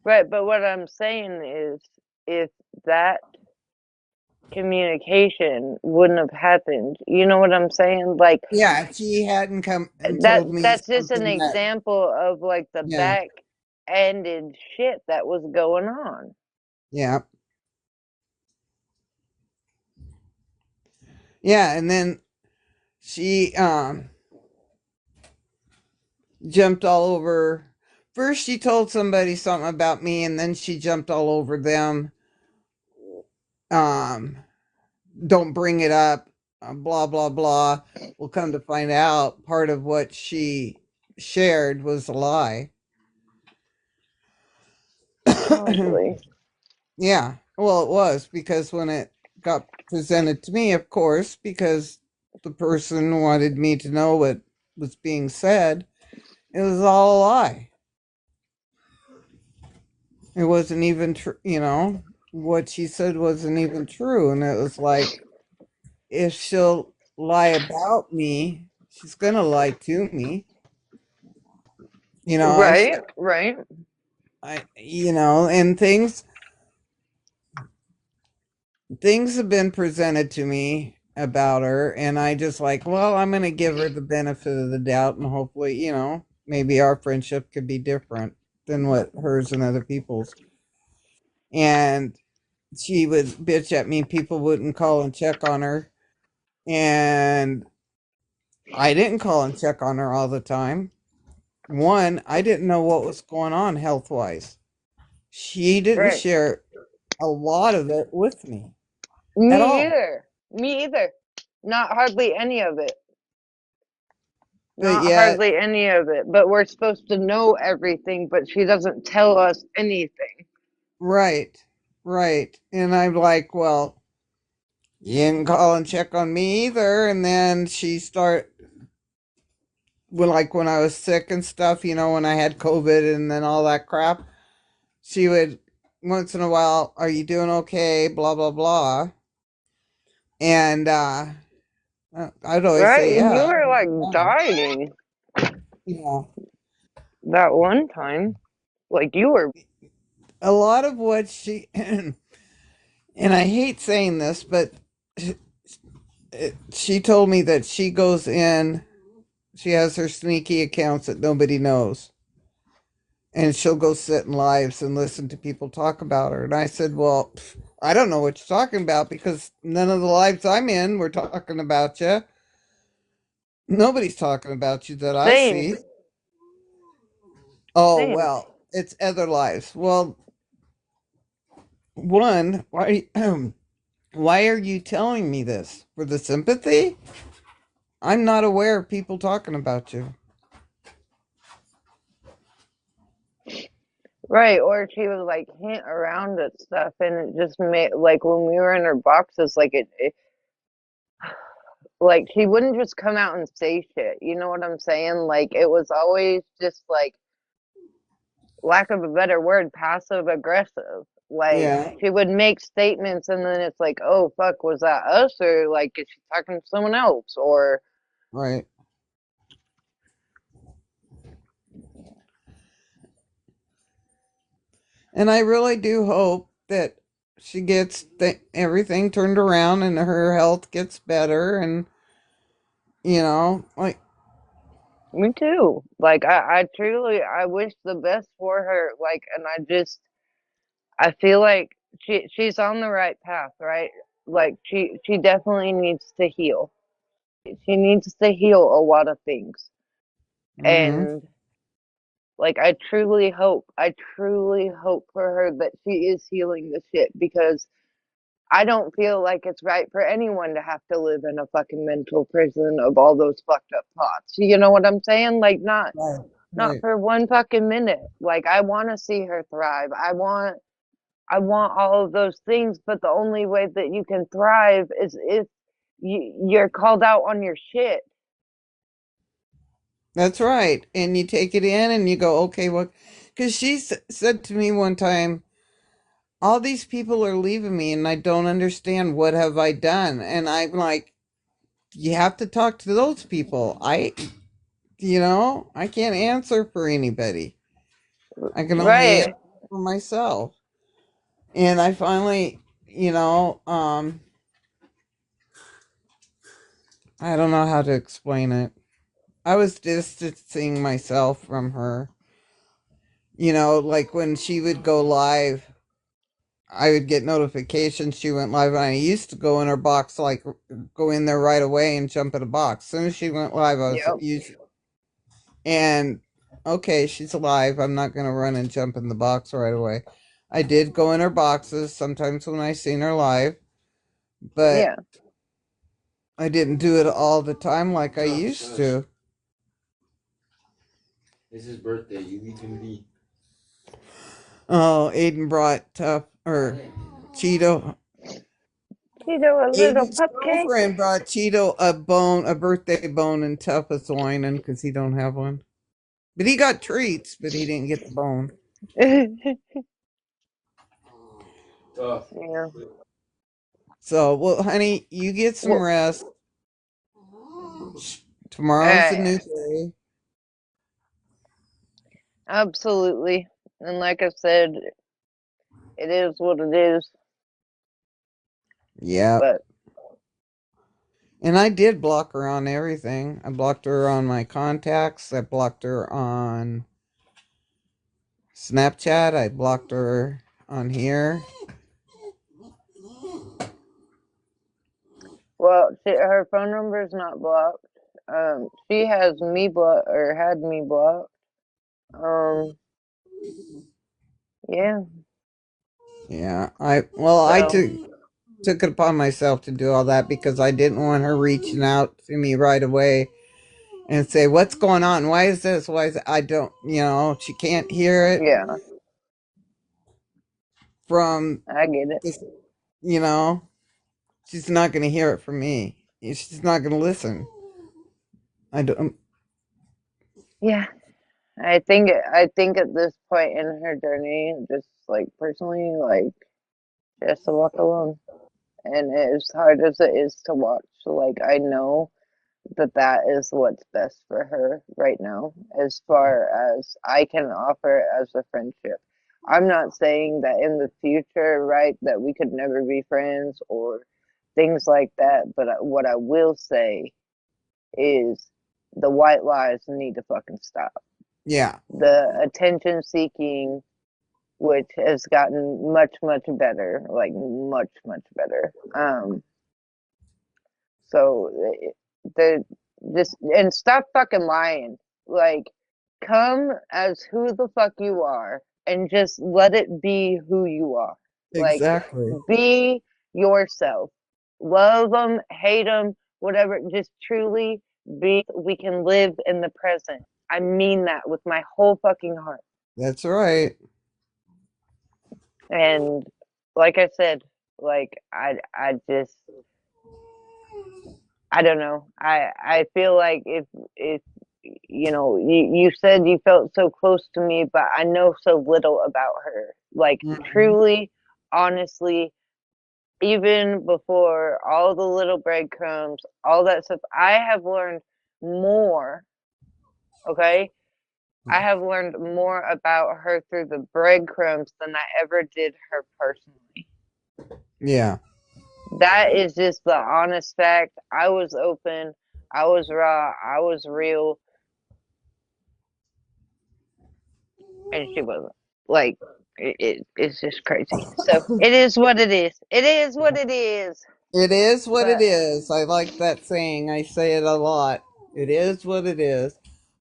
Speaker 1: Right, but what I'm saying is if that communication wouldn't have happened, you know what I'm saying? Like
Speaker 10: Yeah, if she hadn't come and
Speaker 1: that
Speaker 10: told me
Speaker 1: that's just an
Speaker 10: something that,
Speaker 1: example of like the
Speaker 10: yeah,
Speaker 1: back ended shit that was going on.
Speaker 10: yeah, yeah, and then she jumped all over. First, she told somebody something about me, and then she jumped all over them. Um, don't bring it up. Blah blah blah. We'll come to find out, part of what she shared was a lie.
Speaker 1: Probably.
Speaker 10: Yeah, well, it was because when it got presented to me, of course, because the person wanted me to know what was being said, it was all a lie. It wasn't even true, what she said wasn't even true. And it was like, if she'll lie about me, she's going to lie to me.
Speaker 1: Right, right.
Speaker 10: And things have been presented to me about her, and I just like, well, I'm going to give her the benefit of the doubt, and hopefully, maybe our friendship could be different than what hers and other people's. And she would bitch at me, people wouldn't call and check on her, and I didn't call and check on her all the time. One, I didn't know what was going on health wise. She didn't
Speaker 1: Right.
Speaker 10: share a lot of it with me at
Speaker 1: Me
Speaker 10: all.
Speaker 1: either. Me either. Not hardly any of it.
Speaker 10: But
Speaker 1: Not
Speaker 10: yet,
Speaker 1: hardly any of it. But we're supposed to know everything, but she doesn't tell us anything.
Speaker 10: right, right. And I'm like, well, you didn't call and check on me either. And then she start like when I was sick and stuff, when I had COVID and then all that crap, she would once in a while, are you doing okay? Blah blah blah. And I'd always
Speaker 1: Right?
Speaker 10: say,
Speaker 1: You
Speaker 10: yeah,
Speaker 1: were like
Speaker 10: fine.
Speaker 1: dying.
Speaker 10: Yeah.
Speaker 1: That one time, like you were.
Speaker 10: A lot of what she and I hate saying this, but she told me that she goes in, she has her sneaky accounts that nobody knows, and she'll go sit in lives and listen to people talk about her. And I said, well, I don't know what you're talking about because none of the lives I'm in were talking about you. Nobody's talking about you that I
Speaker 1: Same,
Speaker 10: see. Oh,
Speaker 1: same.
Speaker 10: well, it's other lives. Well, one, why why are you telling me this? For the sympathy? I'm not aware of people talking about you.
Speaker 1: Right, or she would like hint around at stuff, and it just made like when we were in her boxes, like like she wouldn't just come out and say shit. You know what I'm saying? Like it was always just like, lack of a better word, passive aggressive. Like
Speaker 10: Yeah,
Speaker 1: she would make statements, and then it's like, oh fuck, was that us, or like is she talking to someone else, or
Speaker 10: right. And I really do hope that she gets everything turned around and her health gets better. And, like,
Speaker 1: me too. Like I truly, I wish the best for her. Like, and I feel like she's on the right path, right? Like she definitely needs to heal. She needs to heal a lot of things.
Speaker 10: mm-hmm,
Speaker 1: And like I truly hope for her that she is healing the shit, because I don't feel like it's right for anyone to have to live in a fucking mental prison of all those fucked up thoughts. You know what I'm saying? Like
Speaker 10: right,
Speaker 1: not
Speaker 10: right.
Speaker 1: for one fucking minute. Like I want to see her thrive. I want all of those things, but the only way that you can thrive is if you're called out on your shit.
Speaker 10: That's right. And you take it in and you go, okay, well, because she said to me one time, all these people are leaving me and I don't understand what have I done. And I'm like, you have to talk to those people. I can't answer for anybody. I can only
Speaker 1: Right.
Speaker 10: answer for myself. And I finally, I don't know how to explain it. I was distancing myself from her. Like when she would go live, I would get notifications she went live, and I used to go in her box, like go in there right away and jump in a box. As soon as she went live, I was
Speaker 1: Yep.
Speaker 10: used, and okay, she's alive. I'm not gonna run and jump in the box right away. I did go in her boxes sometimes when I seen her live, but
Speaker 1: Yeah.
Speaker 10: I didn't do it all the time like I used to.
Speaker 15: It's his birthday. You need to be.
Speaker 10: Oh, Aiden brought tough or Cheeto.
Speaker 1: Cheeto, a little
Speaker 10: Aiden's
Speaker 1: cupcake.
Speaker 10: girlfriend brought Cheeto a birthday bone, and Tough is whining because he don't have one. But he got treats, but he didn't get the bone.
Speaker 15: Tough.
Speaker 1: Yeah.
Speaker 10: So, well, honey, you get some
Speaker 1: Well,
Speaker 10: rest. Tomorrow's a new day.
Speaker 1: absolutely. And like I said, it is what it is.
Speaker 10: Yeah.
Speaker 1: But
Speaker 10: And I did block her on everything. I blocked her on my contacts. I blocked her on Snapchat. I blocked her on here.
Speaker 1: well, her phone number is not blocked. She has me blocked, or had me blocked. Um, yeah.
Speaker 10: Yeah. I
Speaker 1: So
Speaker 10: took it upon myself to do all that because I didn't want her reaching out to me right away and say, "What's going on? Why is this? Why is it?" I don't, she can't hear it
Speaker 1: yeah,
Speaker 10: from
Speaker 1: I get it.
Speaker 10: this, you know, she's not going to hear it from me. She's not going to listen. I don't,
Speaker 1: Yeah, I think at this point in her journey, just like personally, like she has to walk alone, and as hard as it is to watch, like I know that is what's best for her right now, as far as I can offer as a friendship. I'm not saying that in the future, right, that we could never be friends or things like that, but what I will say is the white lies need to fucking stop.
Speaker 10: Yeah.
Speaker 1: The attention seeking, which has gotten much, much better, like much, much better. So the just and stop fucking lying. Like, come as who the fuck you are, and just let it be who you are. Like,
Speaker 10: Exactly.
Speaker 1: be yourself. Love them, hate them, whatever. Just truly be. We can live in the present. I mean that with my whole fucking heart.
Speaker 10: That's right.
Speaker 1: And like I said, like I just I don't know. I feel like if you know, you said you felt so close to me, but I know so little about her. Like,
Speaker 10: Mhm.
Speaker 1: truly, honestly, even before all the little breadcrumbs, all that stuff, I have learned more, okay? I have learned more about her through the breadcrumbs than I ever did her personally.
Speaker 10: Yeah.
Speaker 1: That is just the honest fact. I was open, I was raw, I was real, and she wasn't. Like, it's just crazy. So it is what it is. It is what it is.
Speaker 10: It is what it
Speaker 1: But
Speaker 10: is. I like that saying. I say it a lot. It is what it is.